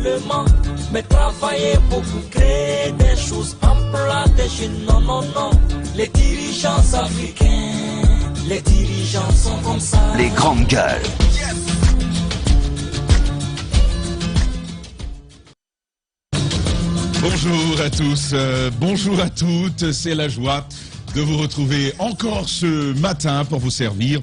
seulement, mais travailler pour créer des choses en plat des jeunes. Non, non, non, les dirigeants africains, les dirigeants sont comme ça. Les grandes gueules. Bonjour à tous, bonjour à toutes, c'est la joie de vous retrouver encore ce matin pour vous servir,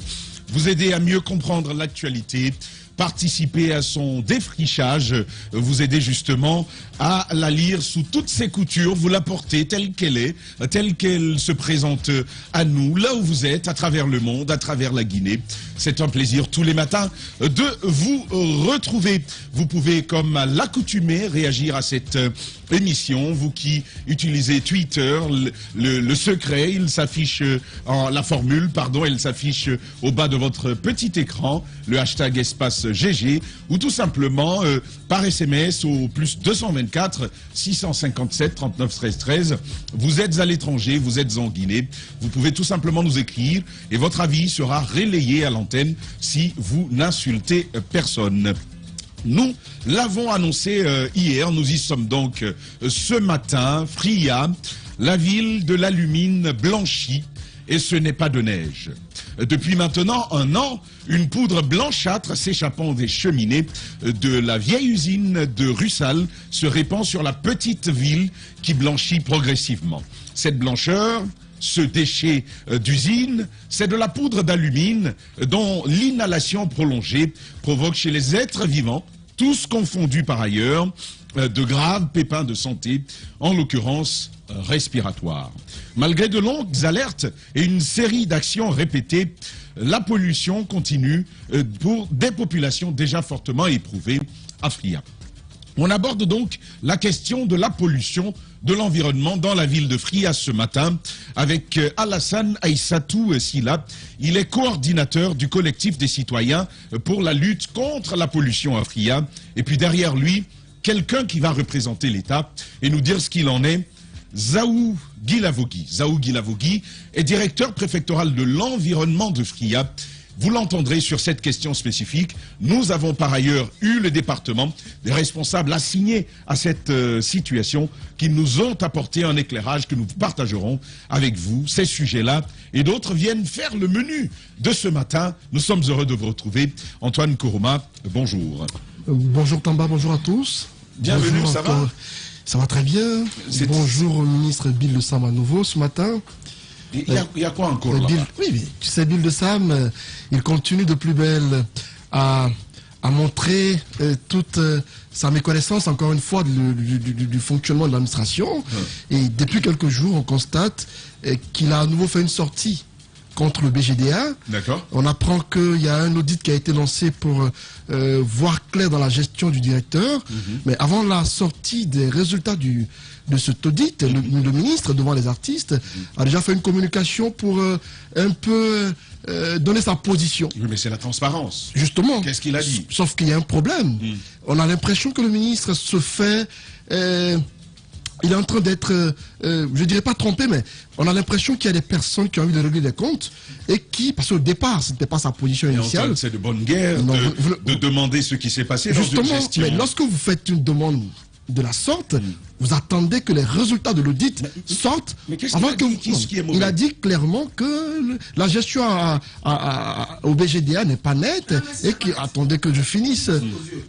vous aider à mieux comprendre l'actualité, participer à son défrichage, vous aider justement à la lire sous toutes ses coutures, vous la porter telle qu'elle est, telle qu'elle se présente à nous, là où vous êtes, à travers le monde, à travers la Guinée. C'est un plaisir tous les matins de vous retrouver. Vous pouvez, comme à l'accoutumée, réagir à cette émission. Vous qui utilisez Twitter, le secret, il s'affiche la formule, pardon, elle s'affiche au bas de votre petit écran, le hashtag espace GG, ou tout simplement par SMS au plus 224 657 39 13 13. Vous êtes à l'étranger, vous êtes en Guinée, vous pouvez tout simplement nous écrire et votre avis sera relayé à l'antenne si vous n'insultez personne. Nous l'avons annoncé hier, nous y sommes donc ce matin, Fria, la ville de l'alumine blanchie, et ce n'est pas de neige. Depuis maintenant un an, une poudre blanchâtre s'échappant des cheminées de la vieille usine de Russal se répand sur la petite ville qui blanchit progressivement. Cette blancheur, ce déchet d'usine, c'est de la poudre d'alumine dont l'inhalation prolongée provoque chez les êtres vivants, tous confondus par ailleurs, de graves pépins de santé, en l'occurrence respiratoires. Malgré de longues alertes et une série d'actions répétées, la pollution continue pour des populations déjà fortement éprouvées à Fria. On aborde donc la question de la pollution de l'environnement dans la ville de Fria ce matin avec Alassane Aïssatou Silla. Il est coordinateur du collectif des citoyens pour la lutte contre la pollution à Fria. Et puis derrière lui, quelqu'un qui va représenter l'État et nous dire ce qu'il en est. Zaou Guilavogui. Zaou Guilavogui est directeur préfectoral de l'environnement de Fria. Vous l'entendrez sur cette question spécifique. Nous avons par ailleurs eu le département, des responsables assignés à cette situation qui nous ont apporté un éclairage que nous partagerons avec vous. Ces sujets-là et d'autres viennent faire le menu de ce matin. Nous sommes heureux de vous retrouver. Antoine Koroma, bonjour. Bonjour Tamba, bonjour à tous. Bienvenue, bonjour ça va? Ça va très bien. Bonjour au ministre Bill de Sam à nouveau ce matin. Il y a quoi encore là? Oui, tu sais, Bill de Sam, il continue de plus belle à montrer toute sa méconnaissance, encore une fois, du fonctionnement de l'administration. Et depuis quelques jours, on constate qu'il a à nouveau fait une sortie contre le BGDA. D'accord. On apprend qu'il y a un audit qui a été lancé pour voir clair dans la gestion du directeur. Mais avant la sortie des résultats de cet audit, le ministre, devant les artistes, a déjà fait une communication pour un peu donner sa position. Oui, mais c'est la transparence. Justement. Qu'est-ce qu'il a dit? Sauf qu'il y a un problème. On a l'impression que le ministre se fait... il est en train d'être, je dirais pas trompé, mais on a l'impression qu'il y a des personnes qui ont envie de régler des comptes et qui, parce qu'au départ, ce n'était pas sa position initiale. C'est de bonne guerre de demander ce qui s'est passé justement, dans une gestion. Mais lorsque vous faites une demande de la sorte, vous attendez que les résultats de l'audit sortent. Mais qu'est-ce qu'il a dit? Qu'est-ce qui est mauvais? Il a dit clairement que la gestion au BGDA n'est pas nette et qu'il attendait que je finisse.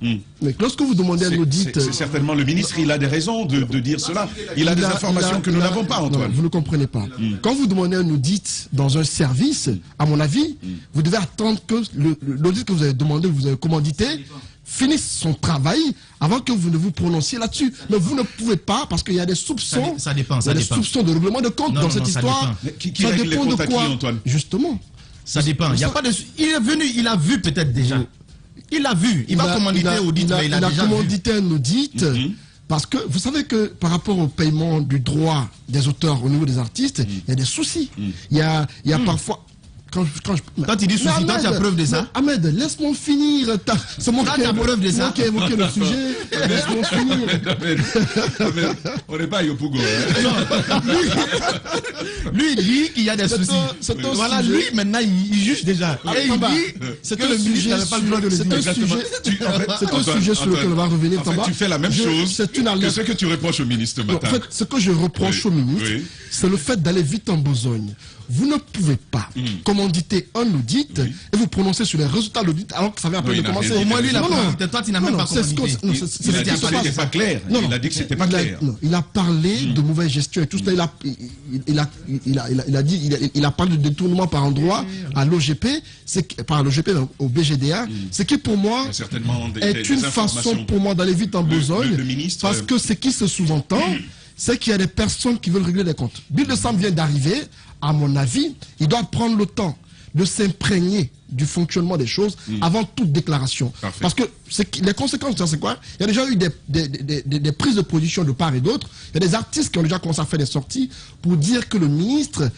Mais lorsque vous demandez un audit... C'est certainement le ministre, il a des raisons de dire cela. Il a des informations que nous n'avons pas, Antoine. Non, vous ne comprenez pas. Quand vous demandez un audit dans un service, à mon avis, vous devez attendre que l'audit que vous avez demandé, vous avez commandité, finisse son travail avant que vous ne vous prononciez là-dessus. Mais vous ne pouvez pas, parce qu'il y a des soupçons, ça dépend. Soupçons de règlement de compte dans cette histoire. Qui règle les comptes à qui, Antoine? Justement. Ça dépend. Il y a pas de... Il est venu, il a vu peut-être déjà. Il a vu. Il va commanditer un audit, mais il a déjà commandité un audit. Parce que vous savez que par rapport au paiement du droit des auteurs au niveau des artistes, il y a des soucis. Il y a parfois... quand tu dis souci, toi tu as preuve de ça? Ahmed, laisse-moi finir. C'est moi qui ai preuve de ça. Qui a évoqué le sujet. Laisse-moi finir. Ahmed, on n'est pas à Yopougo. Lui, il dit qu'il y a des soucis. Voilà, lui, maintenant, il juge déjà. Et il dit que le ministre n'avait pas le droit de le dire. C'est un sujet sur lequel on va revenir. En fait, tu fais la même chose que ce que tu reproches au ministre ce matin. En fait, ce que je reproche au ministre, c'est le fait d'aller vite en besogne. Vous ne pouvez pas commanditer un audit et vous prononcer sur les résultats de l'audit alors que ça vient à peine de commencer. Au moins, lui, toi, tu n'as même pas commandité. Il a dit que c'était pas clair. Il a dit que c'était pas clair. Il a parlé de mauvaise gestion et tout ça. Il a parlé de détournement par endroit à l'OGP, par l'OGP au BGDA, ce qui pour moi est une façon pour moi d'aller vite en besogne, parce que ce qui se sous-entend, c'est qu'il y a des personnes qui veulent régler des comptes. Bill de Sam vient d'arriver, à mon avis, il doit prendre le temps de s'imprégner du fonctionnement des choses avant toute déclaration. Parfait. Parce que les conséquences, c'est quoi? Il y a déjà eu des prises de position de part et d'autre. Il y a des artistes qui ont déjà commencé à faire des sorties pour dire que le ministre,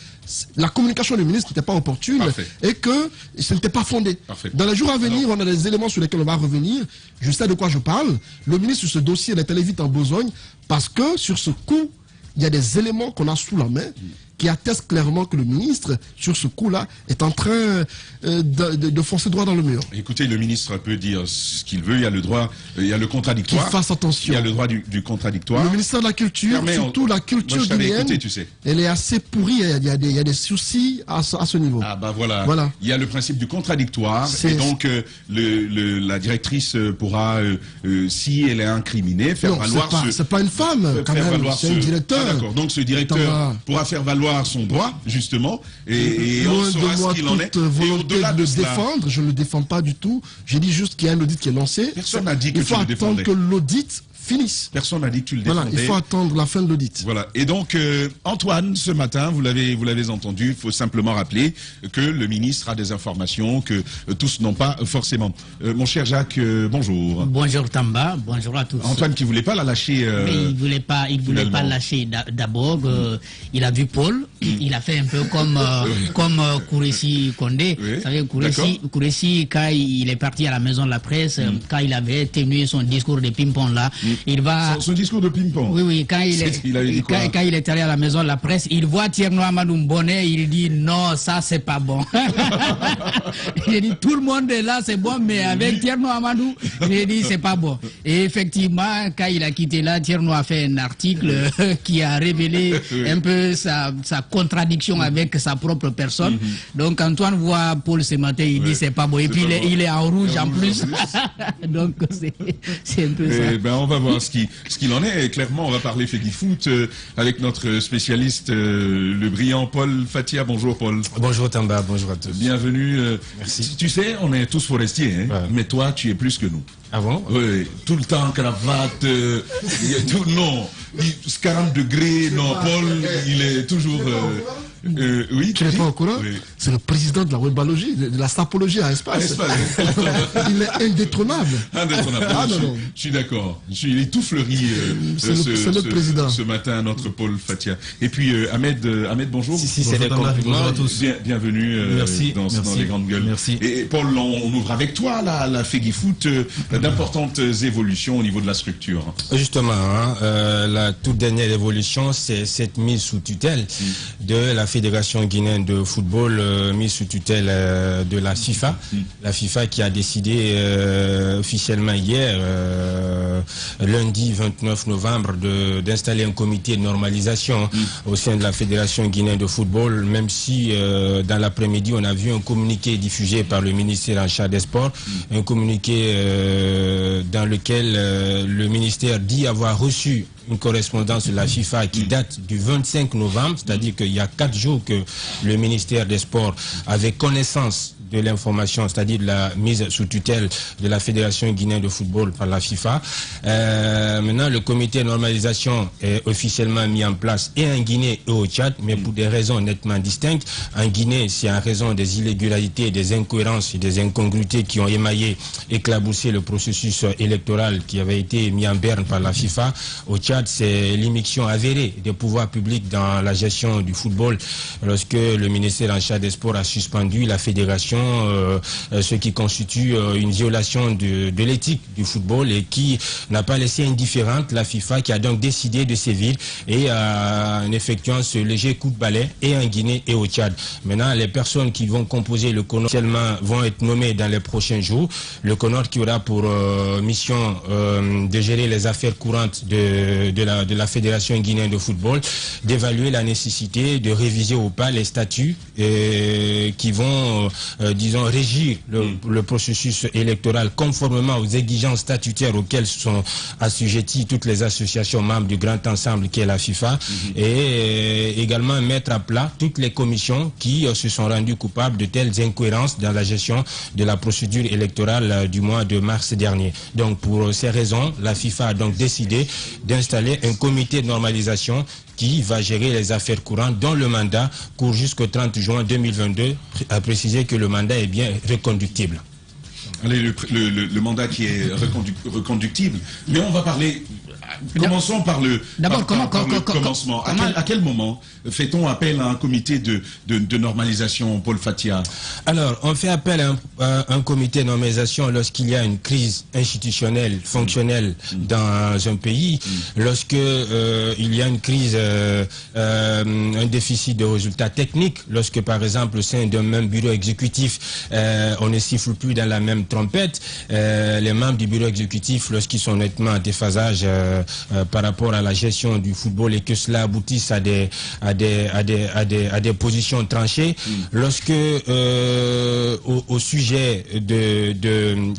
la communication du ministre n'était pas opportune et que ce n'était pas fondé. Dans les jours à venir, on a des éléments sur lesquels on va revenir. Je sais de quoi je parle. Le ministre, sur ce dossier, il est allé vite en besogne parce que sur ce coup, il y a des éléments qu'on a sous la main qui atteste clairement que le ministre, sur ce coup-là, est en train de foncer droit dans le mur. Écoutez, le ministre peut dire ce qu'il veut, il y a le droit, il y a le contradictoire. Qu'il fasse attention. Il y a le droit du contradictoire. Le ministère de la Culture, surtout la culture guinéenne, tu sais. Elle est assez pourrie, il y a des soucis à ce niveau. Ah bah voilà. Il y a le principe du contradictoire, et donc la directrice pourra, si elle est incriminée, faire valoir... Non, c'est pas une femme, quand même, c'est un directeur. Ah d'accord, donc ce directeur pourra faire valoir son droit, justement, et on saura ce qu'il en est. Et au-delà de le défendre, je ne le défends pas du tout. J'ai dit juste qu'il y a un audit qui est lancé. Personne n'a dit que tu le défendais. Il faut attendre que l'audit finisse. Personne n'a dit que tu le défendais. Voilà, il faut attendre la fin de l'audit. Voilà. Et donc, Antoine, ce matin, vous l'avez entendu, il faut simplement rappeler que le ministre a des informations que tous n'ont pas forcément. Mon cher Jacques, bonjour. Bonjour Tamba, bonjour à tous. Antoine qui voulait pas la lâcher. Mais il voulait pas lâcher. D'abord, il a vu Paul, il a fait un peu comme Kouressi Condé. Vous savez, Kouressi, quand il est parti à la maison de la presse, quand il avait tenu son discours de ping-pong là, il va... Son discours de ping-pong. Oui, quand il est allé à la maison de la presse, il voit Thierno Amadou Bonnet, il dit non, ça c'est pas bon. Il dit tout le monde est là, c'est bon, mais avec Thierno Amadou, il dit c'est pas bon. Et effectivement, quand il a quitté là, Thierno a fait un article qui a révélé un peu sa contradiction avec sa propre personne. Donc Antoine voit Paul ce matin, il dit c'est pas bon. Et puis il est en rouge en plus. Donc c'est un peu ça. Ben, on va voir ce qu'il en est. Et clairement, on va parler Fegui Foot avec notre spécialiste, le brillant Paul Fatia. Bonjour Paul. Bonjour Tamba, bonjour à tous. Bienvenue. Merci. Tu sais, on est tous forestiers, hein, mais toi, tu es plus que nous. Ah bon? Oui, tout le temps, cravate, non, 40 degrés, non, Paul, il est toujours... oui, tu n'es pas au courant? C'est le président de la webalogie, de la sapologie à espace. Il est indétrônable. Non. Je suis d'accord. Il est tout fleuri c'est notre président. Ce matin, notre Paul Fatia. Et puis Ahmed, bonjour. Si, c'est des compliments. Bienvenue dans les grandes gueules. Merci. Et Paul, on ouvre avec toi la Fegui Foot, d'importantes évolutions au niveau de la structure. Justement, la toute dernière évolution, c'est cette mise sous tutelle de la Fédération guinéenne de football, mise sous tutelle de la FIFA. La FIFA qui a décidé officiellement hier, lundi 29 novembre, d'installer un comité de normalisation au sein de la Fédération guinéenne de football, même si dans l'après-midi, on a vu un communiqué diffusé par le ministère en charge des sports, un communiqué dans lequel le ministère dit avoir reçu une correspondance de la FIFA qui date du 25 novembre, c'est-à-dire qu'il y a 4 jours que le ministère des Sports avait connaissance de l'information, c'est-à-dire de la mise sous tutelle de la Fédération guinéenne de football par la FIFA. Maintenant, le comité de normalisation est officiellement mis en place et en Guinée et au Tchad, mais pour des raisons nettement distinctes. En Guinée, c'est en raison des illégalités, des incohérences et des incongruités qui ont éclaboussé le processus électoral qui avait été mis en berne par la FIFA. Au Tchad, c'est l'immixtion avérée des pouvoirs publics dans la gestion du football lorsque le ministère en charge des sports a suspendu la fédération, ce qui constitue une violation de l'éthique du football et qui n'a pas laissé indifférente la FIFA, qui a donc décidé de sévir et en effectuant ce léger coup de balai et en Guinée et au Tchad. Maintenant, les personnes qui vont composer le CONOR vont être nommées dans les prochains jours. Le CONOR qui aura pour mission de gérer les affaires courantes de la Fédération guinéenne de football, d'évaluer la nécessité de réviser ou pas les statuts qui vont, disons, régir le processus électoral conformément aux exigences statutaires auxquelles sont assujetties toutes les associations membres du grand ensemble qui est la FIFA, et également mettre à plat toutes les commissions qui se sont rendues coupables de telles incohérences dans la gestion de la procédure électorale du mois de mars dernier. Donc pour ces raisons, la FIFA a donc décidé d'installer un comité de normalisation qui va gérer les affaires courantes dont le mandat court jusqu'au 30 juin 2022, à préciser que le mandat est bien reconductible. Allez, le mandat qui est reconductible, mais on va parler... Commençons par le commencement. À quel moment fait-on appel à un comité de normalisation, Paul Fatia? Alors, on fait appel à un comité de normalisation lorsqu'il y a une crise institutionnelle, fonctionnelle dans un pays, lorsque il y a une crise, un déficit de résultats techniques, lorsque par exemple au sein d'un même bureau exécutif, on ne siffle plus dans la même trompette, les membres du bureau exécutif, lorsqu'ils sont nettement en déphasage par rapport à la gestion du football et que cela aboutisse à des positions tranchées, lorsque au sujet d'une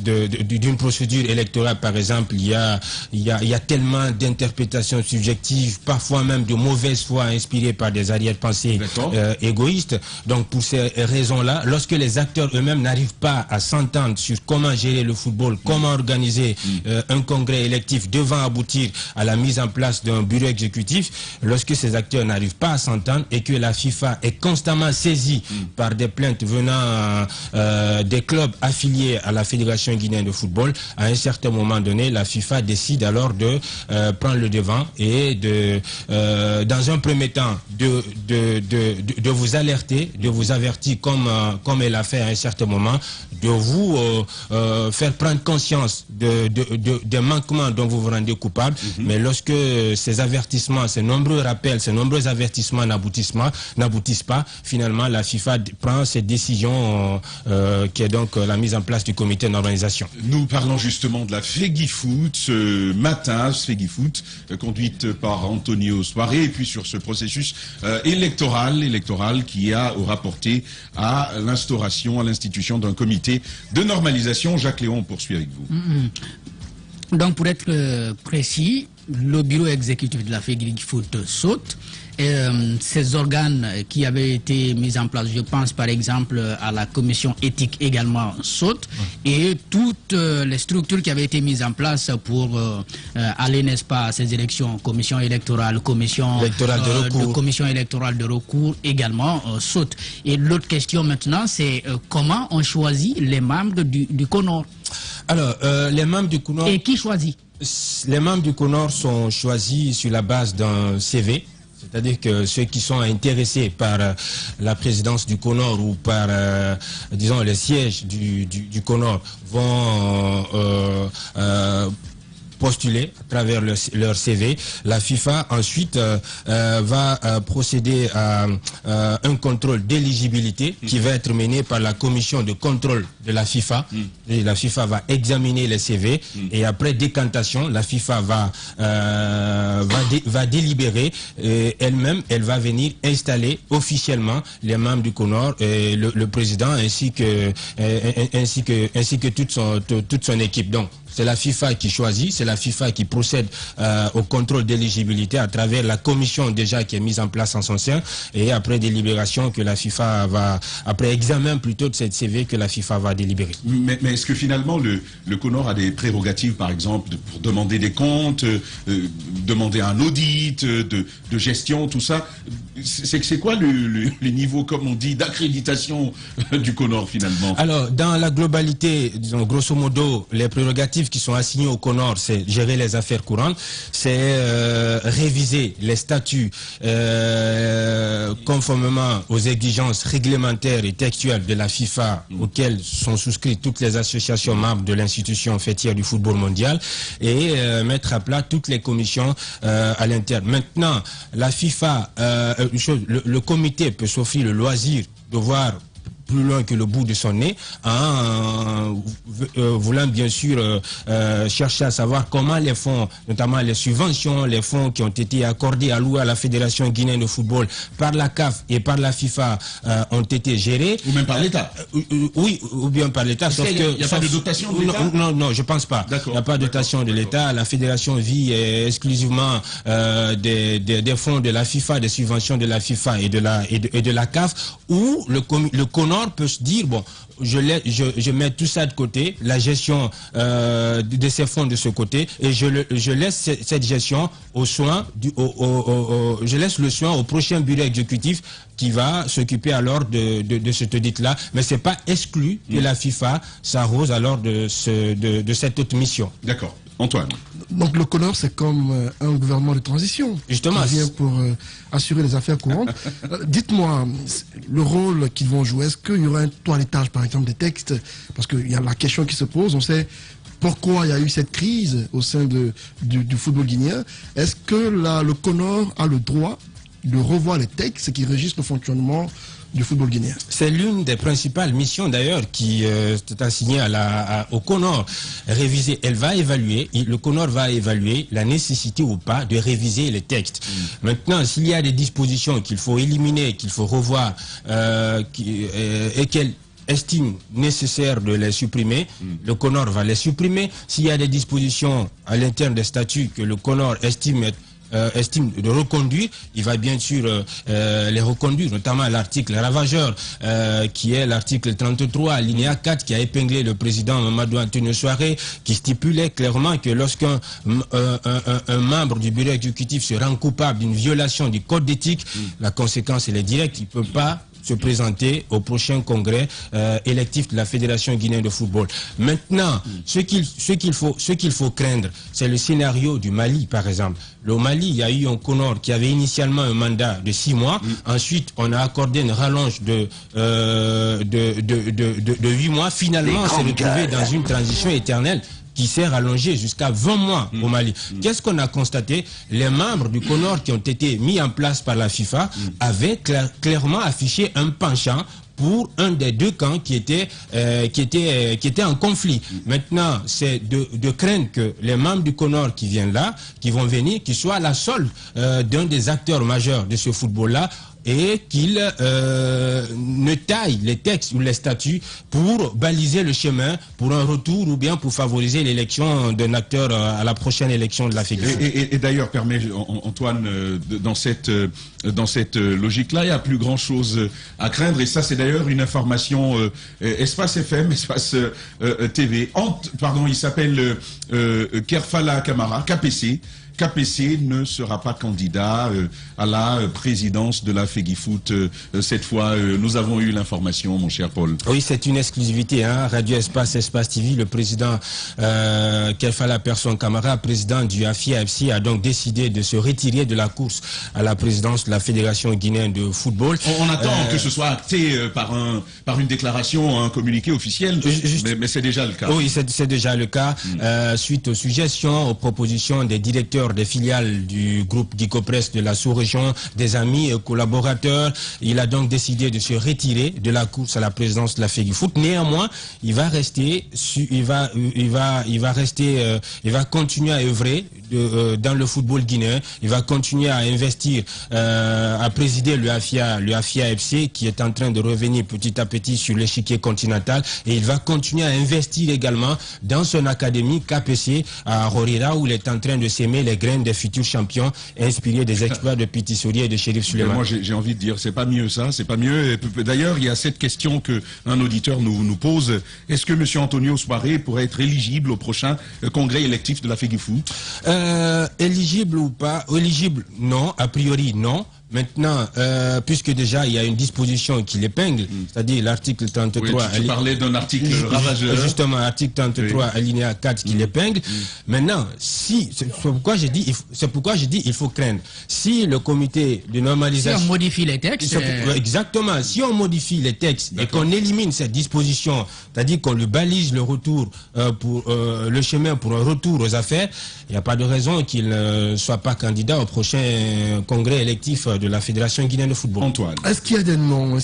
procédure électorale par exemple il y a tellement d'interprétations subjectives, parfois même de mauvaise foi inspirées par des arrière-pensées égoïstes. Donc pour ces raisons-là, lorsque les acteurs eux-mêmes n'arrivent pas à s'entendre sur comment gérer le football, comment organiser un congrès électif devant aboutir à la mise en place d'un bureau exécutif, lorsque ces acteurs n'arrivent pas à s'entendre et que la FIFA est constamment saisie par des plaintes venant des clubs affiliés à la Fédération guinéenne de football, à un certain moment donné, la FIFA décide alors de prendre le devant et dans un premier temps, de vous alerter, de vous avertir comme elle a fait à un certain moment, de vous faire prendre conscience des manquements dont vous vous rendez coupable. Mais lorsque ces avertissements, ces nombreux rappels, ces nombreux avertissements n'aboutissent pas, finalement la FIFA prend cette décision qui est donc la mise en place du comité de normalisation. Nous parlons justement de la FEGIFOOT ce matin, FEGIFOOT conduite par Antonio Soiré, et puis sur ce processus électoral qui aura porté à l'instauration, à l'institution d'un comité de normalisation. Jacques Léon, on poursuit avec vous. Donc pour être précis, le bureau exécutif de la FEGIFOOT saute. Ces organes qui avaient été mis en place, je pense par exemple à la commission éthique également, sautent, et toutes les structures qui avaient été mises en place pour aller, n'est-ce pas, à ces élections, commission électorale, commission électorale de recours également sautent. Et l'autre question maintenant, c'est comment on choisit les membres du CONOR? Alors, les membres du CONOR... Et qui choisit? Les membres du CONOR sont choisis sur la base d'un CV. C'est-à-dire que ceux qui sont intéressés par la présidence du CONOR ou par, disons, les sièges du CONOR vont postuler à travers leur CV. La FIFA ensuite va procéder à un contrôle d'éligibilité qui va être mené par la commission de contrôle de la FIFA. Et la FIFA va examiner les CV et après décantation, la FIFA va délibérer elle-même. Elle va venir installer officiellement les membres du CONOR, le président ainsi que toute son équipe. Donc c'est la FIFA qui choisit, c'est la FIFA qui procède au contrôle d'éligibilité à travers la commission déjà qui est mise en place en son sein, et après délibération que la FIFA va, après examen plutôt de cette CV que la FIFA va délibérer. Mais est-ce que finalement le CONOR a des prérogatives, par exemple, pour demander des comptes, demander un audit, de gestion, tout ça? C'est quoi les niveaux, comme on dit, d'accréditation du CONOR finalement? Alors, dans la globalité, disons, grosso modo, les prérogatives qui sont assignées au CONOR, c'est gérer les affaires courantes, c'est réviser les statuts conformément aux exigences réglementaires et textuelles de la FIFA auxquelles sont souscrites toutes les associations membres de l'institution fêtière du football mondial, et mettre à plat toutes les commissions à l'interne. Maintenant, la FIFA, le comité peut s'offrir le loisir de voir plus loin que le bout de son nez, en voulant bien sûr chercher à savoir comment les fonds, notamment les subventions, les fonds qui ont été accordés, alloués à la Fédération guinéenne de football par la CAF et par la FIFA ont été gérés. Ou même par l'État. Oui, ou bien par l'État. Sauf que il n'y a pas de dotation de l'État? Non, je pense pas. Il n'y a pas de dotation de l'État. La Fédération vit exclusivement des fonds de la FIFA, des subventions de la FIFA et de la CAF, où le CONOR peut se dire, bon, je mets tout ça de côté, la gestion de ces fonds de ce côté, et je laisse cette gestion au soin je laisse le soin au prochain bureau exécutif qui va s'occuper alors de cet audit-là. Mais c'est pas exclu que la FIFA s'arrose alors de cette autre mission. D'accord. Antoine. Donc le CONOR, c'est comme un gouvernement de transition. Justement. Qui vient pour assurer les affaires courantes. Dites-moi, le rôle qu'ils vont jouer, est-ce qu'il y aura un toilettage, par exemple, des textes? Parce qu'il y a la question qui se pose, on sait pourquoi il y a eu cette crise au sein du football guinéen. Est-ce que le CONOR a le droit de revoir les textes qui régissent le fonctionnement du football guinéen? C'est l'une des principales missions d'ailleurs qui est assignée au CONOR. Réviser, le CONOR va évaluer la nécessité ou pas de réviser les textes. Maintenant, s'il y a des dispositions qu'il faut éliminer, qu'il faut revoir, et qu'elle estime nécessaire de les supprimer, le CONOR va les supprimer. S'il y a des dispositions à l'interne des statuts que le CONOR estime de reconduire, il va bien sûr les reconduire, notamment l'article ravageur qui est l'article 33 alinéa 4 qui a épinglé le président Mamadou Antonio Souaré, qui stipulait clairement que lorsqu'un membre du bureau exécutif se rend coupable d'une violation du code d'éthique, la conséquence elle est directe, il ne peut pas se présenter au prochain congrès électif de la Fédération guinéenne de football. Maintenant, ce qu'il faut craindre, c'est le scénario du Mali, par exemple. Le Mali, il y a eu un CONOR qui avait initialement un mandat de 6 mois. Ensuite, on a accordé une rallonge de 8 mois. Finalement, on s'est retrouvé dans une transition éternelle qui s'est rallongé jusqu'à 20 mois au Mali. Qu'est-ce qu'on a constaté? Les membres du CONOR qui ont été mis en place par la FIFA avaient clairement affiché un penchant pour un des deux camps qui était en conflit. Maintenant, c'est de craindre que les membres du CONOR qui viennent là, qui vont venir, qu'ils soient à la solde d'un des acteurs majeurs de ce football-là, et qu'ils ne taillent les textes ou les statuts pour baliser le chemin pour un retour ou bien pour favoriser l'élection d'un acteur à la prochaine élection de la Fédération. Et d'ailleurs, permet Antoine, dans cette logique-là, il n'y a plus grand-chose à craindre, et ça c'est d'ailleurs une information Espace FM, Espace TV. Il s'appelle Kerfala Camara, KPC. KPC ne sera pas candidat à la présidence de la FEGIFOOT. Cette fois, nous avons eu l'information, mon cher Paul. Oui, c'est une exclusivité. Radio Espace TV, le président Kerfala Persson Camara, président du AFIA-FC, a donc décidé de se retirer de la course à la présidence de la Fédération guinéenne de football. On attend que ce soit acté par une déclaration, un communiqué officiel, mais c'est déjà le cas. Oui, c'est déjà le cas. Suite aux suggestions, aux propositions des directeurs des filiales du groupe Gicopress de la sous-région, des amis et collaborateurs collaborateurs. Il a donc décidé de se retirer de la course à la présidence de la FEGIFOOT. Néanmoins, il va continuer à œuvrer dans le football guinéen. Il va continuer à investir, à présider l'UAFIA FC, qui est en train de revenir petit à petit sur l'échiquier continental, et il va continuer à investir également dans son académie KPC à Horira, où il est en train de s'aimer les graines des futurs champions inspirés des exploits de Piti Souri et de Chérif Souleymane. Moi j'ai envie de dire, c'est pas mieux ça, c'est pas mieux. D'ailleurs, il y a cette question qu'un auditeur nous pose: est-ce que M. Antonio Souaré pourrait être éligible au prochain congrès électif de la FEGIFOOT? Éligible ou pas? Éligible, non. A priori, non. Maintenant, puisque déjà il y a une disposition qui l'épingle, c'est-à-dire l'article 33... Oui, tu parlais d'un article ravageur. Justement, article 33, alinéa 4 qui l'épingle. Maintenant, c'est pourquoi j'ai dit il faut craindre. Si le comité de normalisation... Si on modifie les textes... Exactement. Si on modifie les textes et qu'on élimine cette disposition, c'est-à-dire qu'on lui balise le retour, le chemin pour un retour aux affaires, il n'y a pas de raison qu'il ne soit pas candidat au prochain congrès électif de la Fédération guinéenne de football. Antoine. Est-ce qu'il y a des noms,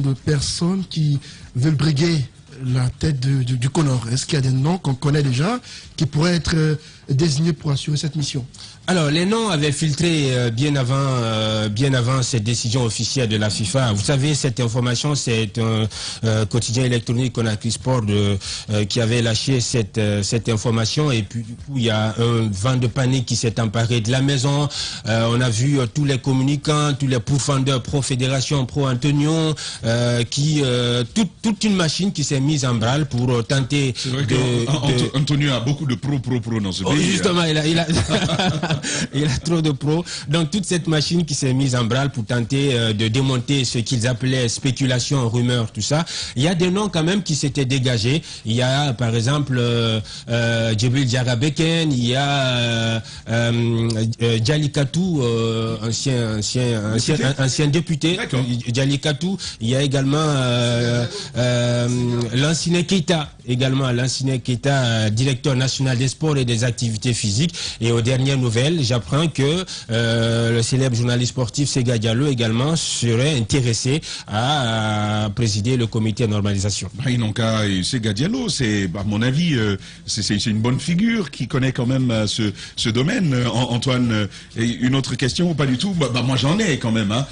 de personnes qui veulent briguer la tête du Conor? Est-ce qu'il y a des noms qu'on connaît déjà qui pourraient être désignés pour assurer cette mission? Alors, les noms avaient filtré bien avant cette décision officielle de la FIFA. Vous savez, cette information, c'est un quotidien électronique Conakry Sport qui avait lâché cette information. Et puis, du coup, il y a un vent de panique qui s'est emparé de la maison. On a vu tous les communicants, tous les pourfendeurs pro-fédération, pro-Antonio, toute une machine qui s'est mise en branle pour tenter de... Antonio a beaucoup de pro dans ce pays. Justement, il a trop de pros. Donc toute cette machine qui s'est mise en branle pour tenter de démonter ce qu'ils appelaient spéculation, rumeur, tout ça. Il y a des noms quand même qui s'étaient dégagés. Il y a par exemple Djibril Diarabeken, il y a Djalikatou, ancien député. Djalikatou. Il y a également Lansine Keita, directeur national des sports et des activités physiques. Et aux dernières nouvelles, j'apprends que le célèbre journaliste sportif Sega Diallo également serait intéressé à présider le comité de normalisation. Sega Diallo, c'est à mon avis, c'est une bonne figure qui connaît quand même ce domaine. Antoine, une autre question ou pas du tout? Moi j'en ai quand même. Hein.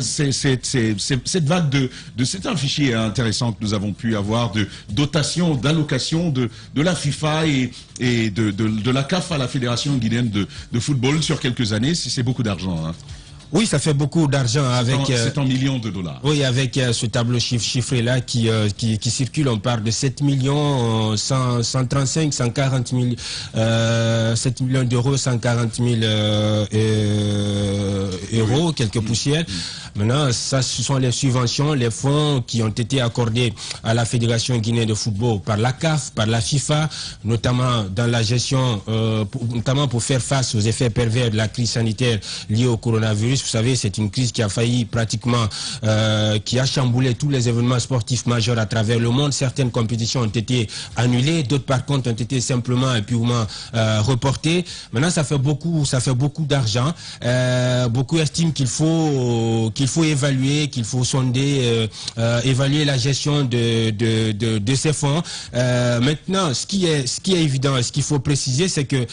Cette vague c'est un fichier intéressant que nous avons pu avoir de dotation, d'allocation de la FIFA et de la CAF à la Fédération guinéenne de football sur quelques années, c'est beaucoup d'argent. Hein. Oui, ça fait beaucoup d'argent avec... C'est en millions de dollars. Oui, avec ce tableau chiffré là qui circule, on parle de 7 millions 135, 140 000 7 millions d'euros, 140 000 euros, quelques poussières. Maintenant, ça, ce sont les subventions, les fonds qui ont été accordés à la Fédération guinéenne de football par la CAF, par la FIFA, notamment dans la gestion, notamment pour faire face aux effets pervers de la crise sanitaire liée au coronavirus. Vous savez, c'est une crise qui a failli pratiquement, qui a chamboulé tous les événements sportifs majeurs à travers le monde. Certaines compétitions ont été annulées, d'autres par contre ont été simplement et purement reportées. Maintenant, ça fait beaucoup d'argent. Beaucoup estiment qu'il faut évaluer, qu'il faut sonder, évaluer la gestion de ces fonds. Maintenant, ce qui est évident, ce qu'il faut préciser, c'est que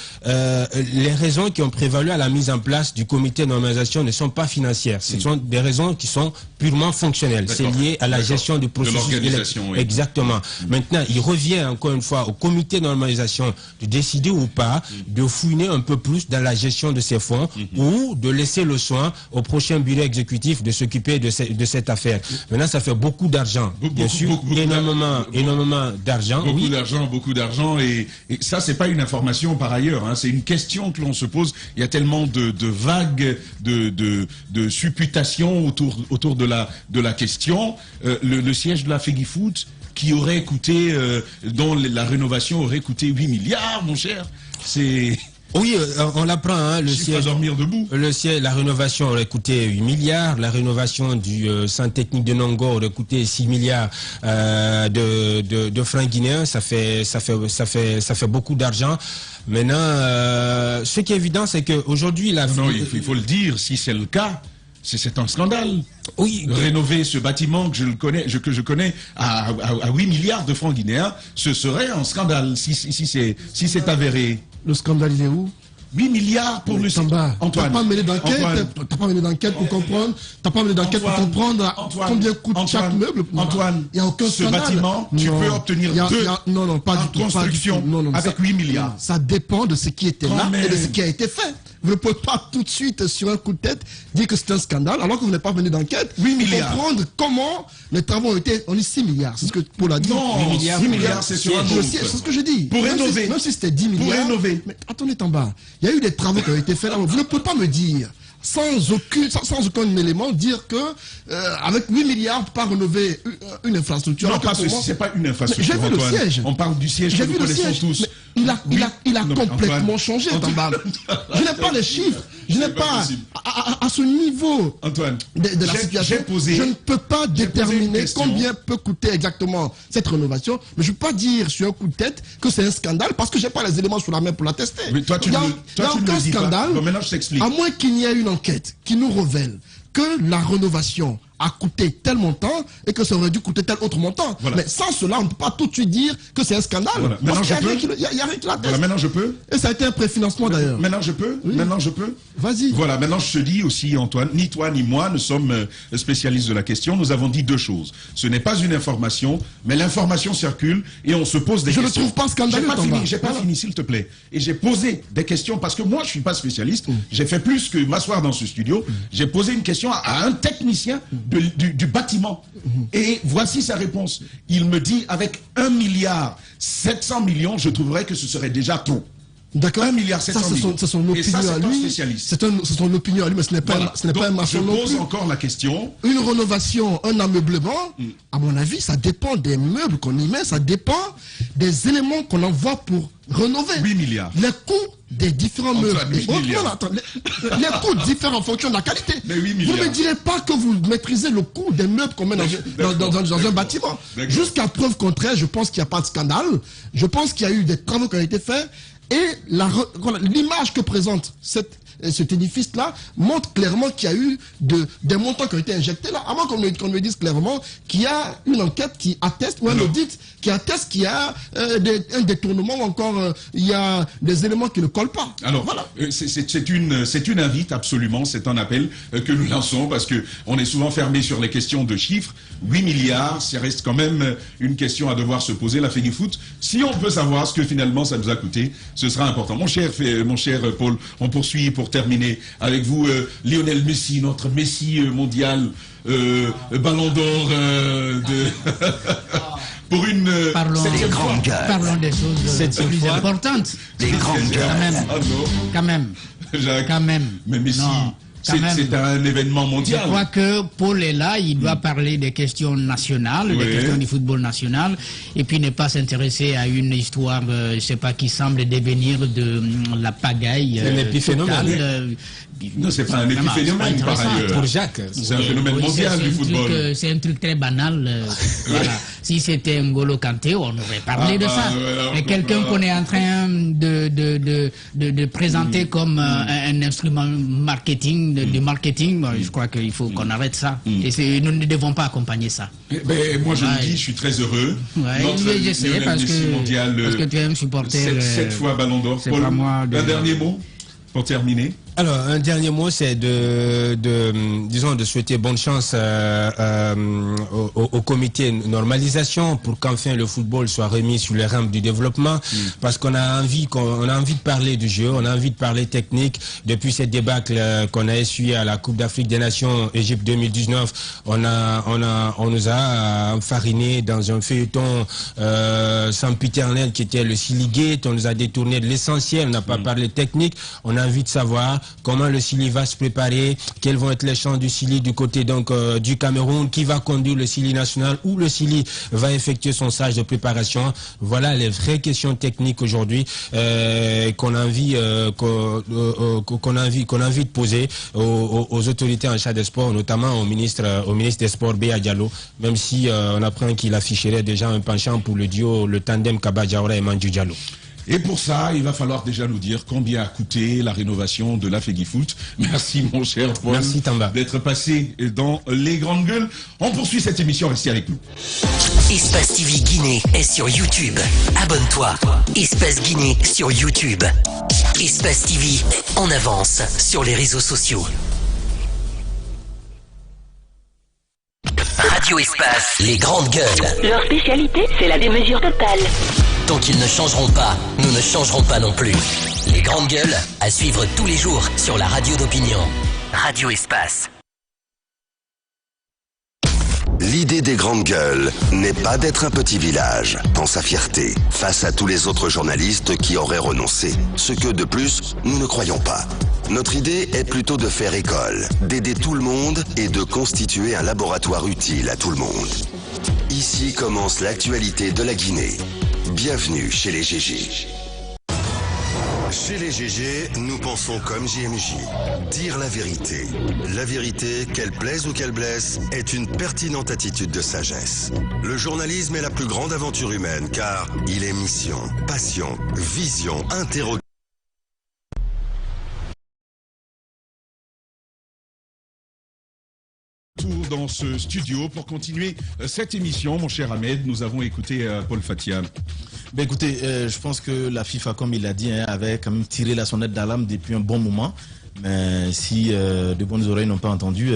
les raisons qui ont prévalu à la mise en place du comité de normalisation ne sont pas financières. Ce sont des raisons qui sont purement fonctionnelles. C'est lié à la gestion du processus. De l'organisation, oui. Exactement. Maintenant, il revient encore une fois au comité de normalisation de décider ou pas de fouiner un peu plus dans la gestion de ces fonds ou de laisser le soin au prochain bureau exécutif de s'occuper de cette affaire. Maintenant, ça fait beaucoup d'argent. Bien sûr, énormément d'argent. Beaucoup d'argent. Et ça, c'est pas une information par ailleurs. Hein. C'est une question que l'on se pose. Il y a tellement de vagues, de supputations autour de la question. Le siège de la FEGIFOOT qui aurait coûté, dont la rénovation aurait coûté 8 milliards, mon cher. C'est... Oui, on l'apprend, hein, le siège, dormir debout. La rénovation aurait coûté 8 milliards, la rénovation du centre technique de Nongo aurait coûté 6 milliards de francs guinéens, ça fait beaucoup d'argent. Maintenant, ce qui est évident, c'est qu'aujourd'hui... il faut le dire, si c'est le cas, c'est un scandale. Oui. Rénover ce bâtiment que je connais à 8 milliards de francs guinéens, ce serait un scandale si c'est avéré. Le scandale, il est où? 8 milliards pour le Tamba, Antoine. T'as pas mené d'enquête pour comprendre. T'as pas mené d'enquête pour comprendre combien coûte chaque meuble. Antoine, il y a aucun ce scandale. bâtiment, tu peux obtenir non, pas du tout. Construction avec 8 milliards. Ça dépend de ce qui était là et de ce qui a été fait. Vous ne pouvez pas tout de suite, sur un coup de tête, dire que c'est un scandale, alors que vous n'êtes pas venu d'enquête. 8 milliards. Pour comprendre comment les travaux ont été. On dit 6 milliards. C'est ce que Paul a dit. Non, 6 milliards, c'est sur un autre. C'est ce que je dis. Pour rénover. Même si c'était 10 milliards. Pour rénover. Mais attendez, Tamba. Il y a eu des travaux qui ont été faits là. Vous ne pouvez pas me dire, sans aucun élément, dire que avec 8 milliards, on ne peut pas rénover une infrastructure. Non, parce que c'est pas une infrastructure. J'ai vu le siège. On parle du siège que nous connaissons tous. Il a complètement changé, Tamba. Je n'ai pas les chiffres. Je n'ai pas, à ce niveau Antoine, de la situation, je ne peux pas déterminer combien peut coûter exactement cette rénovation, mais je ne peux pas dire sur un coup de tête que c'est un scandale parce que je n'ai pas les éléments sur la main pour l'attester. Mais toi, il n'y a aucun scandale, bon, maintenant, je t'explique. À moins qu'il n'y ait une enquête qui nous révèle que la rénovation a coûté tel montant et que ça aurait dû coûter tel autre montant. Voilà. Mais sans cela, on ne peut pas tout de suite dire que c'est un scandale. Voilà. Maintenant, parce qu'il n'y a rien qui l'atteste. Voilà, maintenant, je peux. Et ça a été un préfinancement d'ailleurs. Maintenant, je peux. Oui. Maintenant, je peux. Vas-y. Voilà, maintenant, je te dis aussi, Antoine, ni toi ni moi ne sommes spécialistes de la question. Nous avons dit deux choses. Ce n'est pas une information, mais l'information circule et on se pose des questions. Je ne trouve pas scandaleux. J'ai pas fini, s'il te plaît. Et j'ai posé des questions parce que moi, je ne suis pas spécialiste. J'ai fait plus que m'asseoir dans ce studio. J'ai posé une question à un technicien du bâtiment. Et voici sa réponse. Il me dit, avec 1,7 milliard, je trouverais que ce serait déjà trop. D'accord. 1,7 milliard. C'est son opinion à lui. C'est son opinion à lui, mais ce n'est pas, un marchand non plus. Je pose encore la question. Une rénovation, un ameublement, à mon avis, ça dépend des meubles qu'on y met, ça dépend des éléments qu'on envoie pour rénover. 8 milliards. Les coûts des différents meubles. Les coûts diffèrent en fonction de la qualité. Vous ne me direz pas que vous maîtrisez le coût des meubles qu'on met dans un bâtiment. Jusqu'à preuve contraire, je pense qu'il n'y a pas de scandale. Je pense qu'il y a eu des travaux qui ont été faits. Et l'image que présente cet édifice-là montre clairement qu'il y a eu des montants qui ont été injectés là. À moins qu'on me dise clairement qu'il y a une enquête qui atteste, ou un audit qui atteste qu'il y a un détournement, ou encore il y a des éléments qui ne collent pas. Alors, voilà. C'est une invite, absolument, c'est un appel que nous lançons, parce qu'on est souvent fermé sur les questions de chiffres. 8 milliards, ça reste quand même une question à devoir se poser, la Fendi-Foot. Si on peut savoir ce que finalement ça nous a coûté, ce sera important. Mon cher Paul, on poursuit pour terminer avec vous, Lionel Messi, notre Messi mondial, Ballon d'Or pour une septième fois. Parlons des choses plus importantes. Des grandes gueules. Quand même. Mais Messi... C'est un événement mondial. Je crois que Paul est là, il doit parler des questions nationales, des questions du football national, et puis ne pas s'intéresser à une histoire, je ne sais pas, qui semble devenir de la pagaille. Un épiphénomène. Non, c'est pas un épiphénomène par ailleurs. Pour Jacques. C'est un phénomène mondial du football. C'est un truc très banal. Voilà. Si c'était N'Golo Kanté, on aurait parlé de ça. Mais quelqu'un qu'on est en train de présenter comme un instrument marketing, du marketing, je crois qu'il faut qu'on arrête ça. Et nous ne devons pas accompagner ça. Moi, je le dis, je suis très heureux. Je sais, parce que tu es un supporter. 7 fois Ballon d'Or. Paul, un dernier mot pour terminer. Alors, un dernier mot, c'est de souhaiter bonne chance au comité normalisation pour qu'enfin le football soit remis sur les rampes du développement, parce qu'on a envie de parler du jeu, on a envie de parler technique. Depuis cette débâcle qu'on a essuyé à la Coupe d'Afrique des Nations Égypte 2019, on nous a enfariné dans un feuilleton sempiternel qui était le Silly Gate. On nous a détourné de l'essentiel, on n'a pas parlé technique. On a envie de savoir comment le Silly va se préparer, quels vont être les champs du Silly du côté du Cameroun, qui va conduire le Silly national, où le Silly va effectuer son stage de préparation. Voilà les vraies questions techniques aujourd'hui qu'on a envie de poser aux autorités en charge des sports, notamment au ministre des Sports Béa Diallo, même si on apprend qu'il afficherait déjà un penchant pour le duo, le tandem Kaba Diawara et Mandjou Diallo. Et pour ça, il va falloir déjà nous dire combien a coûté la rénovation de la Fegifoot. Merci mon cher Paul d'être passé dans les grandes gueules. On poursuit cette émission, restez avec nous. Espace TV Guinée est sur YouTube. Abonne-toi. Espace Guinée sur YouTube. Espace TV en avance sur les réseaux sociaux. Radio Espace, les grandes gueules. Leur spécialité, c'est la démesure totale. Tant qu'ils ne changeront pas, nous ne changerons pas non plus. Les grandes gueules, à suivre tous les jours sur la radio d'opinion. Radio Espace. L'idée des grandes gueules n'est pas d'être un petit village, dans sa fierté, face à tous les autres journalistes qui auraient renoncé. Ce que, de plus, nous ne croyons pas. Notre idée est plutôt de faire école, d'aider tout le monde et de constituer un laboratoire utile à tout le monde. Ici commence l'actualité de la Guinée. Bienvenue chez les GG. Chez les GG, nous pensons comme JMJ. Dire la vérité. La vérité, qu'elle plaise ou qu'elle blesse, est une pertinente attitude de sagesse. Le journalisme est la plus grande aventure humaine car il est mission, passion, vision, interrogation. Dans ce studio pour continuer cette émission, mon cher Ahmed, nous avons écouté Paul Fatia. Ben écoutez, je pense que la FIFA, comme il l'a dit, avait quand même tiré la sonnette d'alarme depuis un bon moment. Mais si de bonnes oreilles n'ont pas entendu,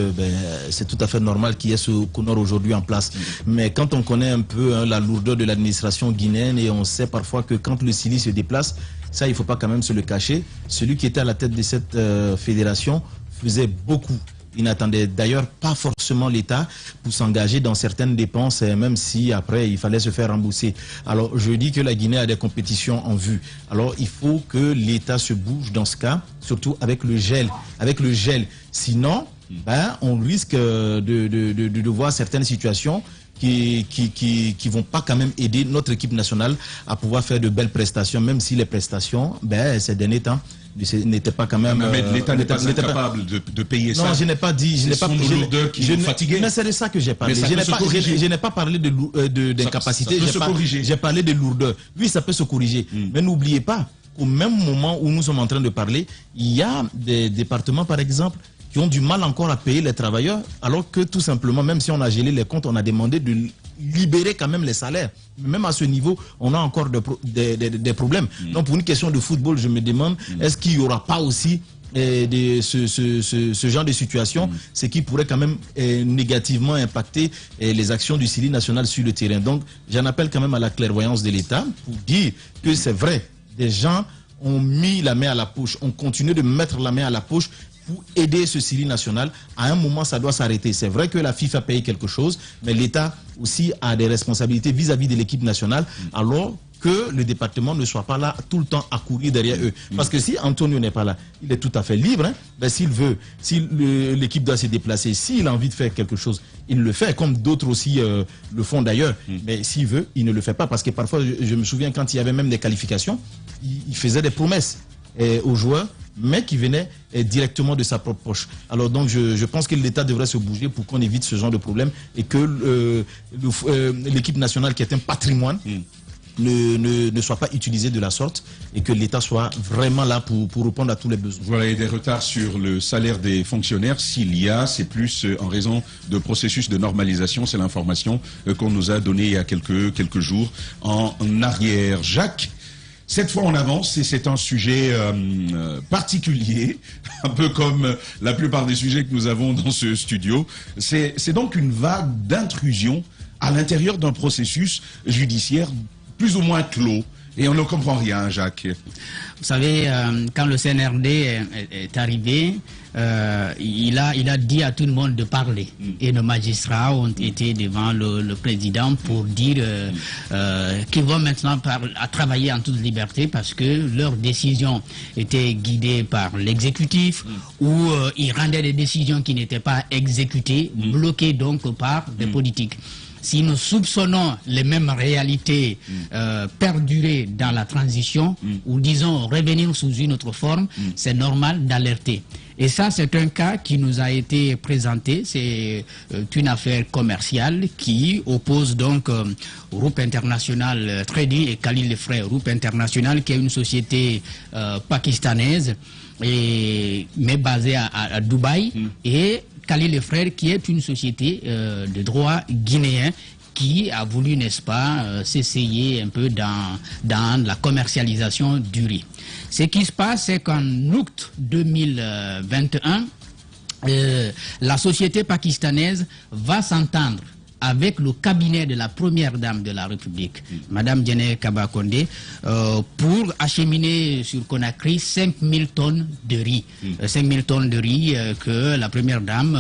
c'est tout à fait normal qu'il y ait ce Connor aujourd'hui en place. Mais quand on connaît un peu la lourdeur de l'administration guinéenne et on sait parfois que quand le Sili se déplace, ça il ne faut pas quand même se le cacher, celui qui était à la tête de cette fédération faisait beaucoup. Il n'attendait d'ailleurs pas forcément l'État pour s'engager dans certaines dépenses, même si après il fallait se faire rembourser. Alors je dis que la Guinée a des compétitions en vue. Alors il faut que l'État se bouge dans ce cas, surtout avec le gel. Sinon, on risque de voir certaines situations qui vont pas quand même aider notre équipe nationale à pouvoir faire de belles prestations, même si les prestations, ces derniers temps, n'était pas quand même... l'État n'est pas incapable de payer ça. Non, je n'ai pas dit... Ce sont nos lourdeurs qui nous fatiguent. Mais c'est de ça que j'ai parlé. Je n'ai pas parlé d'incapacité. J'ai parlé de lourdeur. Oui, ça peut se corriger. Mais n'oubliez pas qu'au même moment où nous sommes en train de parler, il y a des départements, par exemple, qui ont du mal encore à payer les travailleurs, alors que tout simplement, même si on a gelé les comptes, on a demandé de libérer quand même les salaires. Même à ce niveau, on a encore des problèmes. Donc pour une question de football, je me demande, est-ce qu'il n'y aura pas aussi ce genre de situation, ce qui pourrait quand même négativement impacter les actions du Sili national sur le terrain. Donc j'en appelle quand même à la clairvoyance de l'État pour dire que c'est vrai, des gens ont mis la main à la poche, ont continué de mettre la main à la poche pour aider ce Sili national. À un moment, ça doit s'arrêter. C'est vrai que la FIFA paye quelque chose, mais l'État aussi a des responsabilités vis-à-vis de l'équipe nationale, alors que le département ne soit pas là tout le temps à courir derrière eux. Parce que si Antonio n'est pas là, il est tout à fait libre. S'il veut, si l'équipe doit se déplacer, s'il a envie de faire quelque chose, il le fait, comme d'autres aussi le font d'ailleurs. Mais s'il veut, il ne le fait pas. Parce que parfois, je me souviens, quand il y avait même des qualifications, il faisait des promesses aux joueurs, mais qui venaient directement de sa propre poche. Alors donc je pense que l'État devrait se bouger pour qu'on évite ce genre de problème et que l'équipe nationale, qui est un patrimoine, ne soit pas utilisée de la sorte et que l'État soit vraiment là pour répondre à tous les besoins. Voilà, et des retards sur le salaire des fonctionnaires, s'il y a, c'est plus en raison de processus de normalisation. C'est l'information qu'on nous a donnée il y a quelques jours en arrière. Jacques, cette fois on avance et c'est un sujet particulier, un peu comme la plupart des sujets que nous avons dans ce studio. C'est donc une vague d'intrusion à l'intérieur d'un processus judiciaire plus ou moins clos. Et on ne comprend rien, Jacques. Vous savez, quand le CNRD est arrivé, il a dit à tout le monde de parler. Et nos magistrats ont été devant le président pour dire qu'ils vont maintenant travailler en toute liberté parce que leurs décisions étaient guidées par l'exécutif ou ils rendaient des décisions qui n'étaient pas exécutées, bloquées donc par des politiques. Si nous soupçonnons les mêmes réalités perdurer dans la transition ou disons revenir sous une autre forme, c'est normal d'alerter. Et ça, c'est un cas qui nous a été présenté. C'est une affaire commerciale qui oppose donc Groupe International Trading et Khalil les Frères. Groupe International qui est une société pakistanaise, mais basée à Dubaï, et Khalil les Frères qui est une société de droit guinéen qui a voulu, n'est-ce pas, s'essayer un peu dans la commercialisation du riz. Ce qui se passe, c'est qu'en août 2021, la société pakistanaise va s'entendre avec le cabinet de la première dame de la République, Madame Djenné Kaba Kondé, pour acheminer sur Conakry 5000 tonnes de riz. 5000 tonnes de riz que la première dame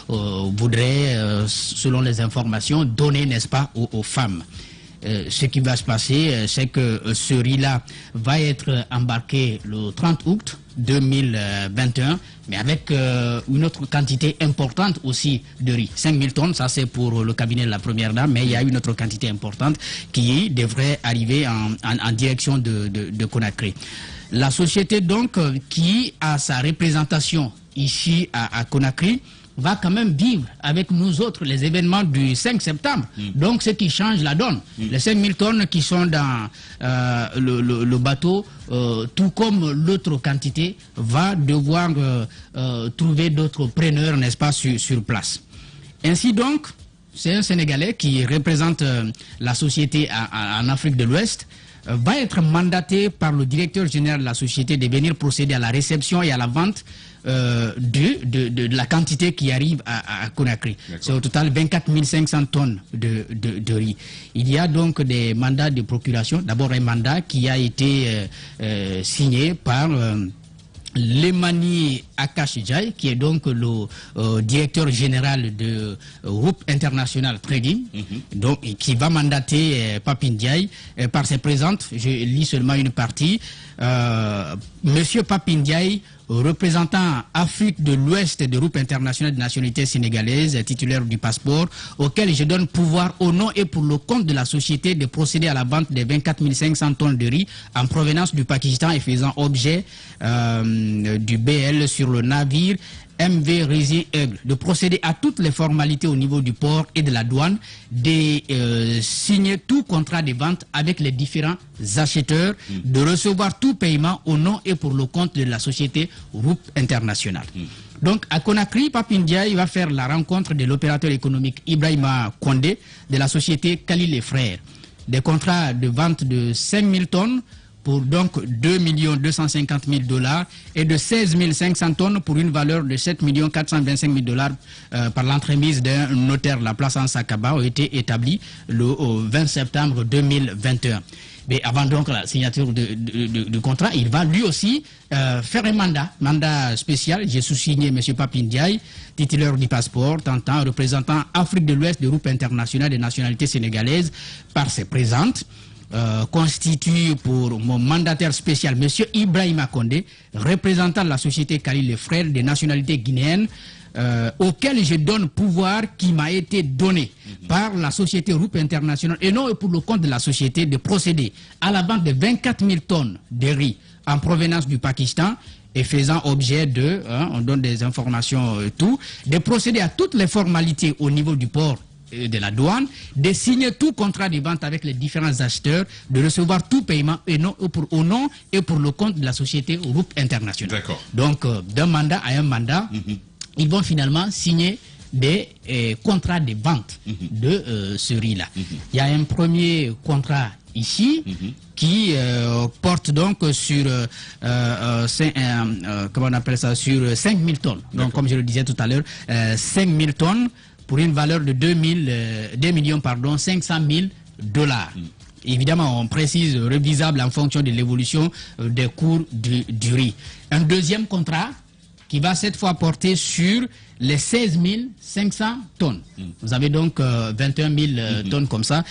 voudrait, selon les informations, donner, n'est-ce pas, aux femmes. Ce qui va se passer, c'est que ce riz-là va être embarqué le 30 août 2021, mais avec une autre quantité importante aussi de riz. 5000 tonnes, ça c'est pour le cabinet de la première dame, mais il y a une autre quantité importante qui devrait arriver en direction de Conakry. La société donc qui a sa représentation ici à Conakry va quand même vivre avec nous autres les événements du 5 septembre. Donc, ce qui change la donne. Les 5000 tonnes qui sont dans le bateau, tout comme l'autre quantité, va devoir trouver d'autres preneurs, n'est-ce pas, sur place. Ainsi donc, c'est un Sénégalais qui représente la société en Afrique de l'Ouest, va être mandaté par le directeur général de la société de venir procéder à la réception et à la vente de la quantité qui arrive à Conakry. C'est au total 24 500 tonnes de riz. Il y a donc des mandats de procuration. D'abord un mandat qui a été signé par Lemani Akashijai, qui est donc le directeur général de Groupe International Trading, donc, qui va mandater Papin Ndiaye par ses présentes. Je lis seulement une partie. Monsieur Papin Ndiaye, représentant Afrique de l'Ouest de Groupe International de nationalité sénégalaise, titulaire du passeport, auquel je donne pouvoir au nom et pour le compte de la société de procéder à la vente des 24 500 tonnes de riz en provenance du Pakistan et faisant objet du BL sur le navire MV Rési Aigle, de procéder à toutes les formalités au niveau du port et de la douane, de signer tout contrat de vente avec les différents acheteurs, de recevoir tout paiement au nom et pour le compte de la société Groupe International. Donc à Conakry, Papin Ndiaye va faire la rencontre de l'opérateur économique Ibrahima Kondé de la société Khalil les Frères. Des contrats de vente de 5000 tonnes pour donc 2 250 000 $ et de 16 500 tonnes pour une valeur de 7 425 000 $ par l'entremise d'un notaire. La place en Sakaba a été établie le 20 septembre 2021. Mais avant donc la signature du contrat, il va lui aussi faire un mandat spécial. J'ai sous-signé M. Papin Ndiaye, titulaire du passeport, représentant Afrique de l'Ouest du Groupe International des nationalités sénégalaises par ses présentes. Constitue pour mon mandataire spécial M. Ibrahima Kondé, représentant la société Khalil les Frères des nationalités guinéennes, auquel je donne pouvoir qui m'a été donné par la société Groupe International et non pour le compte de la société de procéder à la vente de 24 000 tonnes de riz en provenance du Pakistan et faisant objet de, on donne des informations tout, de procéder à toutes les formalités au niveau du port de la douane, de signer tout contrat de vente avec les différents acheteurs, de recevoir tout paiement et non, au nom et pour le compte de la société Groupe International. Donc, d'un mandat à un mandat, ils vont finalement signer des contrats de vente de ce riz-là. Il y a un premier contrat ici qui porte donc sur comment on appelle ça, sur 5000 tonnes. Donc, comme je le disais tout à l'heure, 5000 tonnes pour une valeur de 2 500 000 $. Évidemment, on précise révisable en fonction de l'évolution des cours du riz. Un deuxième contrat qui va cette fois porter sur les 16 500 tonnes. Vous avez donc 21 000 tonnes comme ça,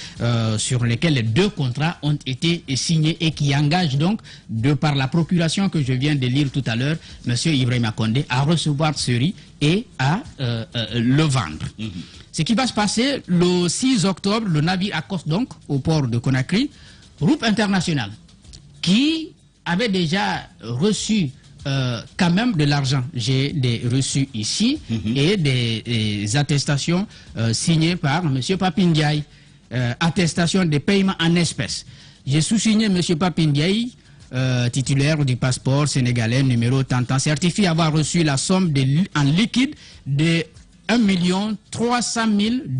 sur lesquelles les deux contrats ont été signés et qui engagent donc, de par la procuration que je viens de lire tout à l'heure, M. Ibrahima Kondé, à recevoir ce riz et à le vendre. Ce qui va se passer le 6 octobre, le navire accoste donc au port de Conakry, Groupe International, qui avait déjà reçu quand même de l'argent. J'ai des reçus ici et des attestations signées par M. Papindiaï. Attestation de paiement en espèces. J'ai sous-signé M. Papindiaï, titulaire du passeport sénégalais numéro tant, certifie avoir reçu la somme en liquide de 1 300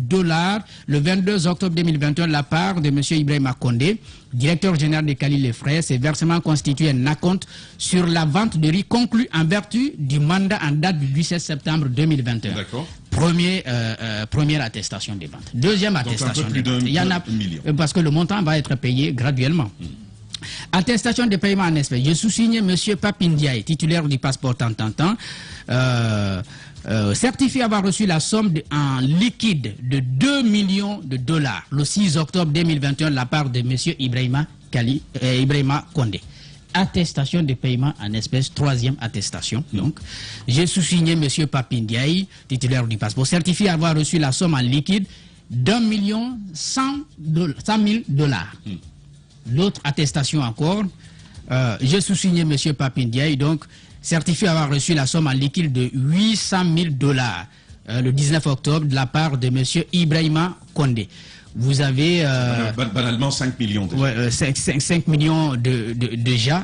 000 $ le 22 octobre 2021 de la part de M. Ibrahima Condé, directeur général de Khalil et Frères. Ces versements constituent un acompte sur la vente de riz conclu en vertu du mandat en date du 17 septembre 2021. D'accord. Première attestation des ventes. Deuxième attestation. Donc un peu plus il y en a million. parce que le montant va être payé graduellement. Attestation de paiement en espèces. Je sous-signe M. Papindiaï, titulaire du passeport tant. Certifie avoir reçu la somme en liquide de 2 millions de $, le 6 octobre 2021 de la part de M. Ibrahima Condé. Attestation de paiement en espèces, troisième attestation. Donc, j'ai sous-signé M. Papindiaï, titulaire du passeport, certifie avoir reçu la somme en liquide d'1 100 000 $. L'autre attestation encore, j'ai sous-signé M. Papindiaï, donc, certifie avoir reçu la somme en liquide de 800 000 $ le 19 octobre de la part de M. Ibrahima Condé. Vous avez... banalement 5 millions déjà. Ouais, 5 millions déjà.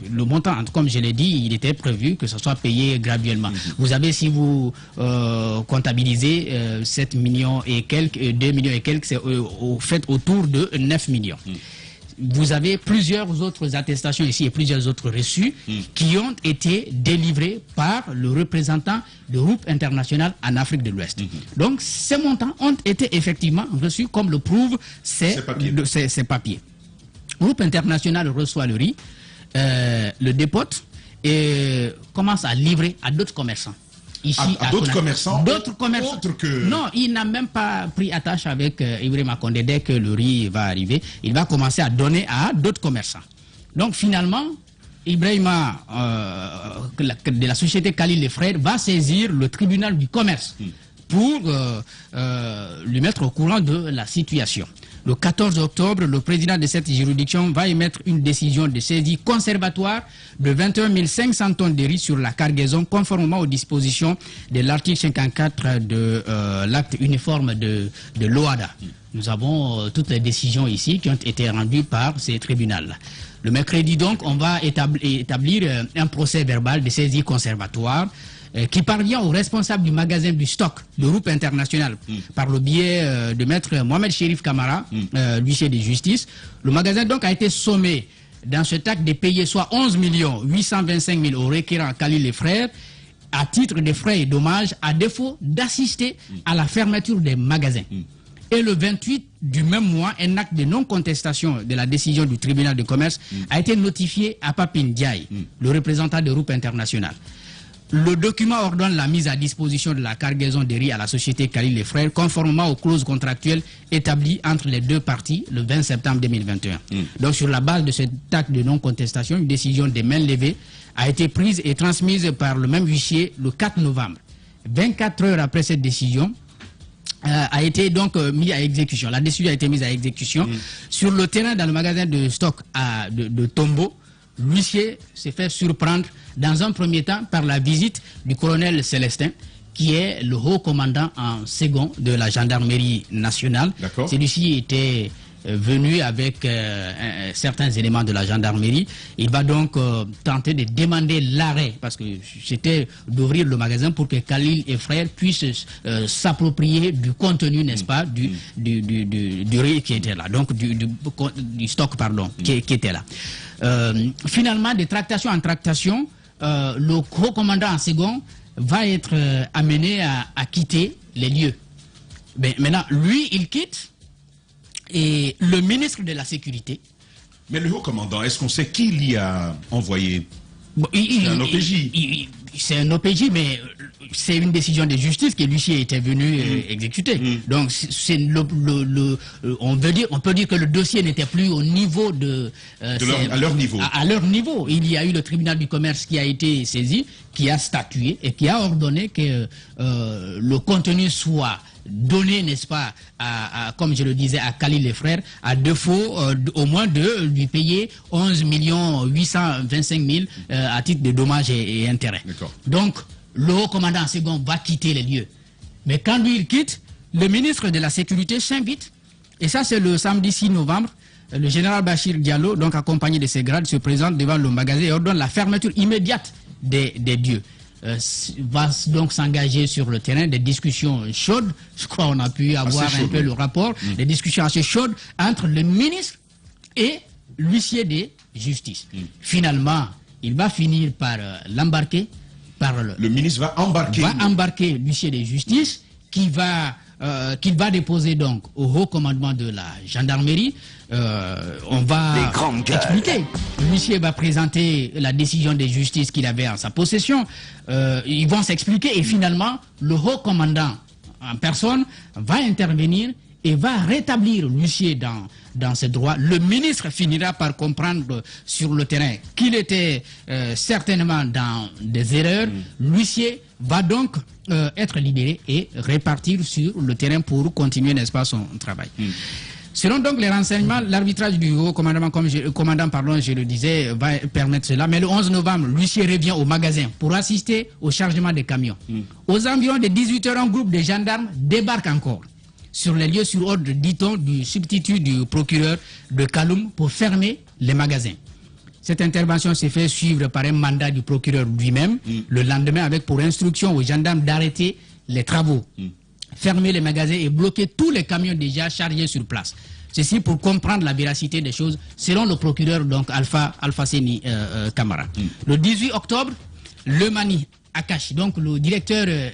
Le montant, comme je l'ai dit, il était prévu que ce soit payé graduellement. Vous avez, si vous comptabilisez 7 millions et quelques, 2 millions et quelques, c'est au fait autour de 9 millions. Vous avez plusieurs autres attestations ici et plusieurs autres reçus qui ont été délivrés par le représentant de groupe international en Afrique de l'Ouest. Donc, ces montants ont été effectivement reçus comme le prouvent ces papiers. Le groupe international reçoit le riz, le dépote et commence à livrer à d'autres commerçants. Ici, à d'autres commerçants, autres que... Non, il n'a même pas pris attache avec Ibrahima Condé. Dès que le riz va arriver, il va commencer à donner à d'autres commerçants. Donc finalement, Ibrahima de la société Khalil et Frères va saisir le tribunal du commerce pour lui mettre au courant de la situation. Le 14 octobre, le président de cette juridiction va émettre une décision de saisie conservatoire de 21 500 tonnes de riz sur la cargaison, conformément aux dispositions de l'article 54 de l'acte uniforme de l'OADA. Nous avons toutes les décisions ici qui ont été rendues par ces tribunaux-là. Le mercredi, donc, on va établir un procès verbal de saisie conservatoire qui parvient au responsable du magasin du stock de groupe international par le biais de maître Mohamed Chérif Kamara, l'huissier de justice. Le magasin donc a été sommé dans cet acte de payer soit 11 825 000 au requérant Khalil et Frères à titre de frais et dommages à défaut d'assister à la fermeture des magasins. Et le 28 du même mois, un acte de non-contestation de la décision du tribunal de commerce a été notifié à Papindiaï, le représentant de groupe international. Le document ordonne la mise à disposition de la cargaison de riz à la société Khalil et Frères, conformément aux clauses contractuelles établies entre les deux parties le 20 septembre 2021. Donc, sur la base de cet acte de non-contestation, une décision des mains levées a été prise et transmise par le même huissier le 4 novembre. 24 heures après cette décision, a été donc mis à exécution. La décision a été mise à exécution sur le terrain dans le magasin de stock de Tombo. L'huissier s'est fait surprendre dans un premier temps par la visite du colonel Célestin, qui est le haut commandant en second de la gendarmerie nationale. Celui-ci était venu avec certains éléments de la gendarmerie. Il va donc tenter de demander l'arrêt, parce que c'était d'ouvrir le magasin pour que Khalil et Frères puissent s'approprier du contenu, n'est-ce pas, du riz qui était là, donc du stock, pardon, qui était là. Finalement, de tractation en tractation, le haut commandant en second va être amené à quitter les lieux. Mais maintenant, lui, il quitte, et le ministre de la Sécurité... Mais le haut commandant, est-ce qu'on sait qui l'y a envoyé? C'est un OPJ. C'est un OPJ, mais c'est une décision de justice que l'huissier était venu exécuter. Donc, on peut dire que le dossier n'était plus au niveau de... à leur niveau. À leur niveau. Il y a eu le tribunal du commerce qui a été saisi, qui a statué et qui a ordonné que le contenu soit donner, n'est-ce pas, comme je le disais, à Khalil les frères, à défaut au moins de lui payer 11 825 000 à titre de dommages et intérêts. Donc, le haut commandant second va quitter les lieux. Mais quand lui, il quitte, le ministre de la Sécurité s'invite, et ça c'est le samedi 6 novembre, le général Bachir Diallo, donc accompagné de ses grades, se présente devant le magasin et ordonne la fermeture immédiate des lieux. Va donc s'engager sur le terrain des discussions chaudes, je crois qu'on a pu avoir un peu le rapport, des discussions assez chaudes entre le ministre et l'huissier de justice. Finalement, il va finir par l'embarquer. Le ministre va embarquer l'huissier de justice qu'il va déposer donc au haut commandement de la gendarmerie. On va expliquer. L'huissier va présenter la décision de justice qu'il avait en sa possession. Ils vont s'expliquer et finalement, le haut commandant en personne va intervenir et va rétablir l'huissier dans ses droits. Le ministre finira par comprendre sur le terrain qu'il était certainement dans des erreurs. L'huissier va donc être libéré et repartir sur le terrain pour continuer, n'est-ce pas, son travail. Selon donc les renseignements, l'arbitrage du haut commandement, je le disais, va permettre cela. Mais le 11 novembre, l'huissier revient au magasin pour assister au chargement des camions. Aux environs de 18h, un groupe de gendarmes débarque encore sur les lieux sur ordre, dit-on, du substitut du procureur de Kaloum pour fermer les magasins. Cette intervention s'est fait suivre par un mandat du procureur lui-même, le lendemain avec pour instruction aux gendarmes d'arrêter les travaux, fermer les magasins et bloquer tous les camions déjà chargés sur place. Ceci pour comprendre la véracité des choses, selon le procureur donc Alpha Seni Kamara. Le 18 octobre, le Mani Akash, donc le directeur de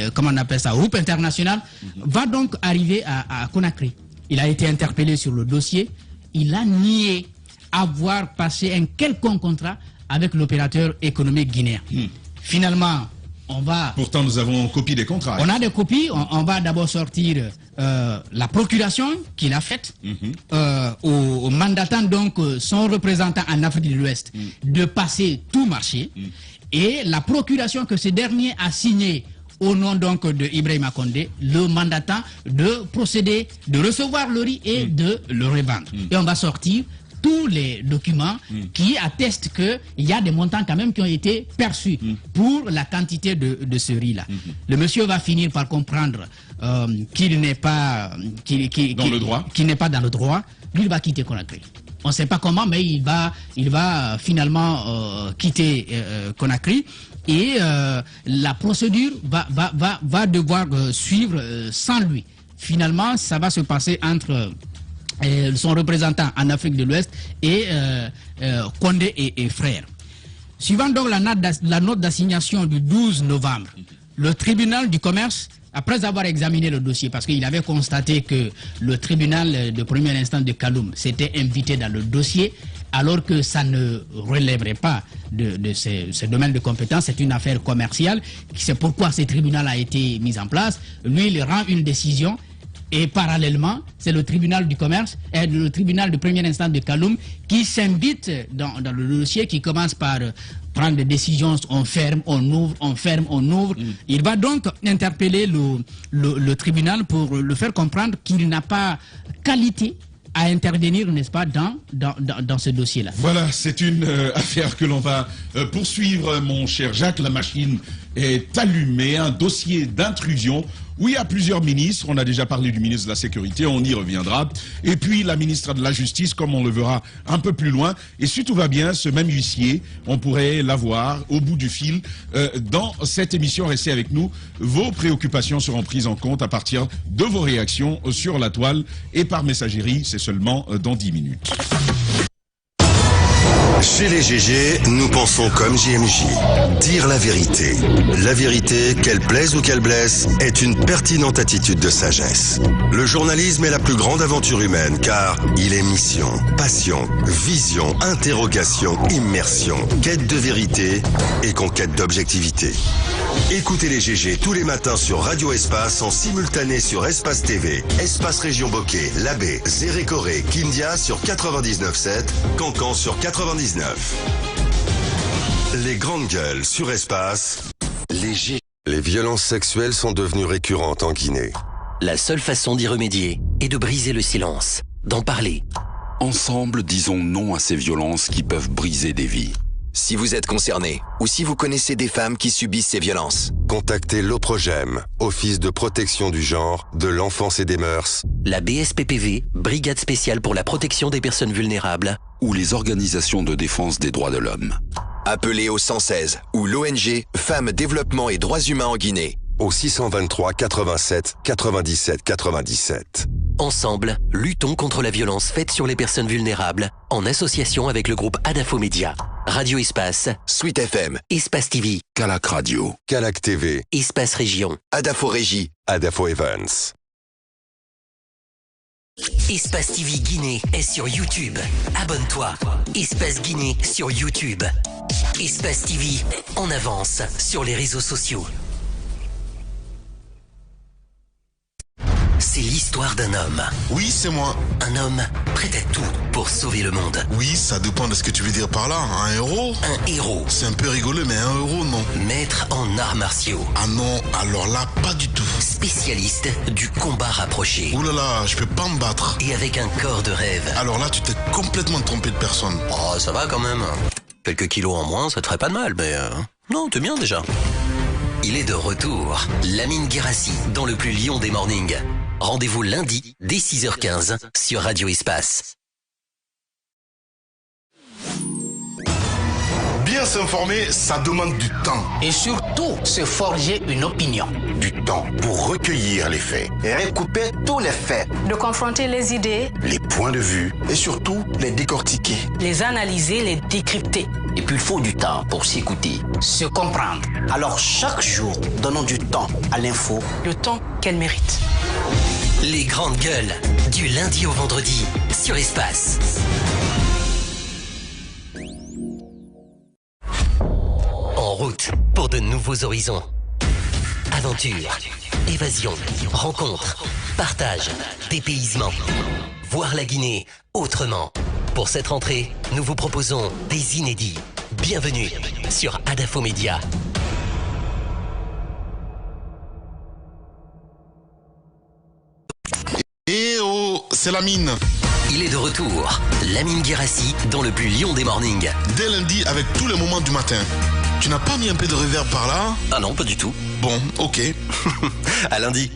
comment on appelle ça, groupe international, va donc arriver à Conakry. Il a été interpellé sur le dossier. Il a nié avoir passé un quelconque contrat avec l'opérateur économique guinéen. Finalement, on va... Pourtant, nous avons copie des contrats. On a des copies. On va d'abord sortir la procuration qu'il a faite au mandatant donc son représentant en Afrique de l'Ouest de passer tout marché et la procuration que ce dernier a signée au nom donc de Ibrahima Condé, le mandatant de procéder, de recevoir le riz et de le revendre. Et on va sortir tous les documents qui attestent qu'il y a des montants quand même qui ont été perçus pour la quantité de ce riz-là. Le monsieur va finir par comprendre qu'il n'est pas dans le droit. Lui, il va quitter Conakry. On ne sait pas comment, mais il va finalement quitter Conakry. Et la procédure va devoir suivre sans lui. Finalement, ça va se passer entre son représentant en Afrique de l'Ouest et Condé et frères. Suivant donc la note d'assignation du 12 novembre, le tribunal du commerce, après avoir examiné le dossier, parce qu'il avait constaté que le tribunal de première instance de Kaloum s'était invité dans le dossier, alors que ça ne relèverait pas de ce domaine de compétence, c'est une affaire commerciale, c'est pourquoi ce tribunal a été mis en place. Lui, il rend une décision. Et parallèlement, c'est le tribunal du commerce et le tribunal de première instance de Kaloum qui s'invite dans le dossier, qui commence par prendre des décisions, on ferme, on ouvre, on ferme, on ouvre. Il va donc interpeller le tribunal pour le faire comprendre qu'il n'a pas qualité à intervenir, n'est-ce pas, dans ce dossier-là. Voilà, c'est une affaire que l'on va poursuivre, mon cher Jacques. La machine est allumée, un dossier d'intrusion où il y a plusieurs ministres. On a déjà parlé du ministre de la Sécurité, on y reviendra. Et puis la ministre de la Justice, comme on le verra un peu plus loin. Et si tout va bien, ce même huissier, on pourrait l'avoir au bout du fil dans cette émission. Restez avec nous. Vos préoccupations seront prises en compte à partir de vos réactions sur la toile et par messagerie. C'est seulement dans 10 minutes. Chez les GG, nous pensons comme JMJ. Dire la vérité. La vérité, qu'elle plaise ou qu'elle blesse, est une pertinente attitude de sagesse. Le journalisme est la plus grande aventure humaine car il est mission, passion, vision, interrogation, immersion, quête de vérité et conquête d'objectivité. Écoutez les GG tous les matins sur Radio Espace en simultané sur Espace TV, Espace Région Bokeh, Labé, Zérékoré, Kindia sur 99.7, Cancan sur 99. Les grandes gueules sur Espace, les GG. Les violences sexuelles sont devenues récurrentes en Guinée. La seule façon d'y remédier est de briser le silence, d'en parler. Ensemble, disons non à ces violences qui peuvent briser des vies. Si vous êtes concerné ou si vous connaissez des femmes qui subissent ces violences, contactez l'OPROGEM, Office de protection du genre, de l'enfance et des mœurs, la BSPPV, Brigade spéciale pour la protection des personnes vulnérables, ou les organisations de défense des droits de l'homme. Appelez au 116 ou l'ONG Femmes, Développement et Droits Humains en Guinée. Au 623 87 97 97. Ensemble, luttons contre la violence faite sur les personnes vulnérables en association avec le groupe Adafo Média, Radio Espace, Sweet FM, Espace TV, Calac Radio, Calac TV, Espace Région, Adafo Régie, Adafo Events. Espace TV Guinée est sur YouTube. Abonne-toi. Espace Guinée sur YouTube. Espace TV en avance sur les réseaux sociaux. C'est l'histoire d'un homme. Oui, c'est moi. Un homme prêt à tout pour sauver le monde. Oui, ça dépend de ce que tu veux dire par là. Un héros? Un héros. C'est un peu rigolo, mais un héros, non. Maître en arts martiaux. Ah non, alors là, pas du tout. Spécialiste du combat rapproché. Ouh là là, je peux pas me battre. Et avec un corps de rêve. Alors là, tu t'es complètement trompé de personne. Oh, ça va quand même. Quelques kilos en moins, ça te ferait pas de mal, mais... Non, t'es bien déjà. Il est de retour. Lamine Guérassi, dans le plus lion des mornings. Rendez-vous lundi, dès 6h15, sur Radio Espace. Bien s'informer, ça demande du temps. Et surtout, se forger une opinion. Du temps pour recueillir les faits. Et recouper tous les faits. De confronter les idées. Les points de vue. Et surtout, les décortiquer. Les analyser, les décrypter. Et puis il faut du temps pour s'écouter, se comprendre. Alors chaque jour, donnons du temps à l'info. Le temps qu'elle mérite. Les grandes gueules, du lundi au vendredi, sur Espace. En route pour de nouveaux horizons. Aventure, évasion, rencontre, partage, dépaysement. Voir la Guinée autrement. Pour cette rentrée, nous vous proposons des inédits. Bienvenue sur Adafo Média. Eh oh, c'est Lamine. Il est de retour. Lamine Guérassi dans le plus lion des mornings. Dès lundi avec tous les moments du matin. Tu n'as pas mis un peu de reverb par là? Ah non, pas du tout. Bon, ok. À lundi.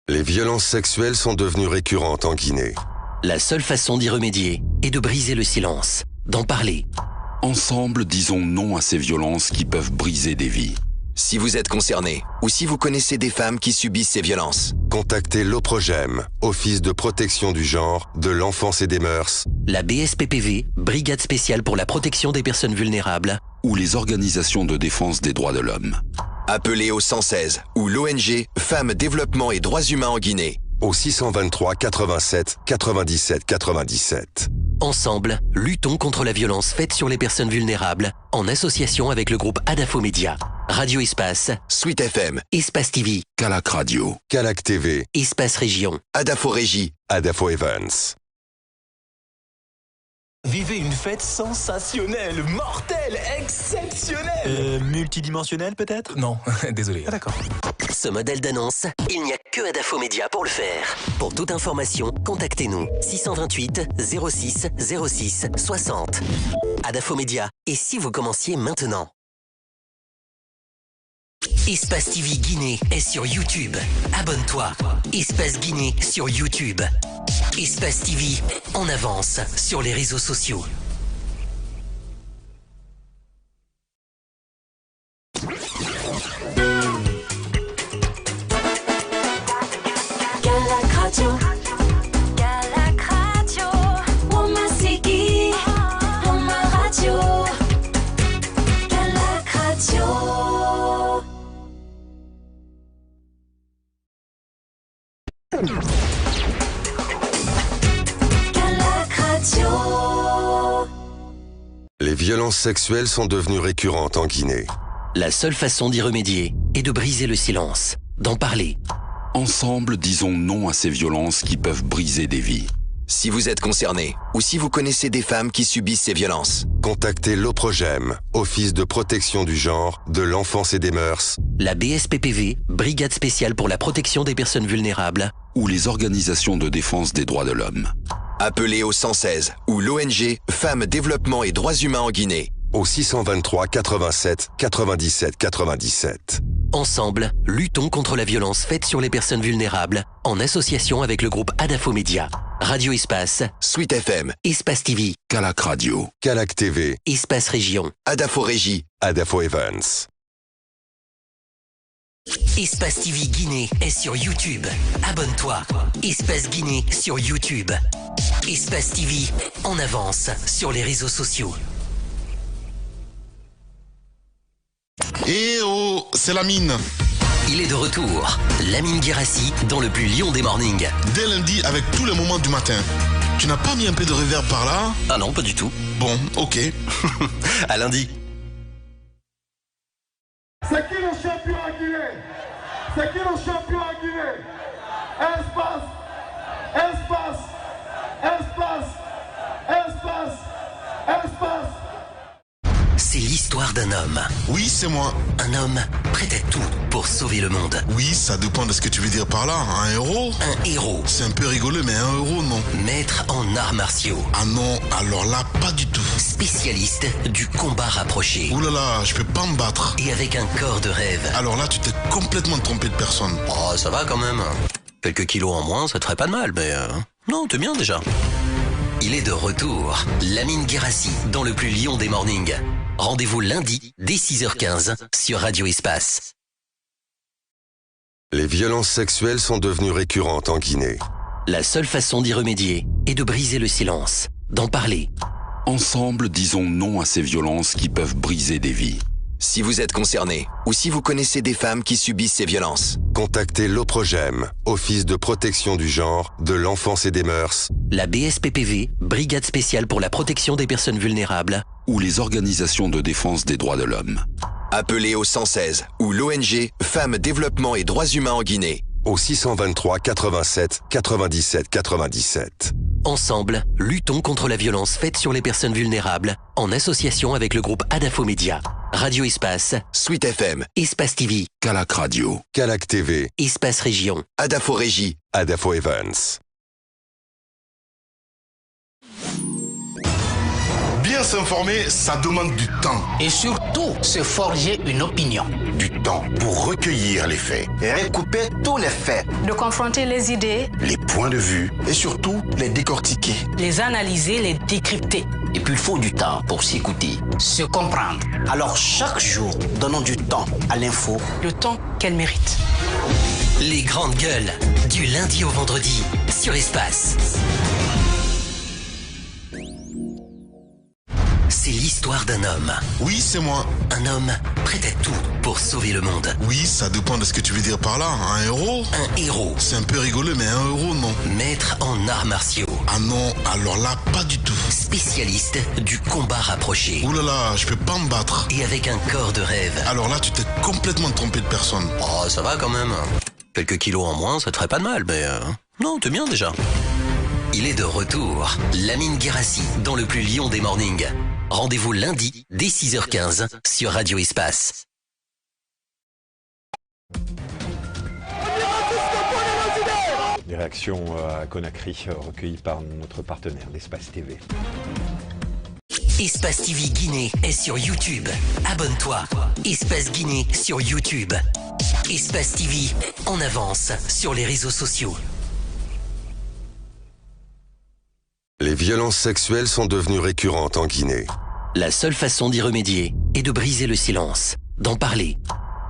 Les violences sexuelles sont devenues récurrentes en Guinée. La seule façon d'y remédier est de briser le silence, d'en parler. Ensemble, disons non à ces violences qui peuvent briser des vies. Si vous êtes concerné ou si vous connaissez des femmes qui subissent ces violences, contactez l'OPROGEM, Office de protection du genre, de l'enfance et des mœurs, la BSPPV, Brigade spéciale pour la protection des personnes vulnérables, ou les organisations de défense des droits de l'homme. Appelez au 116 ou l'ONG Femmes, Développement et Droits Humains en Guinée. Au 623 87 97 97. Ensemble, luttons contre la violence faite sur les personnes vulnérables en association avec le groupe Adafo Média, Radio Espace, Sweet FM, Espace TV, Calac Radio, Calac TV, Espace Région, Adafo Régie, Adafo Events. Vivez une fête sensationnelle, mortelle, exceptionnelle. Multidimensionnelle peut-être? Non, désolé. Ah, d'accord. Ce modèle d'annonce, il n'y a que Adafo Média pour le faire. Pour toute information, contactez-nous 628 06 06 60. Adafo Média. Et si vous commenciez maintenant? Espace TV Guinée est sur YouTube. Abonne-toi. Espace Guinée sur YouTube. Espace TV en avance sur les réseaux sociaux. Calac Radio. Calac Radio. Womasiki. Woma Radio. Calac Radio. Calac Radio. Les violences sexuelles sont devenues récurrentes en Guinée. La seule façon d'y remédier est de briser le silence, d'en parler. Ensemble, disons non à ces violences qui peuvent briser des vies. Si vous êtes concerné ou si vous connaissez des femmes qui subissent ces violences, contactez l'Oprogem, Office de protection du genre, de l'enfance et des mœurs, la BSPPV, Brigade spéciale pour la protection des personnes vulnérables, ou les organisations de défense des droits de l'homme. Appelez au 116 ou l'ONG Femmes, Développement et Droits Humains en Guinée. Au 623 87 97 97. Ensemble, luttons contre la violence faite sur les personnes vulnérables en association avec le groupe Adafo Média, Radio Espace, Sweet FM, Espace TV, Calac Radio, Calac TV, Espace Région, Adafo Régie, Adafo Events. Espace TV Guinée est sur YouTube. Abonne-toi. Espace Guinée sur YouTube. Espace TV en avance sur les réseaux sociaux. Eh oh, c'est Lamine. Il est de retour. Lamine Guérassi dans le plus lion des mornings. Dès lundi avec tous les moments du matin. Tu n'as pas mis un peu de reverb par là? Ah non, pas du tout. Bon, ok. À lundi. C'est qui le champion à Guinée? C'est qui le champion à Guinée? Espace, espace, espace, espace, espace. C'est l'histoire d'un homme. Oui, c'est moi. Un homme prêt à tout pour sauver le monde. Oui, ça dépend de ce que tu veux dire par là. Un héros? Un héros. C'est un peu rigolo, mais un héros, non. Maître en arts martiaux. Ah non, alors là, pas du tout. Spécialiste du combat rapproché. Ouh là là, je peux pas me battre. Et avec un corps de rêve. Alors là, tu t'es complètement trompé de personne. Oh, ça va quand même. Quelques kilos en moins, ça te ferait pas de mal, mais... Non, t'es bien déjà. Il est de retour. Lamine Guérassi dans le plus lion des mornings. Rendez-vous lundi dès 6h15 sur Radio Espace. Les violences sexuelles sont devenues récurrentes en Guinée. La seule façon d'y remédier est de briser le silence, d'en parler. Ensemble, disons non à ces violences qui peuvent briser des vies. Si vous êtes concerné ou si vous connaissez des femmes qui subissent ces violences, contactez l'Oprogem, Office de protection du genre, de l'enfance et des mœurs, la BSPPV, Brigade spéciale pour la protection des personnes vulnérables, ou les organisations de défense des droits de l'homme. Appelez au 116 ou l'ONG Femmes, Développement et Droits Humains en Guinée. Au 623 87 97 97. Ensemble, luttons contre la violence faite sur les personnes vulnérables en association avec le groupe Adafo Média, Radio Espace, Sweet FM, Espace TV, Calac Radio, Calac TV, Espace Région, Adafo Régie, Adafo Events. Bien s'informer, ça demande du temps. Et surtout, se forger une opinion. Du temps pour recueillir les faits. Et recouper tous les faits. De confronter les idées. Les points de vue. Et surtout, les décortiquer. Les analyser, les décrypter. Et puis il faut du temps pour s'écouter, se comprendre. Alors chaque jour, donnons du temps à l'info. Le temps qu'elle mérite. Les grandes gueules, du lundi au vendredi, sur Espace. C'est l'histoire d'un homme. Oui, c'est moi. Un homme prêt à tout pour sauver le monde. Oui, ça dépend de ce que tu veux dire par là. Un héros? Un héros. C'est un peu rigolo, mais un héros, non. Maître en arts martiaux. Ah non, alors là, pas du tout. Spécialiste du combat rapproché. Ouh là là, je peux pas me battre. Et avec un corps de rêve. Alors là, tu t'es complètement trompé de personne. Oh, ça va quand même. Quelques kilos en moins, ça te ferait pas de mal, mais... Non, t'es bien déjà. Il est de retour. Lamine Guérassi dans le plus lion des mornings. Rendez-vous lundi dès 6h15 sur Radio Espace. Des réactions à Conakry recueillies par notre partenaire, l'Espace TV. Espace TV Guinée est sur YouTube. Abonne-toi. Espace Guinée sur YouTube. Espace TV en avance sur les réseaux sociaux. Les violences sexuelles sont devenues récurrentes en Guinée. La seule façon d'y remédier est de briser le silence, d'en parler.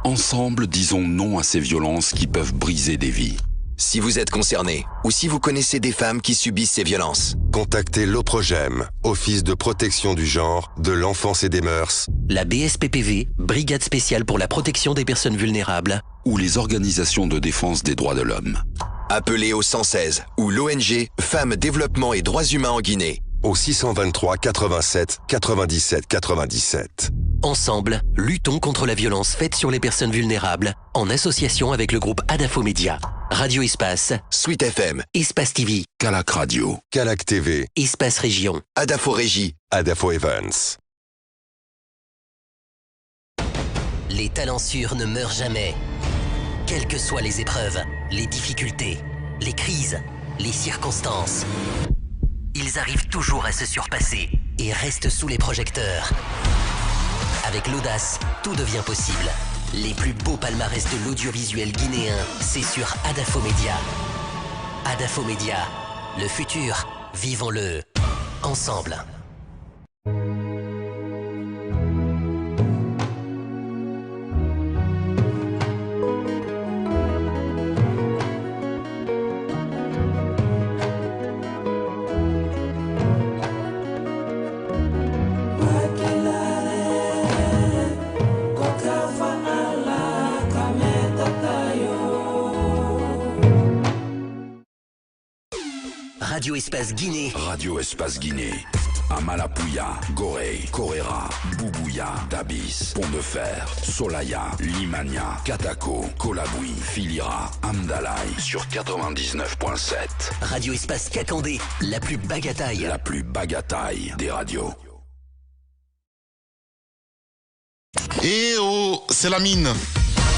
Ensemble, disons non à ces violences qui peuvent briser des vies. Si vous êtes concerné ou si vous connaissez des femmes qui subissent ces violences, contactez l'Oprogem, Office de protection du genre, de l'enfance et des mœurs, la BSPPV, Brigade spéciale pour la protection des personnes vulnérables, ou les organisations de défense des droits de l'homme. Appelez au 116 ou l'ONG Femmes, Développement et Droits Humains en Guinée. Au 623 87 97 97. Ensemble, luttons contre la violence faite sur les personnes vulnérables en association avec le groupe Adafo Média. Radio Espace, Suite FM, Espace TV, Calac Radio, Calac TV, Espace Région, Adafo Régie, Adafo Evans. Les talents sûrs ne meurent jamais. Quelles que soient les épreuves, les difficultés, les crises, les circonstances, ils arrivent toujours à se surpasser et restent sous les projecteurs. Avec l'audace, tout devient possible. Les plus beaux palmarès de l'audiovisuel guinéen, c'est sur Adafo Média. Adafo Média, le futur, vivons-le ensemble. Radio Espace Guinée. Radio Espace Guinée. Amalapouya, Gorée, Koréra, Boubouya, Dabis, Pont-de-Fer, Solaya, Limania, Katako, Kolaboui, Filira, Amdalaï sur 99.7. Radio Espace Kakandé, la plus bagataille. La plus bagataille des radios. Eh oh, c'est la mine.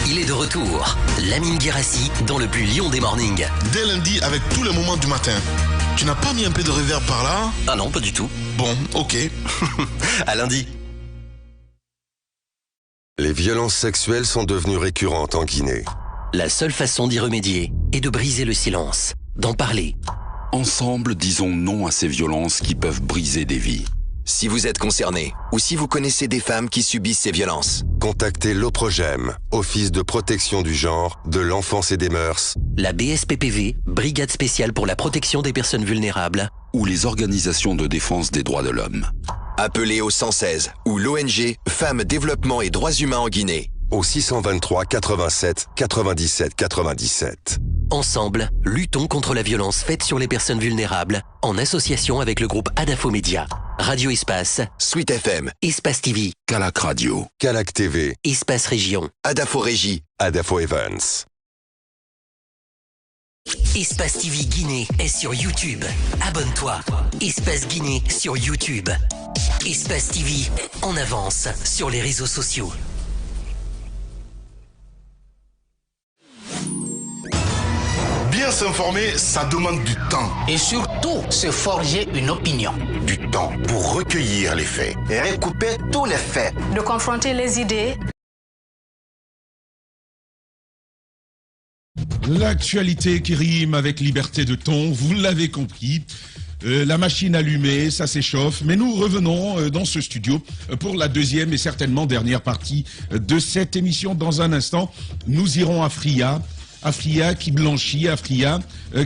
Il est de retour. Lamine Guérassi dans le plus lion des mornings. Dès lundi avec tous les moments du matin. Tu n'as pas mis un peu de reverb par là? Ah non, pas du tout. Bon, ok. À lundi. Les violences sexuelles sont devenues récurrentes en Guinée. La seule façon d'y remédier est de briser le silence, d'en parler. Ensemble, disons non à ces violences qui peuvent briser des vies. Si vous êtes concerné ou si vous connaissez des femmes qui subissent ces violences, contactez l'OPROGEM, Office de protection du genre, de l'enfance et des mœurs, la BSPPV, Brigade spéciale pour la protection des personnes vulnérables, ou les organisations de défense des droits de l'homme. Appelez au 116 ou l'ONG Femmes, Développement et Droits Humains en Guinée. Au 623 87 97 97. Ensemble, luttons contre la violence faite sur les personnes vulnérables en association avec le groupe Adafo Média. Radio Espace, Suite FM, Espace TV, Calac Radio, Calac TV, Espace Région, Adafo Régie, Adafo Evans. Espace TV Guinée est sur YouTube. Abonne-toi. Espace Guinée sur YouTube. Espace TV en avance sur les réseaux sociaux. Bien s'informer, ça demande du temps. Et surtout, se forger une opinion. Du temps pour recueillir les faits. Et recouper tous les faits. De confronter les idées. L'actualité qui rime avec liberté de ton, vous l'avez compris. La machine allumée, ça s'échauffe. Mais nous revenons dans ce studio pour la deuxième et certainement dernière partie de cette émission. Dans un instant, nous irons à Fria. Afria qui blanchit, Afria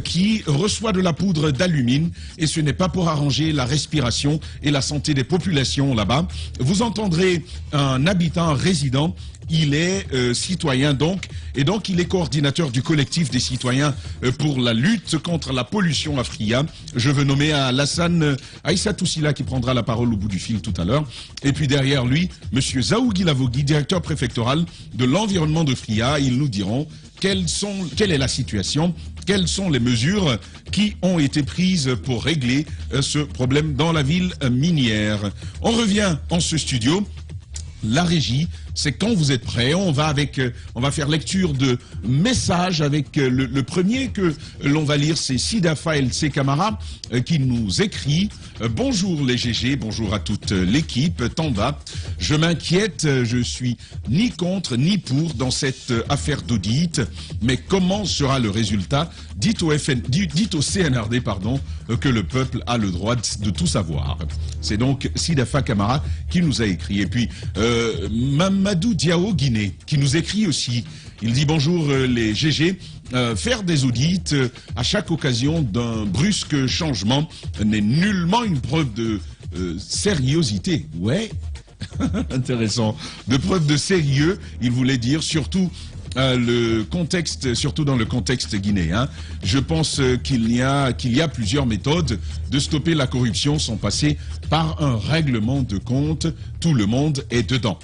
qui reçoit de la poudre d'alumine, et ce n'est pas pour arranger la respiration et la santé des populations là-bas. Vous entendrez un habitant, un résident. Il est citoyen donc, et donc il est coordinateur du collectif des citoyens pour la lutte contre la pollution Afria. Je veux nommer Alassane Aïssa Toussila qui prendra la parole au bout du fil tout à l'heure. Et puis derrière lui, monsieur Zaougui Lavogui, directeur préfectoral de l'environnement de Fria. Ils nous diront quelle est la situation, quelles sont les mesures qui ont été prises pour régler ce problème dans la ville minière. On revient en ce studio. La régie, c'est quand vous êtes prêts. On va faire lecture de messages avec le premier que l'on va lire, c'est Sidafa El-C Camara qui nous écrit bonjour les GG, bonjour à toute l'équipe. Tanda, je m'inquiète, je suis ni contre ni pour dans cette affaire d'audit, mais comment sera le résultat? Dites au CNRD que le peuple a le droit de tout savoir. C'est donc Sidafa Camara qui nous a écrit. Et puis Mamadou Diao Guinée qui nous écrit aussi. Il dit bonjour les GG. Faire des audits à chaque occasion d'un brusque changement n'est nullement une preuve de sérieuxité. Ouais, intéressant. De preuve de sérieux, il voulait dire surtout le contexte, surtout dans le contexte guinéen. Je pense qu'il y a plusieurs méthodes de stopper la corruption sans passer par un règlement de compte. Tout le monde est dedans.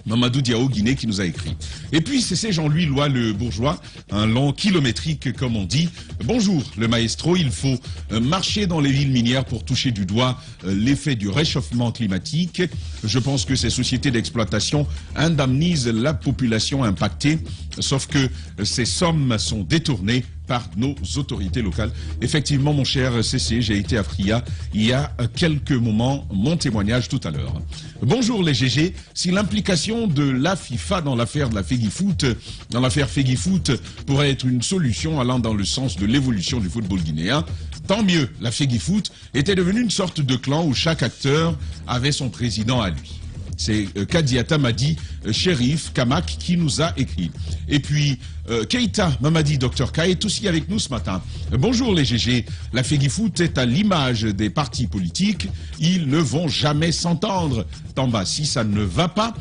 Mamadou Diao Guinée qui nous a écrit. Et puis c'est Jean-Louis Loy le bourgeois, un long kilométrique comme on dit. Bonjour le maestro, il faut marcher dans les villes minières pour toucher du doigt l'effet du réchauffement climatique. Je pense que ces sociétés d'exploitation indemnisent la population impactée, sauf que ces sommes sont détournées par nos autorités locales. Effectivement, mon cher CC, j'ai été à Fria il y a quelques moments, mon témoignage tout à l'heure. Bonjour les GG, si l'implication de la FIFA dans l'affaire de la Fegifoot, dans l'affaire Fegifoot, pourrait être une solution allant dans le sens de l'évolution du football guinéen, tant mieux. La Fegifoot était devenue une sorte de clan où chaque acteur avait son président à lui. C'est Kadiata Madi Shérif Kamak qui nous a écrit. Et puis Keita Mamadi Dr K est aussi avec nous ce matin. Bonjour les GG, la Fegifoot est à l'image des partis politiques, ils ne vont jamais s'entendre. Tamba, si ça ne va pas,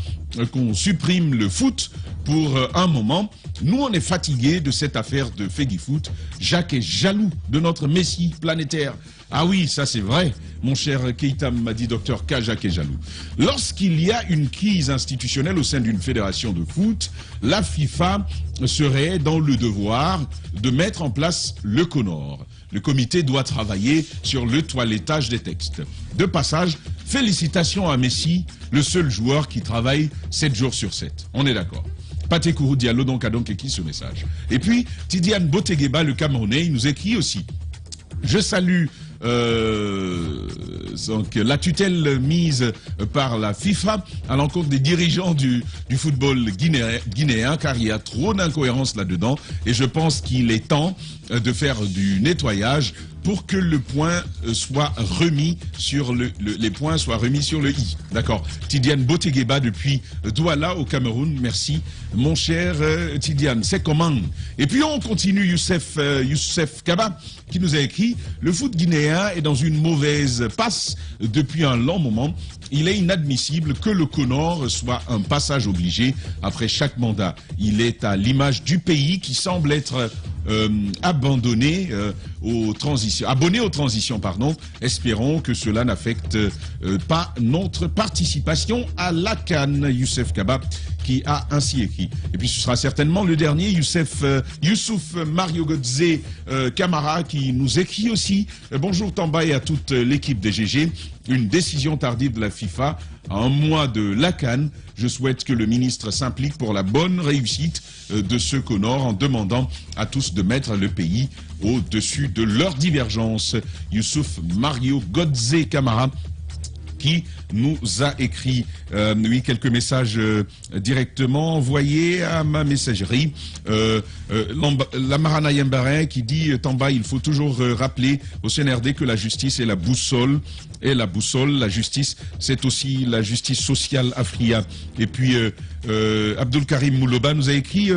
qu'on supprime le foot pour un moment. Nous, on est fatigués de cette affaire de Fegifoot. Jacques est jaloux de notre messie planétaire. Ah oui, ça c'est vrai, mon cher Keita m'a dit Dr K, Jacques est jaloux. Lorsqu'il y a une crise institutionnelle au sein d'une fédération de foot, la FIFA serait dans le devoir de mettre en place le CONOR. Le comité doit travailler sur le toilettage des textes. De passage, félicitations à Messi, le seul joueur qui travaille 7 jours sur 7. On est d'accord. Paté Kourou Diallo donc a donc écrit ce message. Et puis, Tidiane Botegueba, le Camerounais, il nous écrit aussi. Je salue donc, la tutelle mise par la FIFA à l'encontre des dirigeants du football guinéen, car il y a trop d'incohérences là-dedans et je pense qu'il est temps de faire du nettoyage pour que le point soit remis sur les points soient remis sur le i. D'accord. Tidiane Botegueba depuis Douala au Cameroun. Merci, mon cher Tidiane. C'est comment? Et puis on continue. Youssef Kaba qui nous a écrit: le foot guinéen est dans une mauvaise passe depuis un long moment. Il est inadmissible que le CONOR soit un passage obligé après chaque mandat. Il est à l'image du pays qui semble être abonné aux transitions, pardon. Espérons que cela n'affecte pas notre participation à la CAN. Youssef Kaba qui a ainsi écrit. Et puis ce sera certainement le dernier, Youssouf Mario Godze Camara qui nous écrit aussi. Bonjour Tamba et à toute l'équipe des GG. Une décision tardive de la FIFA à un mois de la CAN. Je souhaite que le ministre s'implique pour la bonne réussite de ce CONOR en demandant à tous de mettre le pays au-dessus de leurs divergences. Youssouf Mario Godze Camara qui nous a écrit quelques messages directement envoyés à ma messagerie. Lamarana Yembarin qui dit: Tamba, il faut toujours rappeler au CNRD que la justice est la boussole. Et la boussole, la justice, c'est aussi la justice sociale africaine. Et puis Abdul Karim Mouloba nous a écrit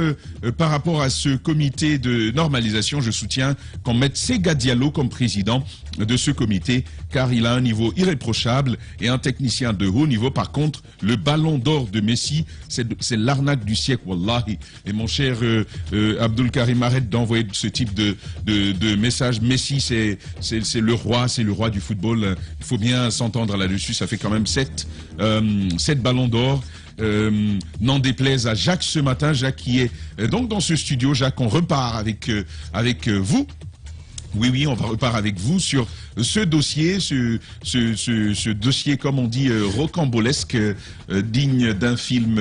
par rapport à ce comité de normalisation, je soutiens qu'on mette Sega Diallo comme président de ce comité, car il a un niveau irréprochable et un technicien de haut niveau. Par contre, le ballon d'or de Messi, c'est l'arnaque du siècle, wallahi. Et mon cher Abdul Karim, arrête d'envoyer ce type de message. Messi, c'est le roi du football. Il faut bien s'entendre là-dessus. Ça fait quand même 7 ballons d'or. N'en déplaise à Jacques ce matin, Jacques qui est donc dans ce studio. Jacques, on repart avec vous. Oui, on va repartir avec vous sur ce dossier, ce dossier, comme on dit, rocambolesque, digne d'un film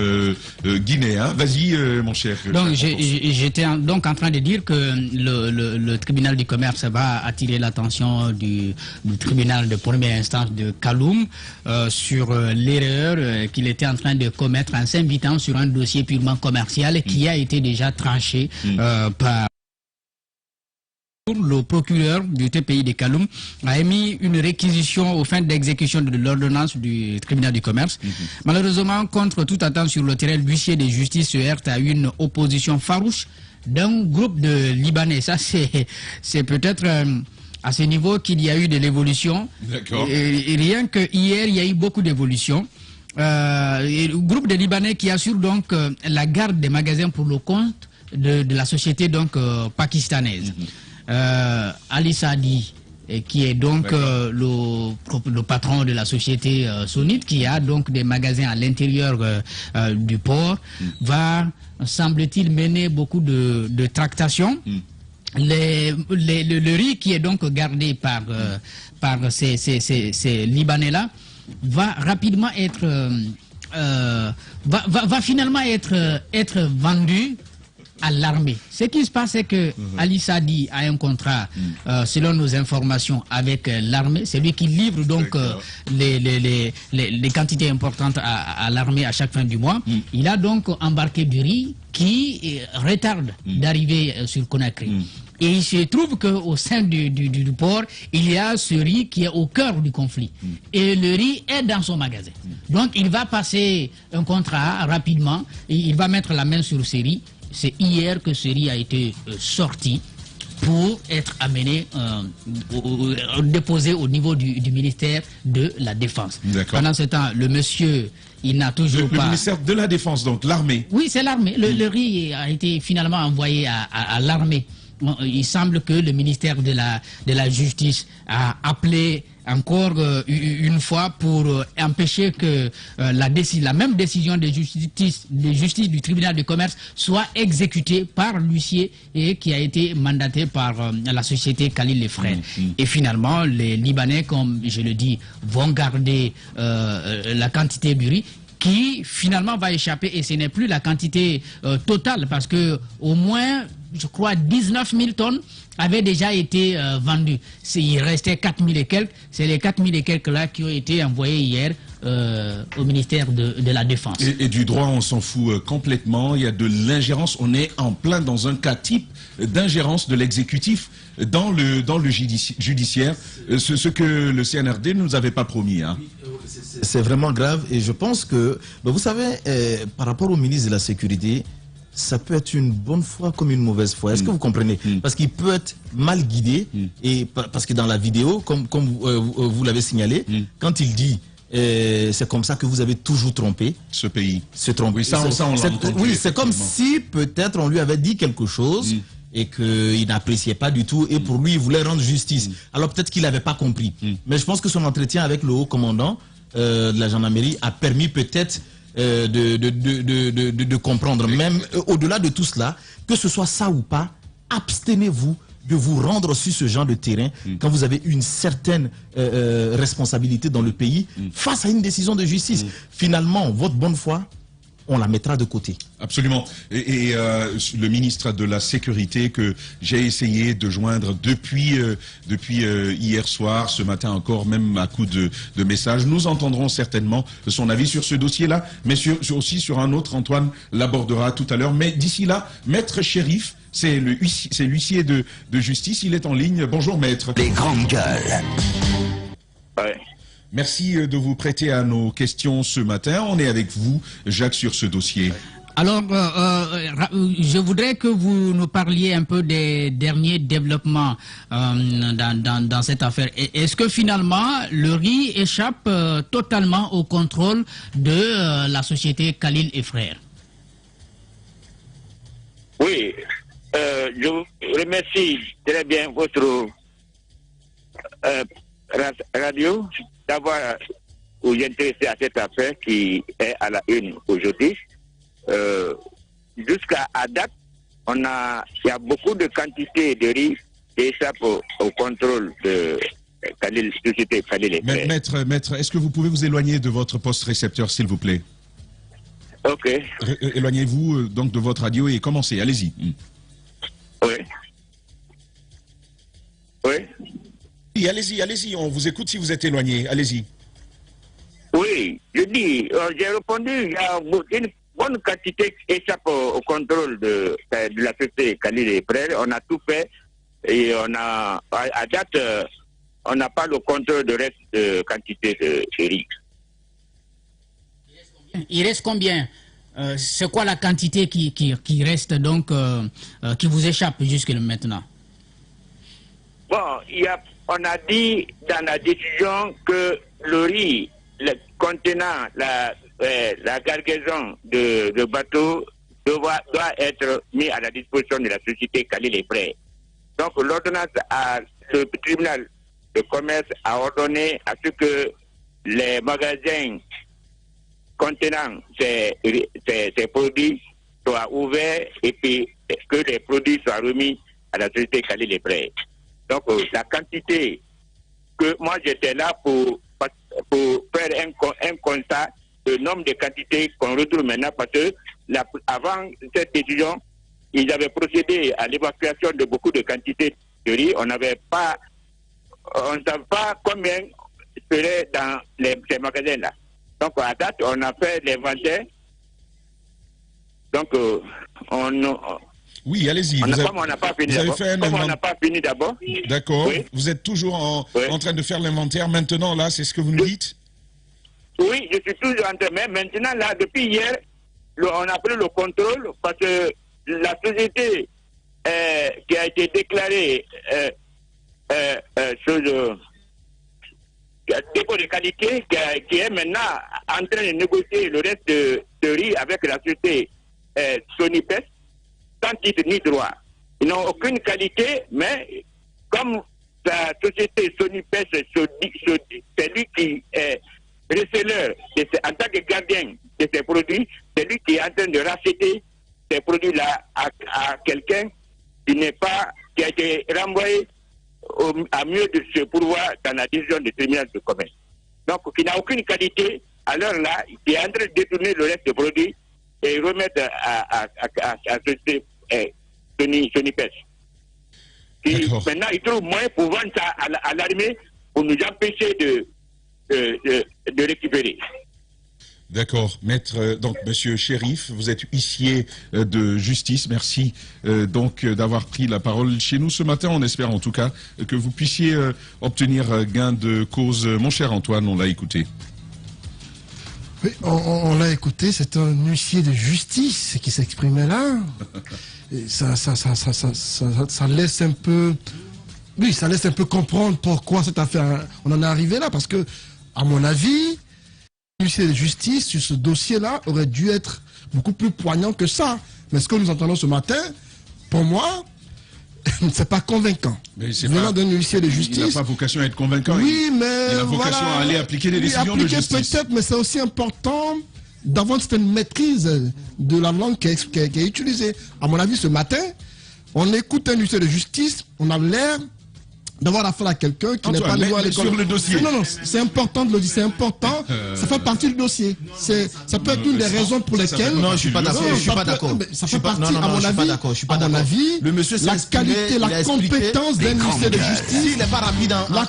guinéen. Vas-y, mon cher. Donc, j'étais donc en train de dire que le tribunal du commerce va attirer l'attention du tribunal de première instance de Kaloum sur l'erreur qu'il était en train de commettre en s'invitant sur un dossier purement commercial qui a été déjà tranché par le procureur du TPI de Kaloum a émis une réquisition aux fins d'exécution de l'ordonnance du tribunal du commerce. Malheureusement, contre toute attente sur le terrain, l'huissier de justice se heurte à une opposition farouche d'un groupe de Libanais. Ça, c'est peut-être à ce niveau qu'il y a eu de l'évolution. D'accord. Et rien que hier, il y a eu beaucoup d'évolution. Le groupe de Libanais qui assure donc la garde des magasins pour le compte de la société donc pakistanaise. Ali Sadi qui est donc le patron de la société Sonit, qui a donc des magasins à l'intérieur du port, va, semble-t-il, mener beaucoup de tractations. Le riz qui est donc gardé par ces Libanais-là va rapidement être va finalement être vendu à l'armée. Ce qui se passe, c'est que Ali Sadi a un contrat, selon nos informations, avec l'armée. C'est lui qui livre donc les quantités importantes à l'armée à chaque fin du mois. Il a donc embarqué du riz qui retarde d'arriver sur Conakry. Et il se trouve qu'au sein du port, il y a ce riz qui est au cœur du conflit. Et le riz est dans son magasin. Donc il va passer un contrat rapidement, et il va mettre la main sur ce riz. C'est hier que ce riz a été sorti pour être amené, déposé au niveau du ministère de la Défense. Pendant ce temps, le monsieur, il n'a toujours pas... Le ministère de la Défense, donc l'armée. Oui, c'est l'armée. Le riz a été finalement envoyé à l'armée. Il semble que le ministère de la Justice a appelé encore une fois pour empêcher que la même décision de justice du tribunal de commerce soit exécutée par l'huissier et qui a été mandaté par la société Khalil et Frères. Et finalement, les Libanais, comme je le dis, vont garder la quantité du riz qui finalement va échapper, et ce n'est plus la quantité totale, parce que au moins, je crois, 19 000 tonnes avaient déjà été vendues. Il restait 4 000 et quelques. C'est les 4 000 et quelques là qui ont été envoyés hier au ministère de la Défense. Et du droit, on s'en fout complètement. Il y a de l'ingérence. On est en plein dans un cas type d'ingérence de l'exécutif dans le judiciaire, ce que le CNRD ne nous avait pas promis. Hein. C'est vraiment grave, et je pense que, vous savez, par rapport au ministre de la Sécurité, ça peut être une bonne foi comme une mauvaise foi. Est-ce que vous comprenez? Parce qu'il peut être mal guidé, et parce que dans la vidéo, comme vous l'avez signalé, quand il dit c'est comme ça que vous avez toujours trompé ce pays. Oui, c'est comme si peut-être on lui avait dit quelque chose et qu'il n'appréciait pas du tout, et pour lui il voulait rendre justice. Alors peut-être qu'il n'avait pas compris. Mais je pense que son entretien avec le haut commandant de la gendarmerie a permis peut-être de comprendre, même au-delà de tout cela, que ce soit ça ou pas, abstenez-vous de vous rendre sur ce genre de terrain quand vous avez une certaine responsabilité dans le pays face à une décision de justice. Finalement, votre bonne foi, on la mettra de côté. Absolument. Et le ministre de la Sécurité que j'ai essayé de joindre depuis hier soir, ce matin encore, même à coup de messages, nous entendrons certainement son avis sur ce dossier-là, mais aussi sur un autre. Antoine l'abordera tout à l'heure. Mais d'ici là, Maître Chérif, c'est l'huissier de justice, il est en ligne. Bonjour Maître. Les grandes gueules. Ouais. Merci de vous prêter à nos questions ce matin. On est avec vous, Jacques, sur ce dossier. Alors, je voudrais que vous nous parliez un peu des derniers développements dans cette affaire. Est-ce que finalement, le riz échappe totalement au contrôle de la société Khalil et Frères? Oui, je vous remercie très bien votre radio d'avoir vous intéressé à cette affaire qui est à la une aujourd'hui. Jusqu'à date, il y a beaucoup de quantités de riz qui échappent au contrôle de société Khalil et Frères. Maître, est-ce que vous pouvez vous éloigner de votre poste récepteur, s'il vous plaît? Ok. Éloignez-vous donc de votre radio et commencez, allez-y. Oui. Oui. Allez-y, on vous écoute si vous êtes éloigné, allez-y. Oui, je dis, j'ai répondu, il y a une bonne quantité qui échappe au contrôle de la société Khalil et Frères. On a tout fait et à date, on n'a pas le contrôle de reste de quantité de riz. Il reste combien? C'est quoi la quantité qui reste donc, qui vous échappe jusque maintenant? Bon, on a dit dans la décision que le riz contenant la cargaison de bateaux doit être mis à la disposition de la société Khalil et Frères. Donc l'ordonnance à ce tribunal de commerce a ordonné à ce que les magasins contenant ces produits soient ouverts et puis que les produits soient remis à la société Kali les Prêts. Donc la quantité que moi j'étais là pour faire un constat du nombre de quantités qu'on retrouve maintenant, parce que avant cette décision, ils avaient procédé à l'évacuation de beaucoup de quantités de riz. On ne savait pas combien serait dans ces magasins-là. Donc à date, on a fait l'inventaire. Donc oui, allez-y. Comme on n'a pas fini d'abord. D'accord. Oui. Vous êtes toujours en train de faire l'inventaire maintenant, là, c'est ce que vous nous dites? Oui, je suis toujours en train. Mais maintenant, là, depuis hier, on a pris le contrôle parce que la société qui a été déclarée sur le dépôt de qualité, qui est maintenant en train de négocier le reste de riz avec la société Sonipes, sans titre ni droit. Ils n'ont aucune qualité, mais comme la société Sonipes, c'est lui qui est receleur en tant que gardien de ces produits, c'est lui qui est en train de racheter ces produits-là à quelqu'un qui a été renvoyé à mieux de se pourvoir dans la décision du tribunal de commerce. Donc, qui n'a aucune qualité, alors là, il est en train de détourner le reste des produits et remettre à la société Sonipes. Maintenant, il trouve moyen pour vendre ça à l'armée pour nous empêcher de récupérer. D'accord, maître. Donc, monsieur Chérif, vous êtes huissier de justice. Merci donc d'avoir pris la parole chez nous ce matin. On espère en tout cas que vous puissiez obtenir gain de cause. Mon cher Antoine, on l'a écouté. Oui, on l'a écouté. C'est un huissier de justice qui s'exprimait là. Et ça laisse un peu. Oui, ça laisse un peu comprendre pourquoi cette affaire, on en est arrivé là. Parce que, à mon avis, le huissier de justice sur ce dossier-là aurait dû être beaucoup plus poignant que ça. Mais ce que nous entendons ce matin, pour moi, c'est pas convaincant. Venant d'un huissier de justice. Il n'a pas vocation à être convaincant. Oui, mais. Il a vocation à aller appliquer les décisions de justice. Peut-être, mais c'est aussi important d'avoir une certaine maîtrise de la langue qui est utilisée. À mon avis, ce matin, on écoute un huissier de justice, on a l'air d'avoir affaire à quelqu'un qui n'est pas nouveau à l'école. Sur le dossier. Non, c'est important de le dire, c'est important. Ça fait partie du dossier. Ça peut être une des raisons pour lesquelles. Non, je suis pas d'accord. Je suis pas d'accord. Ça fait partie, à mon avis, le monsieur la qualité, la compétence d'un huissier de justice. S'il n'est pas rapide dans la langue,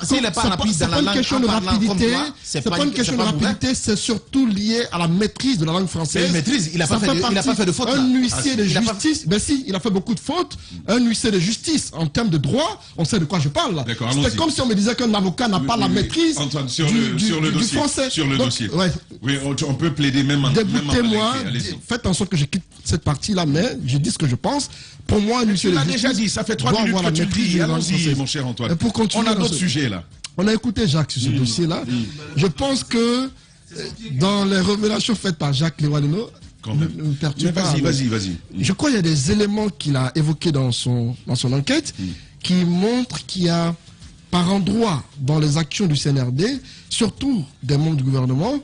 c'est pas une question de rapidité, c'est surtout lié à la maîtrise de la langue française. Il maîtrise, il n'a pas fait de faute. Un huissier de justice, ben si, il a fait beaucoup de fautes. Un huissier de justice, en termes de droit, on sait de quoi je parle. C'est comme si on me disait qu'un avocat n'a pas la maîtrise du français. Sur le dossier. Oui, on peut plaider même en déboutez-moi, faites en sorte que je quitte cette partie-là, mais je dis ce que je pense. Pour moi, monsieur le juge. Tu l'as déjà dit, ça fait 3 minutes que tu le dis. Allons-y, mon cher Antoine. On a d'autres sujets là. On a écouté Jacques sur ce dossier-là. Je pense que dans les révélations faites par Jacques Leroy-Leno, vas-y. Je crois qu'il y a des éléments qu'il a évoqués dans son enquête qui montrent qu'il y a par endroit dans les actions du CNRD, surtout des membres du gouvernement,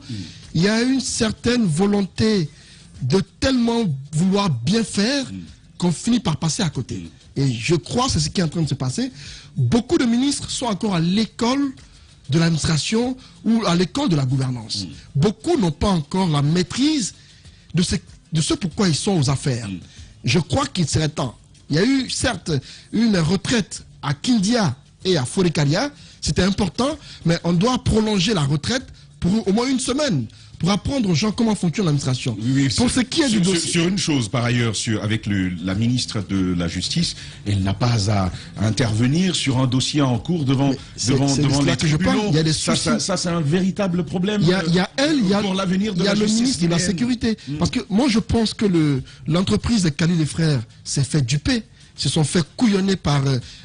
il y a une certaine volonté de tellement vouloir bien faire qu'on finit par passer à côté. Et je crois que c'est ce qui est en train de se passer. Beaucoup de ministres sont encore à l'école de l'administration ou à l'école de la gouvernance. Beaucoup n'ont pas encore la maîtrise de ce pourquoi ils sont aux affaires. Je crois qu'il serait temps. Il y a eu, certes, une retraite à Kindia et à Forikaria, c'était important, mais on doit prolonger la retraite pour au moins une semaine, pour apprendre aux gens comment fonctionne l'administration. Oui, pour ce qui est du dossier. Sur une chose, par ailleurs, avec la ministre de la Justice, elle n'a pas à intervenir sur un dossier en cours devant les tribunaux. Ça, c'est un véritable problème pour l'avenir de la justice. Il y a le ministre de la Sécurité. Parce que moi, je pense que l'entreprise de Kali les Frères s'est fait duper. Se sont fait couillonner par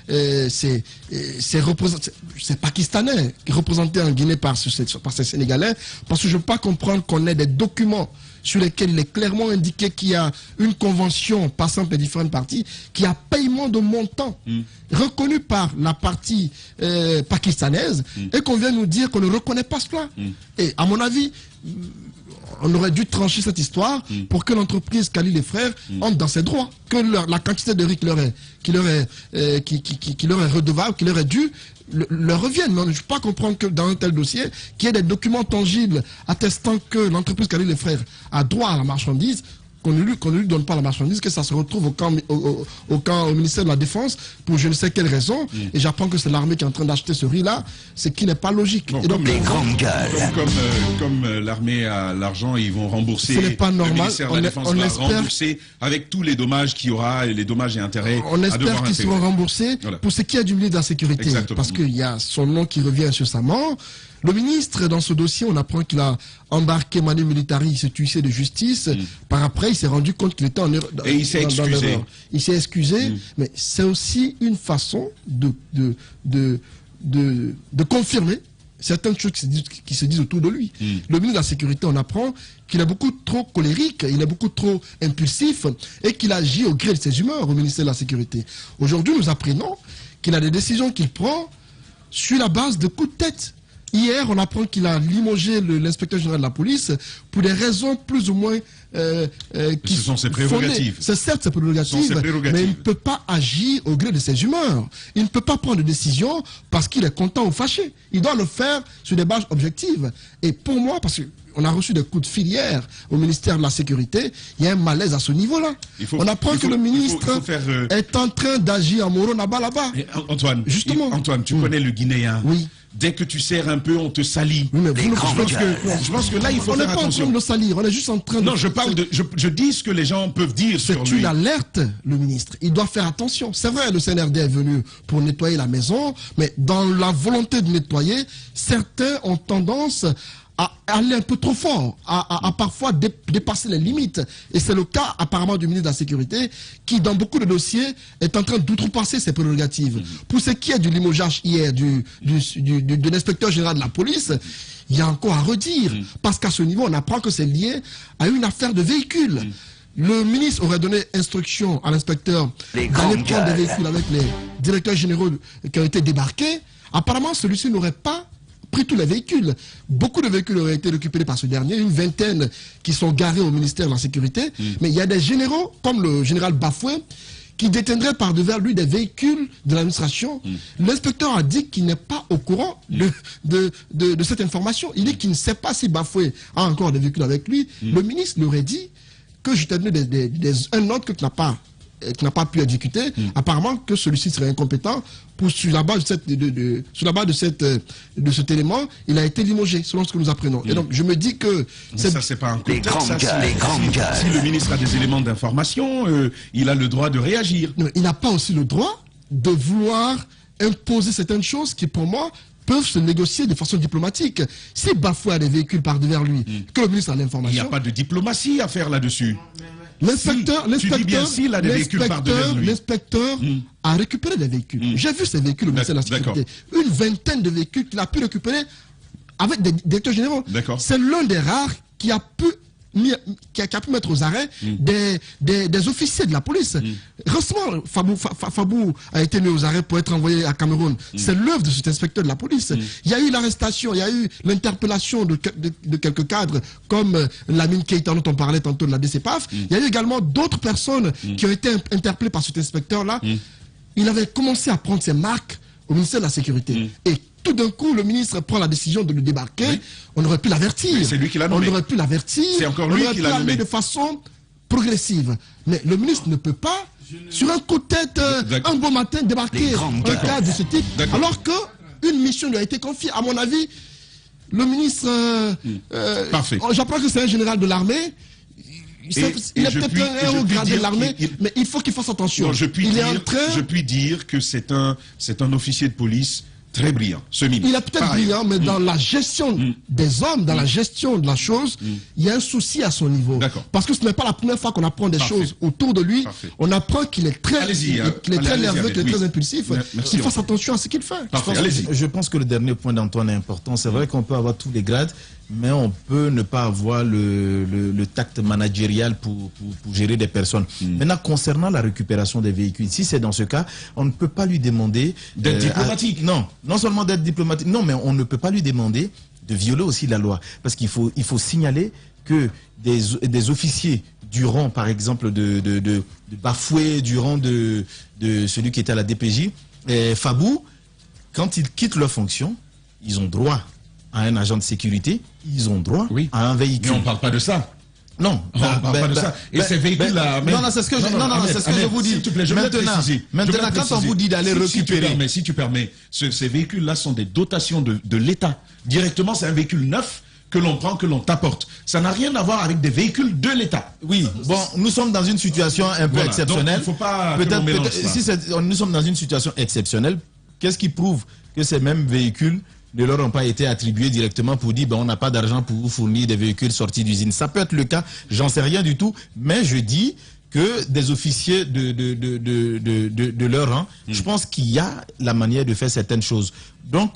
ces Pakistanais qui représentaient en Guinée par ces Sénégalais, parce que je ne peux pas comprendre qu'on ait des documents sur lesquels il est clairement indiqué qu'il y a une convention passant les différentes parties, qui a paiement de montant reconnu par la partie pakistanaise et qu'on vient nous dire qu'on ne reconnaît pas cela. Et à mon avis, on aurait dû trancher cette histoire pour que l'entreprise Khalil et Frères entre dans ses droits, que la quantité de riz qui leur est redevable, qui leur est due, leur revienne. Mais on ne peut pas comprendre que dans un tel dossier, qu'il y ait des documents tangibles attestant que l'entreprise Khalil et Frères a droit à la marchandise, qu'on ne lui donne pas la marchandise, que ça se retrouve au ministère de la Défense pour je ne sais quelle raison, et j'apprends que c'est l'armée qui est en train d'acheter ce riz-là, ce qui n'est pas logique. Bon, et donc, les grandes gueules. Comme l'armée a l'argent, ils vont rembourser. Ce n'est pas normal. Le ministère de la Défense va rembourser avec tous les dommages qu'il y aura, et les dommages et intérêts. On espère qu'ils seront remboursés pour ce qui est du ministre de la Sécurité. Exactement. Parce qu'il y a son nom qui revient incessamment. Le ministre, dans ce dossier, on apprend qu'il a embarqué Manu Militari, ce huissier de justice. Par après, il s'est rendu compte qu'il était en erreur. Et il s'est excusé. Il s'est excusé, mais c'est aussi une façon de confirmer certaines choses qui se disent autour de lui. Le ministre de la Sécurité, on apprend qu'il est beaucoup trop colérique, il est beaucoup trop impulsif et qu'il agit au gré de ses humeurs au ministère de la Sécurité. Aujourd'hui, nous apprenons qu'il a des décisions qu'il prend sur la base de coups de tête. Hier, on apprend qu'il a limogé l'inspecteur général de la police pour des raisons plus ou moins qui sont ses prérogatives. C'est certes ses prérogatives, mais il ne peut pas agir au gré de ses humeurs. Il ne peut pas prendre de décision parce qu'il est content ou fâché. Il doit le faire sur des bases objectives. Et pour moi, parce qu'on a reçu des coups de fil hier au ministère de la Sécurité, il y a un malaise à ce niveau-là. On apprend que le ministre est en train d'agir en Moro Naba là-bas. Antoine, justement. Antoine, tu connais le Guinéen. Oui. Dès que tu sers un peu, on te salit. Oui, mais je pense que là, il faut faire attention. On n'est pas en train de le salir, on est juste en train de... Non, je dis ce que les gens peuvent dire sur lui. C'est une alerte, le ministre. Il doit faire attention. C'est vrai, le CNRD est venu pour nettoyer la maison, mais dans la volonté de nettoyer, certains ont tendance à aller un peu trop fort, à parfois dépasser les limites. Et c'est le cas apparemment du ministre de la Sécurité qui, dans beaucoup de dossiers, est en train d'outrepasser ses prérogatives. Pour ce qui est du limogeage hier de l'inspecteur général de la police, il y a encore à redire. Parce qu'à ce niveau, on apprend que c'est lié à une affaire de véhicule. Le ministre aurait donné instruction à l'inspecteur d'aller prendre des véhicules avec les directeurs généraux qui ont été débarqués. Apparemment, celui-ci n'aurait pas pris tous les véhicules. Beaucoup de véhicules auraient été récupérés par ce dernier, une vingtaine qui sont garés au ministère de la Sécurité. Mais il y a des généraux, comme le général Bafoué, qui détiendraient par devers lui des véhicules de l'administration. L'inspecteur a dit qu'il n'est pas au courant de cette information. Il dit qu'il ne sait pas si Bafoué a encore des véhicules avec lui. Le ministre lui aurait dit que je t'ai donné un ordre que tu n'as pas pu exécuter, apparemment que celui-ci serait incompétent. Sur la base de cet élément, il a été limogé, selon ce que nous apprenons. Et donc, je me dis que... Ça, c'est pas un contexte. Si le ministre a des éléments d'information, il a le droit de réagir. Non, il n'a pas aussi le droit de vouloir imposer certaines choses qui, pour moi, peuvent se négocier de façon diplomatique. Si Bafoué a des véhicules par devers lui, que le ministre a l'information... Il n'y a pas de diplomatie à faire là-dessus. L'inspecteur a récupéré des véhicules. J'ai vu ces véhicules au ministère de la Sécurité. Une vingtaine de véhicules qu'il a pu récupérer avec des directeurs généraux. C'est l'un des rares qui a pu mettre aux arrêts des officiers de la police. Récemment, Fabou a été mis aux arrêts pour être envoyé à Cameroun. C'est l'œuvre de cet inspecteur de la police. Il y a eu l'arrestation, il y a eu l'interpellation de quelques cadres comme Lamine Keïta dont on parlait tantôt de la DCPAF. Il y a eu également d'autres personnes qui ont été interpellées par cet inspecteur-là. Il avait commencé à prendre ses marques au ministère de la Sécurité. Et tout d'un coup, le ministre prend la décision de le débarquer. On aurait pu l'avertir. C'est lui qui l'a nommé. On aurait pu l'avertir. C'est encore lui qui l'a nommé. De façon progressive. Mais le ministre ne peut pas, sur un coup de tête, un beau matin, débarquer un cas de ce type. Alors qu'une mission lui a été confiée. À mon avis, le ministre... J'apprends que c'est un général de l'armée. Il est peut-être un haut gradé de l'armée, mais il faut qu'il fasse attention. Non, je puis dire que c'est un officier de police très brillant, semi. Il est peut-être brillant, mais dans la gestion des hommes, dans la gestion de la chose, il y a un souci à son niveau. Parce que ce n'est pas la première fois qu'on apprend des choses autour de lui. On apprend qu'il est très nerveux, qu'il est très impulsif. Qu'il fasse attention à ce qu'il fait. Je pense que le dernier point d'Antoine est important. C'est vrai qu'on peut avoir tous les grades, mais on peut ne pas avoir le tact managérial pour gérer des personnes. Maintenant, concernant la récupération des véhicules, si c'est dans ce cas, on ne peut pas lui demander... D'être diplomatique. Non seulement d'être diplomatique, non, mais on ne peut pas lui demander de violer aussi la loi. Parce qu'il faut signaler que des officiers du rang, par exemple, de Bafoué, du rang de celui qui était à la DPJ, Fabou, quand ils quittent leur fonction, ils ont droit à un agent de sécurité, ils ont droit à un véhicule. Mais on ne parle pas de ça. Non, on ne parle pas de ça. Et ces véhicules-là... Non, c'est ce que je vous dis. S'il te plaît, Maintenant, quand on vous dit d'aller récupérer... Si tu permets, ces véhicules-là sont des dotations de l'État. Directement, c'est un véhicule neuf que l'on prend, que l'on t'apporte. Ça n'a rien à voir avec des véhicules de l'État. Oui, bon, nous sommes dans une situation un peu exceptionnelle. Donc, il ne faut pas si nous sommes dans une situation exceptionnelle, qu'est-ce qui prouve que ces mêmes véhicules ne leur ont pas été attribués directement pour dire on n'a pas d'argent pour vous fournir des véhicules sortis d'usine. Ça peut être le cas, j'en sais rien du tout, mais je dis que des officiers de leur rang, je pense qu'il y a la manière de faire certaines choses. Donc,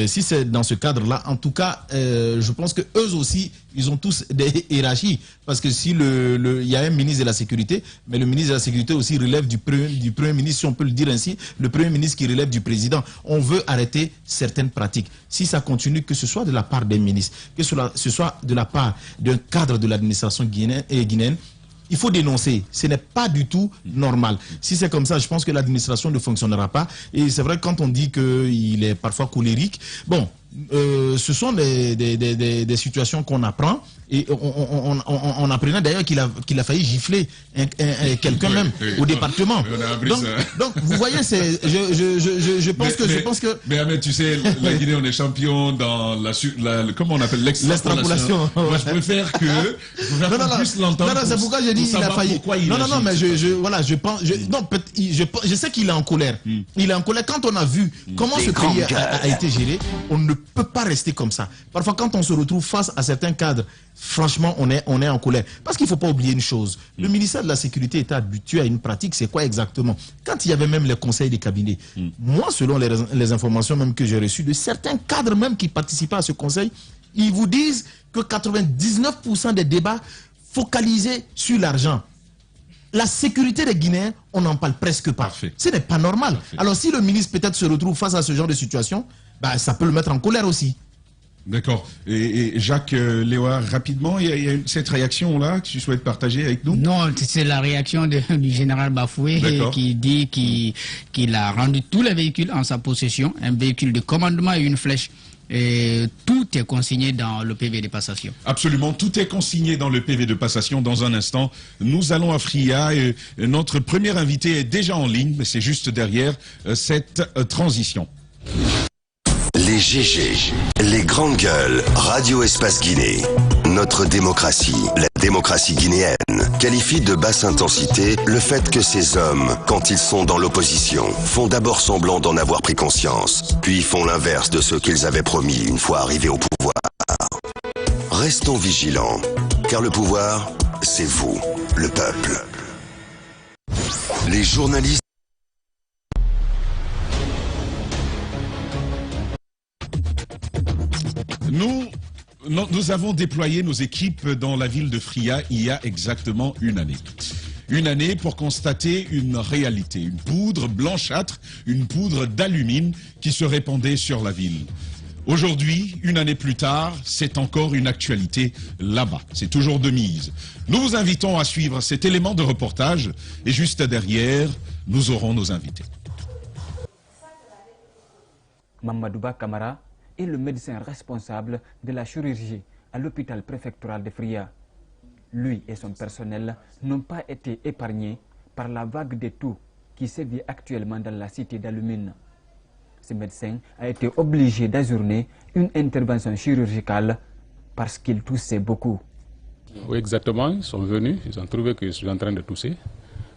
si c'est dans ce cadre-là, en tout cas, je pense que eux aussi, ils ont tous des hiérarchies. Parce que si il y a un ministre de la Sécurité, mais le ministre de la Sécurité aussi relève du Premier ministre, si on peut le dire ainsi, le Premier ministre qui relève du Président. On veut arrêter certaines pratiques. Si ça continue, que ce soit de la part des ministres, que ce soit de la part d'un cadre de l'administration guinéenne, il faut dénoncer. Ce n'est pas du tout normal. Si c'est comme ça, je pense que l'administration ne fonctionnera pas. Et c'est vrai, quand on dit qu'il est parfois colérique, bon, ce sont des situations qu'on apprend. Et on apprenait d'ailleurs qu'il a failli gifler quelqu'un même au département. Donc, vous voyez, je pense que... Mais Ahmed, tu sais, la Guinée, on est champion dans comment on appelle l'extrapolation. Moi, je préfère que puisse l'entendre. Non, c'est pourquoi j'ai dit qu'il a failli. Non, mais je sais qu'il est en colère. Il est en colère. Quand on a vu comment ce pays a été géré, on ne peut pas rester comme ça. Parfois, quand on se retrouve face à certains cadres, franchement, on est en colère. Parce qu'il ne faut pas oublier une chose. Le ministère de la Sécurité était habitué à une pratique, c'est quoi exactement? Quand il y avait même les conseils des cabinets, moi, selon les informations même que j'ai reçues de certains cadres même qui participaient à ce conseil, ils vous disent que 99% des débats focalisés sur l'argent. La sécurité des Guinéens, on n'en parle presque pas. Ce n'est pas normal. Alors si le ministre peut-être se retrouve face à ce genre de situation, bah, ça peut le mettre en colère aussi. D'accord. Et Jacques Léoard, rapidement, il y a cette réaction-là que tu souhaites partager avec nous? Non, c'est la réaction du général Bafoué qui dit qu'il a rendu tous les véhicules en sa possession, un véhicule de commandement et une flèche. Et tout est consigné dans le PV de passation. Absolument, tout est consigné dans le PV de passation. Dans un instant, nous allons à Fria et notre premier invité est déjà en ligne, mais c'est juste derrière cette transition. Les GG, les grandes gueules, Radio Espace Guinée. Notre démocratie, la démocratie guinéenne, qualifie de basse intensité le fait que ces hommes, quand ils sont dans l'opposition, font d'abord semblant d'en avoir pris conscience, puis font l'inverse de ce qu'ils avaient promis une fois arrivés au pouvoir. Restons vigilants, car le pouvoir, c'est vous, le peuple. Les journalistes Nous avons déployé nos équipes dans la ville de Fria il y a exactement une année. Une année pour constater une réalité, une poudre blanchâtre, une poudre d'alumine qui se répandait sur la ville. Aujourd'hui, une année plus tard, c'est encore une actualité là-bas. C'est toujours de mise. Nous vous invitons à suivre cet élément de reportage et juste derrière, nous aurons nos invités. Mamadouba Kamara est le médecin responsable de la chirurgie à l'hôpital préfectoral de Fria. Lui et son personnel n'ont pas été épargnés par la vague de toux qui sévit actuellement dans la cité d'Alumine. Ce médecin a été obligé d'ajourner une intervention chirurgicale parce qu'il toussait beaucoup. Oui, exactement. Ils sont venus, ils ont trouvé que je suis en train de tousser.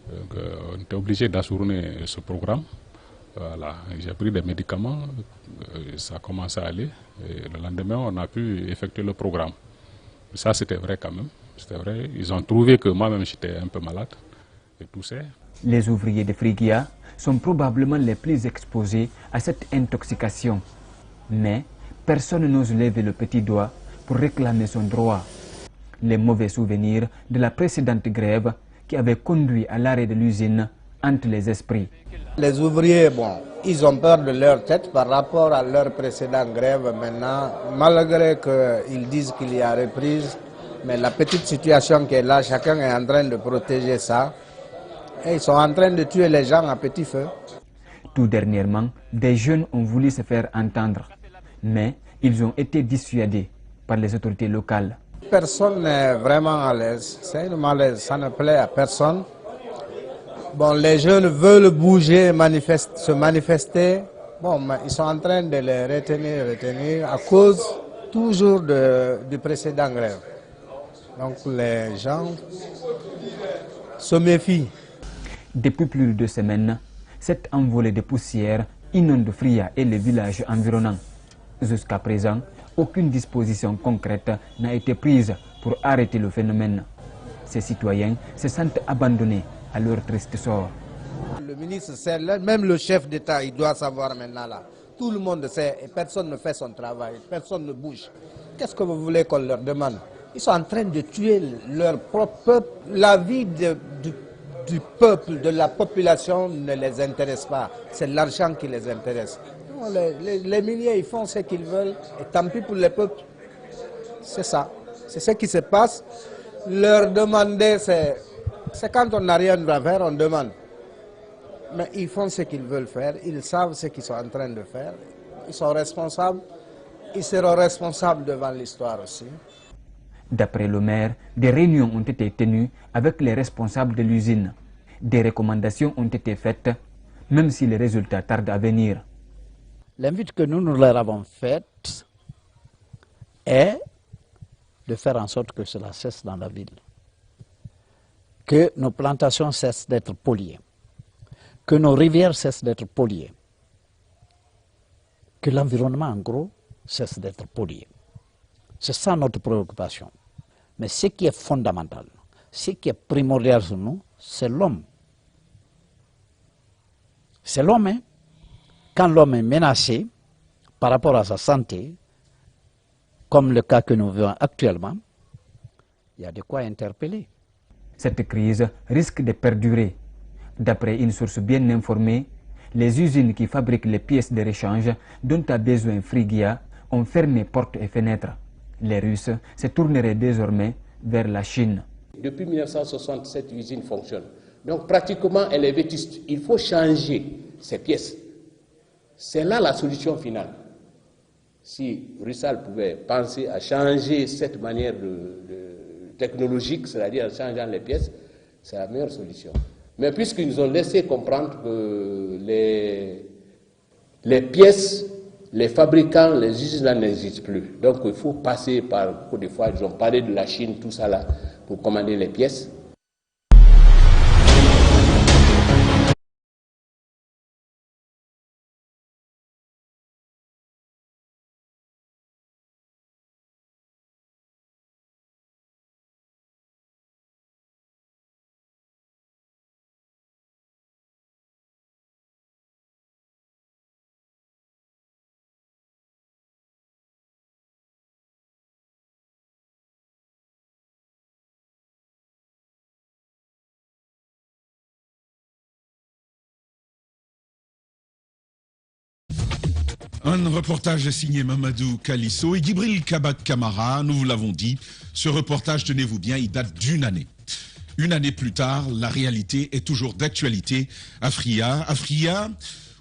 Donc, on était obligé d'ajourner ce programme. Voilà. J'ai pris des médicaments, ça a commencé à aller. Et le lendemain, on a pu effectuer le programme. Ça, c'était vrai quand même. C'était vrai. Ils ont trouvé que moi-même, j'étais un peu malade et toussais. Les ouvriers de Frigia sont probablement les plus exposés à cette intoxication. Mais personne n'ose lever le petit doigt pour réclamer son droit. Les mauvais souvenirs de la précédente grève qui avait conduit à l'arrêt de l'usine hantent les esprits. Les ouvriers, bon, ils ont peur de leur tête par rapport à leur précédente grève maintenant, malgré qu'ils disent qu'il y a reprise, mais la petite situation qui est là, chacun est en train de protéger ça. Et ils sont en train de tuer les gens à petit feu. Tout dernièrement, des jeunes ont voulu se faire entendre, mais ils ont été dissuadés par les autorités locales. Personne n'est vraiment à l'aise, c'est une malaise, ça ne plaît à personne. Bon, les jeunes veulent bouger, se manifester. Bon, mais ils sont en train de les retenir à cause toujours du précédent grève. Donc les gens se méfient. Depuis plus de 2 semaines, cette envolée de poussière inonde Fria et les villages environnants. Jusqu'à présent, aucune disposition concrète n'a été prise pour arrêter le phénomène. Ces citoyens se sentent abandonnés à leur triste sort. Le ministre sait, même le chef d'État, il doit savoir maintenant là. Tout le monde sait et personne ne fait son travail, personne ne bouge. Qu'est-ce que vous voulez qu'on leur demande? Ils sont en train de tuer leur propre peuple. La vie du peuple, de la population ne les intéresse pas. C'est l'argent qui les intéresse. Les miniers, ils font ce qu'ils veulent et tant pis pour le peuple. C'est ça. C'est ce qui se passe. Leur demander, c'est quand on n'a rien à faire, on demande. Mais ils font ce qu'ils veulent faire, ils savent ce qu'ils sont en train de faire. Ils sont responsables, ils seront responsables devant l'histoire aussi. D'après le maire, des réunions ont été tenues avec les responsables de l'usine. Des recommandations ont été faites, même si les résultats tardent à venir. L'invite que nous leur avons faite est de faire en sorte que cela cesse dans la ville. Que nos plantations cessent d'être polluées. Que nos rivières cessent d'être polluées. Que l'environnement, en gros, cesse d'être pollué. C'est ça notre préoccupation. Mais ce qui est fondamental, ce qui est primordial sur nous, c'est l'homme. C'est l'homme, hein? Quand l'homme est menacé par rapport à sa santé, comme le cas que nous vivons actuellement, il y a de quoi interpeller. Cette crise risque de perdurer. D'après une source bien informée, les usines qui fabriquent les pièces de rechange dont a besoin Frigia ont fermé portes et fenêtres. Les Russes se tourneraient désormais vers la Chine. Depuis 1960, cette usine fonctionne. Donc pratiquement, elle est vétuste. Il faut changer ces pièces. C'est là la solution finale. Si Russell pouvait penser à changer cette manière technologique, c'est-à-dire en changeant les pièces, c'est la meilleure solution. Mais puisqu'ils nous ont laissé comprendre que les pièces, les fabricants, les usines là n'existent plus. Donc il faut passer par Côte d'Ivoire. Ils ont parlé de la Chine, tout ça là, pour commander les pièces. Un reportage signé Mamadou Kalisso et Djibril Kabak Kamara, nous vous l'avons dit, ce reportage, tenez-vous bien, il date d'une année. Une année plus tard, la réalité est toujours d'actualité à Fria,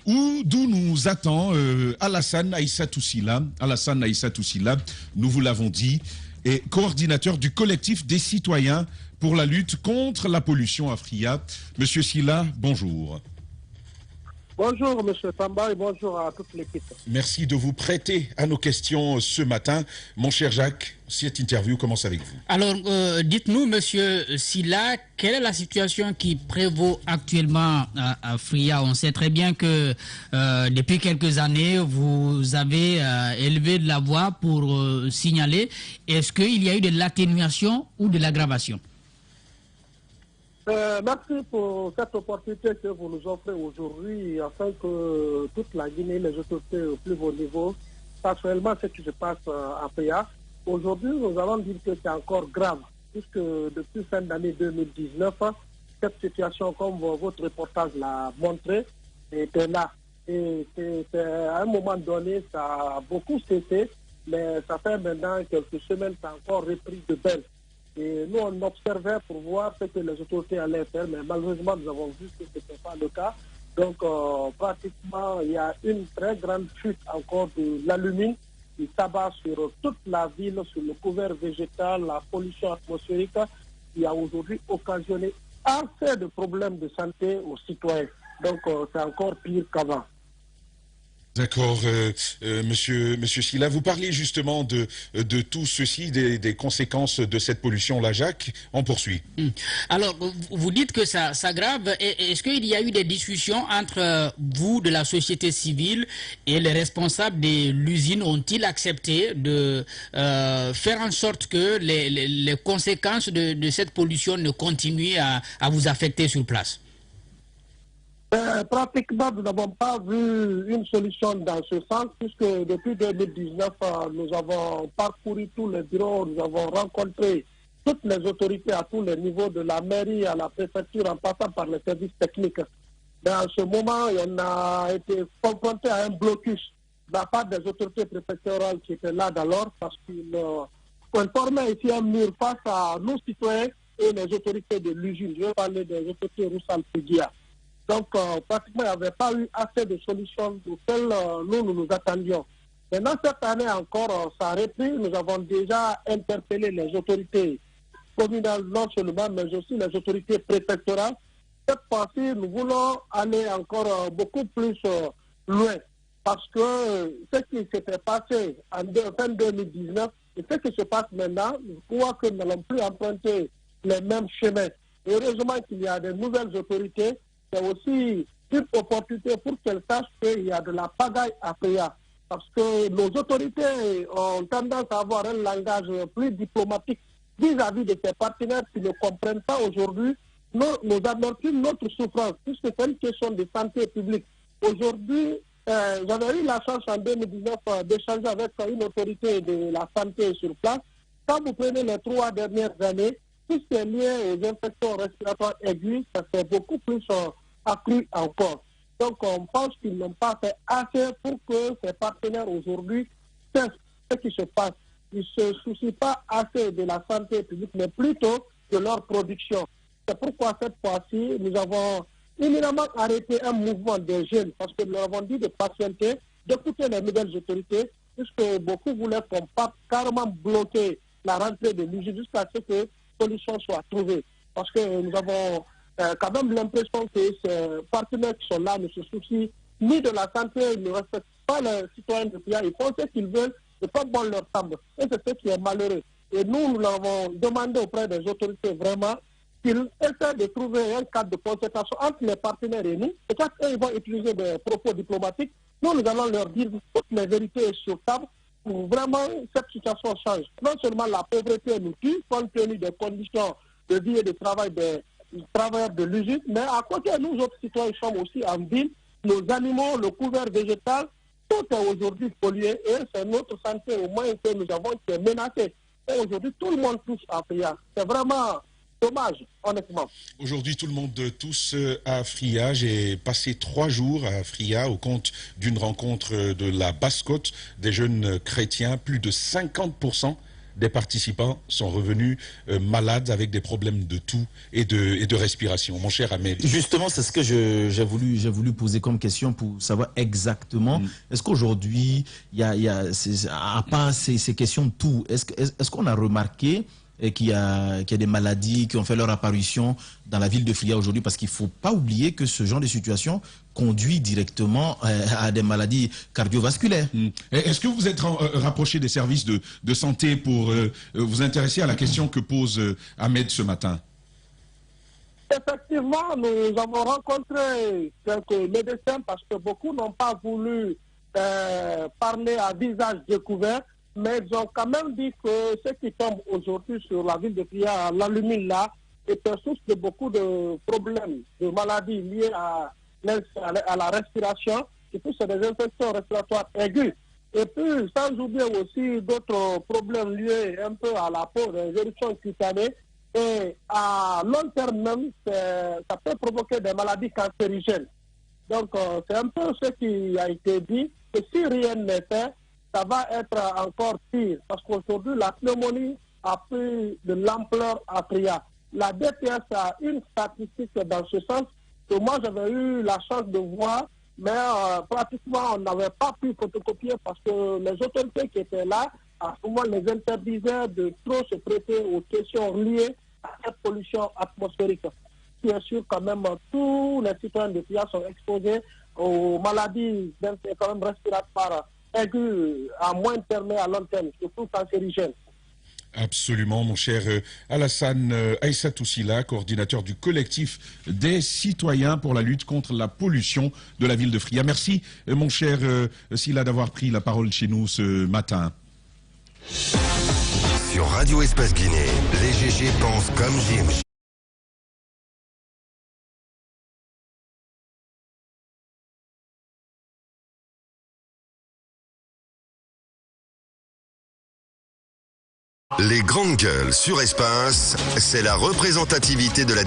d'où nous attend Alassane Aïssatou Sylla. Alassane Aïssatou Sylla, nous vous l'avons dit, est coordinateur du collectif des citoyens pour la lutte contre la pollution à Fria. Monsieur Sylla, bonjour. Bonjour M. Tamba et bonjour à toute l'équipe. Merci de vous prêter à nos questions ce matin. Mon cher Jacques, cette interview commence avec vous. Alors, dites-nous, Monsieur Sylla, quelle est la situation qui prévaut actuellement à Fria? On sait très bien que depuis quelques années, vous avez élevé de la voix pour signaler. Est-ce qu'il y a eu de l'atténuation ou de l'aggravation? Merci pour cette opportunité que vous nous offrez aujourd'hui afin que toute la Guinée, les autorités au plus haut niveau, sachent réellement ce qui se passe à Fria. Aujourd'hui, nous allons dire que c'est encore grave, puisque depuis fin d'année 2019, cette situation, comme votre reportage l'a montré, était là. Et à un moment donné, ça a beaucoup cessé, mais ça fait maintenant quelques semaines, ça a encore repris de belle. Et nous, on observait pour voir ce que les autorités allaient faire, mais malheureusement, nous avons vu que ce n'était pas le cas. Donc, pratiquement, il y a une très grande fuite encore de l'alumine qui s'abat sur toute la ville, sur le couvert végétal, la pollution atmosphérique, qui a aujourd'hui occasionné assez de problèmes de santé aux citoyens. Donc, c'est encore pire qu'avant. D'accord, monsieur Silla, vous parliez justement de tout ceci, des conséquences de cette pollution, là, Jacques. On poursuit. Alors, vous dites que ça s'aggrave. Est-ce qu'il y a eu des discussions entre vous, de la société civile, et les responsables de l'usine? Ont-ils accepté de faire en sorte que les conséquences de cette pollution ne continuent à vous affecter sur place? Pratiquement, nous n'avons pas vu une solution dans ce sens, puisque depuis 2019, nous avons parcouru tous les bureaux, nous avons rencontré toutes les autorités à tous les niveaux, de la mairie à la préfecture, en passant par les services techniques. Mais en ce moment, on a été confronté à un blocus de la part des autorités préfectorales qui étaient là d'alors, parce qu'ils formaient ici un mur face à nos citoyens et les autorités de l'usine. Je vais parler des autorités Roussal-Pédia. Donc, pratiquement, il n'y avait pas eu assez de solutions auxquelles nous attendions. Maintenant, cette année encore, ça a repris. Nous avons déjà interpellé les autorités communales, non seulement, mais aussi les autorités préfectorales. Cette fois-ci, nous voulons aller encore beaucoup plus loin. Parce que ce qui s'était passé en fin 2019 et ce qui se passe maintenant, je crois que nous n'allons plus emprunter les mêmes chemins. Et heureusement qu'il y a de nouvelles autorités. C'est aussi une opportunité pour qu'elles sachent qu'il y a de la pagaille à payer. Parce que nos autorités ont tendance à avoir un langage plus diplomatique vis-à-vis de ces partenaires qui ne comprennent pas aujourd'hui nos amertumes, notre souffrance, puisque c'est une question de santé publique. Aujourd'hui, j'avais eu la chance en 2019 d'échanger avec une autorité de la santé sur place. Quand vous prenez les 3 dernières années, tout ce qui est lié aux infections respiratoires aiguës, ça fait beaucoup plus accru encore. Donc on pense qu'ils n'ont pas fait assez pour que ces partenaires aujourd'hui sachent ce qui se passe. Ils ne se soucient pas assez de la santé publique, mais plutôt de leur production. C'est pourquoi cette fois-ci, nous avons éminemment arrêté un mouvement des jeunes, parce que nous leur avons dit de patienter, d'écouter les nouvelles autorités, puisque beaucoup voulaient qu'on parte carrément bloquer la rentrée de l'usine jusqu'à ce que solution soit trouvée. Parce que nous avons quand même l'impression que ces partenaires qui sont là ne se soucient ni de la santé, ils ne respectent pas les citoyens de Fria, ils font ce qu'ils veulent, et pas bon leur semble. Et c'est ce qui est malheureux. Et nous l'avons demandé auprès des autorités vraiment qu'ils essaient de trouver un cadre de concertation entre les partenaires et nous. Et quand eux, ils vont utiliser des propos diplomatiques, nous allons leur dire toutes les vérités sur table pour vraiment cette situation change. Non seulement la pauvreté nous tue, compte tenu des conditions de vie et de travail des travailleurs de l'usine, mais à côté, nous autres citoyens sommes aussi en ville, nos animaux, le couvert végétal, tout est aujourd'hui pollué et c'est notre santé au moins que nous avons qui est menacée. Et aujourd'hui, tout le monde touche à Fria. C'est vraiment dommage, honnêtement. Aujourd'hui, tout le monde tousse à Fria. J'ai passé 3 jours à Fria au compte d'une rencontre de la Basse-Côte des jeunes chrétiens. Plus de 50% des participants sont revenus malades avec des problèmes de toux et de respiration. Mon cher Ahmed. Justement, c'est ce que j'ai voulu poser comme question pour savoir exactement. Est-ce qu'aujourd'hui, à part ces questions de toux, est-ce qu'on a remarqué qu'il y a des maladies qui ont fait leur apparition dans la ville de Fria aujourd'hui, parce qu'il ne faut pas oublier que ce genre de situation conduit directement à des maladies cardiovasculaires. Est-ce que vous êtes rapproché des services de santé pour vous intéresser à la question que pose Ahmed ce matin? Effectivement, nous avons rencontré quelques médecins parce que beaucoup n'ont pas voulu parler à visage découvert. Mais ils ont quand même dit que ce qui tombe aujourd'hui sur la ville de Fria, l'alumine là, est source de beaucoup de problèmes, de maladies liées à la respiration, et puis c'est des infections respiratoires aiguës. Et puis, sans oublier aussi d'autres problèmes liés un peu à la peau, des éruptions cutanées. Et à long terme même, ça peut provoquer des maladies cancérigènes. Donc, c'est un peu ce qui a été dit, que si rien n'est fait, ça va être encore pire. Parce qu'aujourd'hui, la pneumonie a pris de l'ampleur à Fria. La DPS a une statistique dans ce sens, que moi j'avais eu la chance de voir, mais pratiquement on n'avait pas pu photocopier parce que les autorités qui étaient là, à ce moment, les interdisaient de trop se prêter aux questions liées à cette pollution atmosphérique. Bien sûr, quand même, tous les citoyens de Fria sont exposés aux maladies quand même respiratoires aiguës à moyen terme et à long terme, surtout cancérigènes. Absolument, mon cher Alassane Aïssatou Sylla, coordinateur du collectif des citoyens pour la lutte contre la pollution de la ville de Fria. Merci, mon cher Sylla, d'avoir pris la parole chez nous ce matin. Sur Radio Espace Guinée, les GG pensent comme Jim. Les grandes gueules sur Espace, c'est la représentativité de la...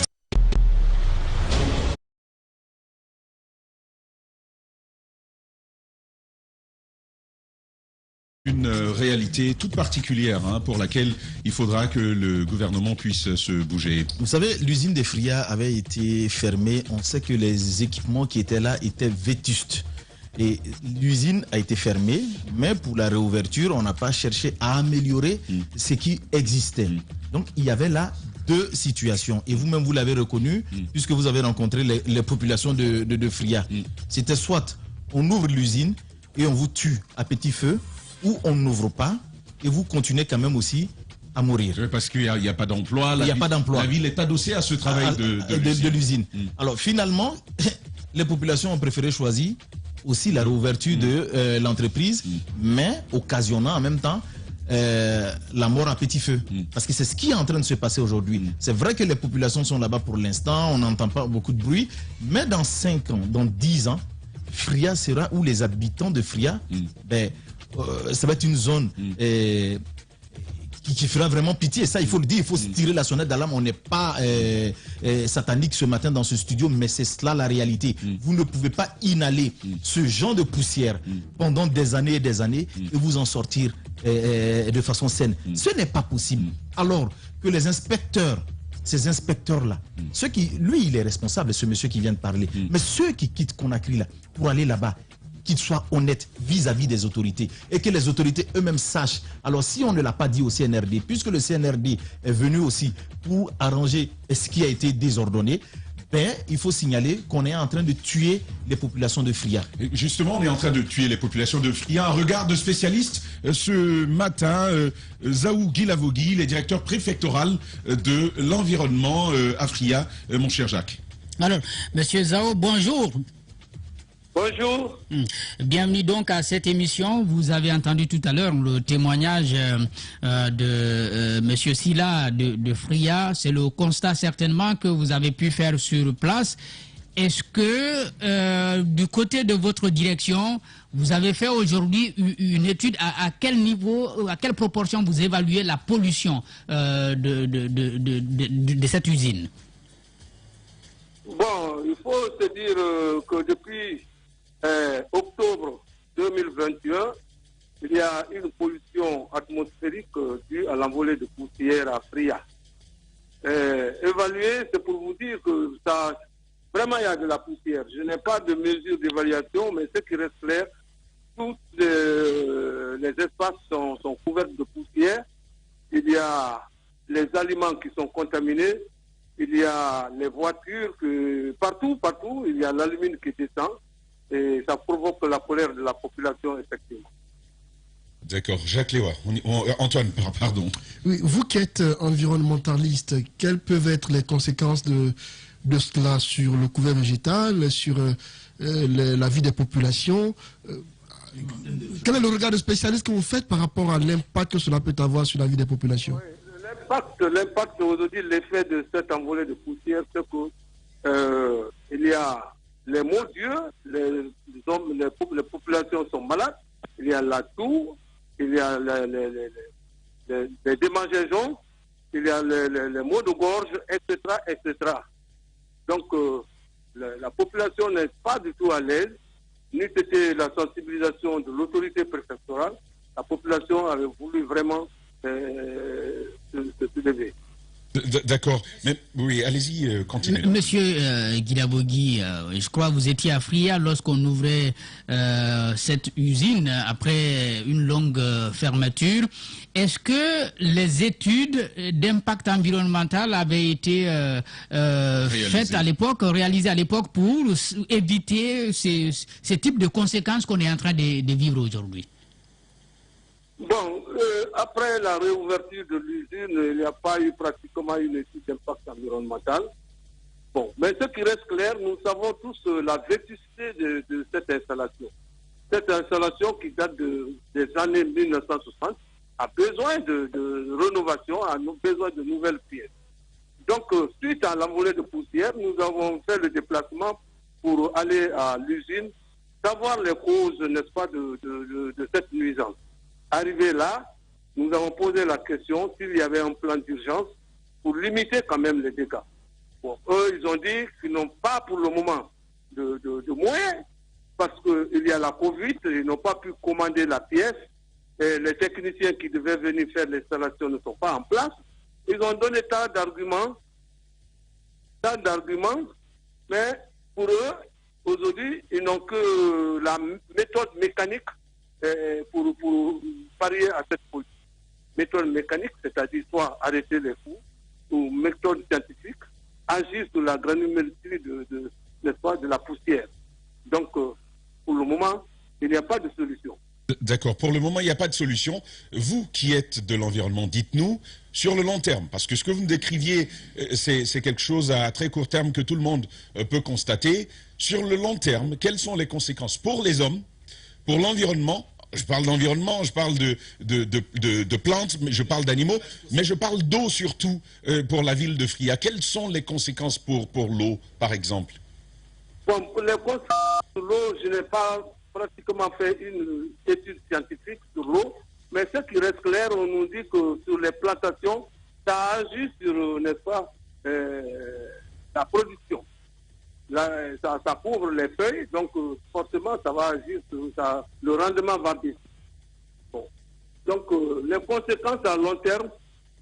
Une réalité toute particulière pour laquelle il faudra que le gouvernement puisse se bouger. Vous savez, l'usine de Fria avait été fermée. On sait que les équipements qui étaient là étaient vétustes. Et l'usine a été fermée, mais pour la réouverture, on n'a pas cherché à améliorer ce qui existait. Donc, il y avait là deux situations. Et vous-même, vous l'avez reconnu, puisque vous avez rencontré les populations de Fria. C'était soit on ouvre l'usine et on vous tue à petit feu, ou on n'ouvre pas et vous continuez quand même aussi à mourir. Parce qu'il n'y a pas d'emploi. Il n'y a pas d'emploi. La ville est adossée à ce travail de l'usine. Alors, finalement, les populations ont préféré choisir aussi la réouverture de l'entreprise, mais occasionnant en même temps la mort à petit feu. Parce que c'est ce qui est en train de se passer aujourd'hui. C'est vrai que les populations sont là-bas pour l'instant, on n'entend pas beaucoup de bruit, mais dans 5 ans, dans 10 ans, Fria sera où les habitants de Fria, ça va être une zone qui fera vraiment pitié. Ça, il faut le dire, il faut se tirer la sonnette d'alarme. On n'est pas satanique ce matin dans ce studio, mais c'est cela la réalité. Vous ne pouvez pas inhaler ce genre de poussière pendant des années et des années et vous en sortir de façon saine. Ce n'est pas possible. Alors que les inspecteurs, ces inspecteurs-là, ceux qui, lui, il est responsable, ce monsieur qui vient de parler, mais ceux qui quittent Conakry là, pour aller là-bas, qu'ils soient honnêtes vis-à-vis des autorités et que les autorités eux-mêmes sachent. Alors si on ne l'a pas dit au CNRD, puisque le CNRD est venu aussi pour arranger ce qui a été désordonné, il faut signaler qu'on est en train de tuer les populations de Fria. Justement, on est en train de tuer les populations de Fria. Un regard de spécialiste ce matin, Zaou Guilavogui, le directeur préfectoral de l'environnement à Fria. Mon cher Jacques. Alors, monsieur Zaou, bonjour. Bonjour. Bienvenue donc à cette émission. Vous avez entendu tout à l'heure le témoignage de monsieur Sylla de Fria. C'est le constat certainement que vous avez pu faire sur place. Est-ce que du côté de votre direction, vous avez fait aujourd'hui une étude à quel niveau, à quelle proportion vous évaluez la pollution de cette usine? Bon, il faut se dire que depuis octobre 2021, il y a une pollution atmosphérique due à l'envolée de poussière à Fria. Évaluer, c'est pour vous dire que ça, vraiment il y a de la poussière. Je n'ai pas de mesure d'évaluation, mais ce qui reste clair, tous les espaces sont couverts de poussière. Il y a les aliments qui sont contaminés, il y a les voitures, partout, il y a l'alumine qui descend. Et ça provoque la colère de la population, effectivement. D'accord. Jacques Léoy. Antoine, pardon. Oui, vous qui êtes environnementaliste, quelles peuvent être les conséquences de cela sur le couvert végétal, sur la vie des populations? Quel est le regard de spécialiste que vous faites par rapport à l'impact que cela peut avoir sur la vie des populations? Oui, l'impact aujourd'hui, l'effet de cette envolée de poussière, c'est que il y a les maux d'yeux, les populations sont malades, il y a la toux, il y a les démangeaisons, il y a les maux de gorge, etc., etc. Donc, la population n'est pas du tout à l'aise, ni c'était la sensibilisation de l'autorité préfectorale. La population avait voulu vraiment se lever. D'accord, mais oui, allez-y, continuez. Monsieur Guidabogui, je crois que vous étiez à Fria lorsqu'on ouvrait cette usine après une longue fermeture. Est-ce que les études d'impact environnemental avaient été faites à l'époque, réalisées à l'époque pour éviter ces types de conséquences qu'on est en train de vivre aujourd'hui? Bon, après la réouverture de l'usine, il n'y a pas eu pratiquement une étude d'impact environnemental. Bon, mais ce qui reste clair, nous savons tous la vétusté de cette installation. Cette installation qui date des années 1960 a besoin de rénovation, a besoin de nouvelles pièces. Donc, suite à l'envolée de poussière, nous avons fait le déplacement pour aller à l'usine, savoir les causes, n'est-ce pas, de cette nuisance. Arrivé là, nous avons posé la question s'il y avait un plan d'urgence pour limiter quand même les dégâts. Bon, eux, ils ont dit qu'ils n'ont pas pour le moment de moyens parce qu'il y a la Covid, ils n'ont pas pu commander la pièce et les techniciens qui devaient venir faire l'installation ne sont pas en place. Ils ont donné tant d'arguments, mais pour eux, aujourd'hui, ils n'ont que la méthode mécanique pour parier à cette politique. Méthode mécanique, c'est-à-dire soit arrêter les fous, ou méthode scientifique, agir sur la granularité de la poussière. Donc, pour le moment, il n'y a pas de solution. D'accord, pour le moment, il n'y a pas de solution. Vous qui êtes de l'environnement, dites-nous, sur le long terme, parce que ce que vous me décriviez, c'est quelque chose à très court terme que tout le monde peut constater. Sur le long terme, quelles sont les conséquences pour les hommes, pour l'environnement? Je parle d'environnement, je parle de plantes, je parle d'animaux, mais je parle d'eau surtout pour la ville de Fria. Quelles sont les conséquences pour l'eau, par exemple? Bon, pour les conséquences sur l'eau, je n'ai pas pratiquement fait une étude scientifique sur l'eau, mais ce qui reste clair, on nous dit que sur les plantations, ça agit sur, n'est-ce pas, la production. Là, ça couvre les feuilles, donc forcément ça va agir sur ça, le rendement va baisser. Bon. Donc les conséquences à long terme,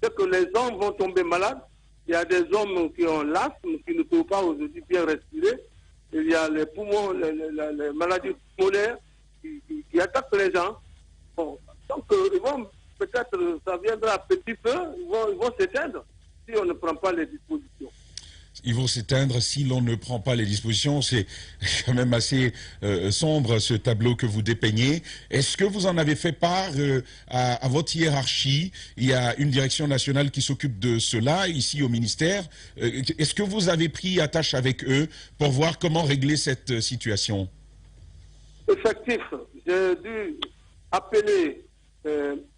c'est que les hommes vont tomber malades. Il y a des hommes qui ont l'asthme, qui ne peuvent pas aujourd'hui bien respirer. Il y a les poumons, les maladies pulmonaires qui attaquent les gens. Bon. Donc ils vont peut-être, ça viendra à petit feu, ils vont s'éteindre si on ne prend pas les dispositions. Ils vont s'éteindre si l'on ne prend pas les dispositions. C'est quand même assez sombre ce tableau que vous dépeignez. Est-ce que vous en avez fait part à votre hiérarchie? Il y a une direction nationale qui s'occupe de cela ici au ministère. Est-ce que vous avez pris attache avec eux pour voir comment régler cette situation? Effectif. J'ai dû appeler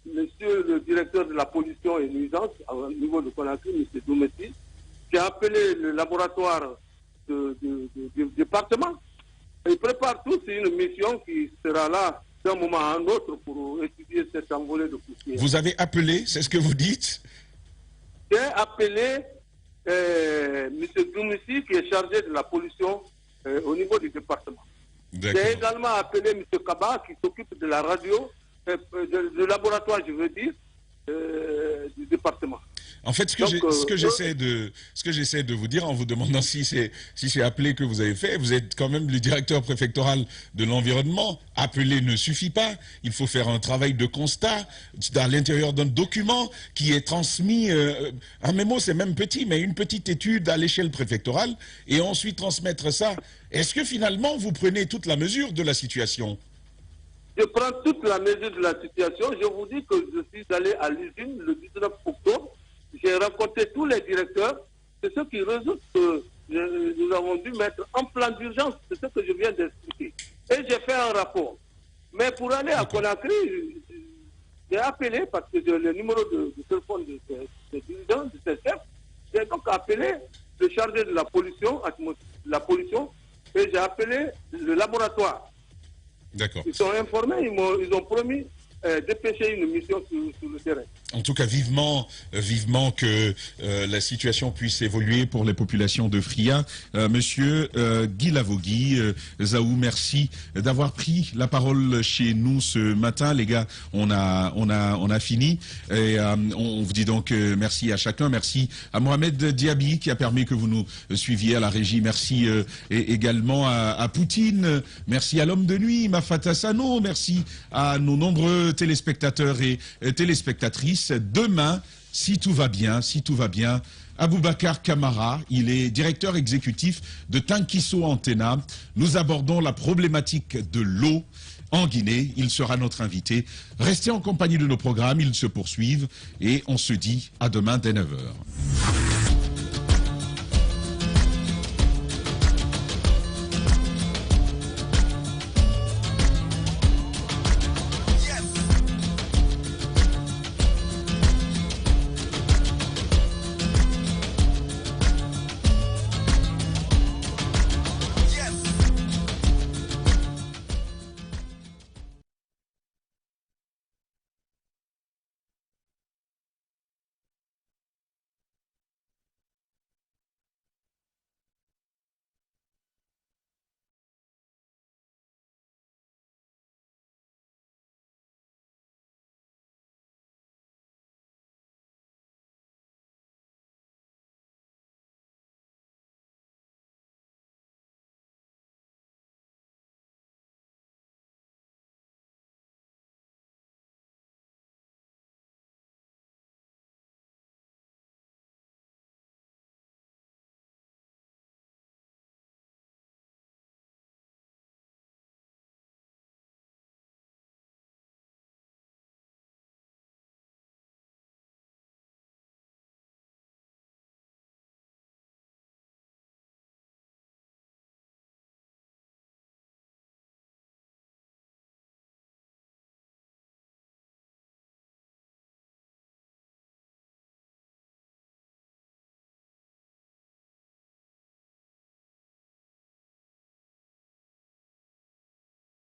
monsieur le directeur de la pollution et nuisance au niveau de Conakry, monsieur Doumessi. J'ai appelé le laboratoire du département. Ils préparent tous une mission qui sera là d'un moment à un autre pour étudier cette envolée de poussière. Vous avez appelé, c'est ce que vous dites? J'ai appelé M. Doumissi qui est chargé de la pollution au niveau du département. J'ai également appelé M. Kaba qui s'occupe de la radio, du laboratoire, je veux dire, du département. En fait, ce que j'essaie de vous dire en vous demandant si c'est appelé que vous avez fait, vous êtes quand même le directeur préfectoral de l'environnement. Appeler ne suffit pas. Il faut faire un travail de constat à l'intérieur d'un document qui est transmis. Un mémo, c'est même petit, mais une petite étude à l'échelle préfectorale et ensuite transmettre ça. Est-ce que finalement vous prenez toute la mesure de la situation? Je prends toute la mesure de la situation. Je vous dis que je suis allé à l'usine le 19 octobre. J'ai rencontré tous les directeurs. C'est ce qui résulte que nous avons dû mettre en plan d'urgence. C'est ce que je viens d'expliquer. Et j'ai fait un rapport. Mais pour aller à Conakry, j'ai appelé, parce que j'ai le numéro de téléphone de ces chefs, j'ai donc appelé le chargé de la pollution, et j'ai appelé le laboratoire. D'accord. Ils sont informés, ils ont promis dépêcher une mission sur le terrain. En tout cas, vivement que la situation puisse évoluer pour les populations de Fria. Monsieur Guy Lavogui, Zaou, merci d'avoir pris la parole chez nous ce matin. Les gars, on a fini. Et on vous dit donc merci à chacun. Merci à Mohamed Diaby qui a permis que vous nous suiviez à la régie. Merci également à Poutine. Merci à l'homme de nuit, Mafata Sano. Merci à nos nombreux téléspectateurs et téléspectatrices. Demain, si tout va bien, Aboubacar Kamara, il est directeur exécutif de Tankiso Antena. Nous abordons la problématique de l'eau en Guinée. Il sera notre invité. Restez en compagnie de nos programmes, ils se poursuivent et on se dit à demain dès 9h.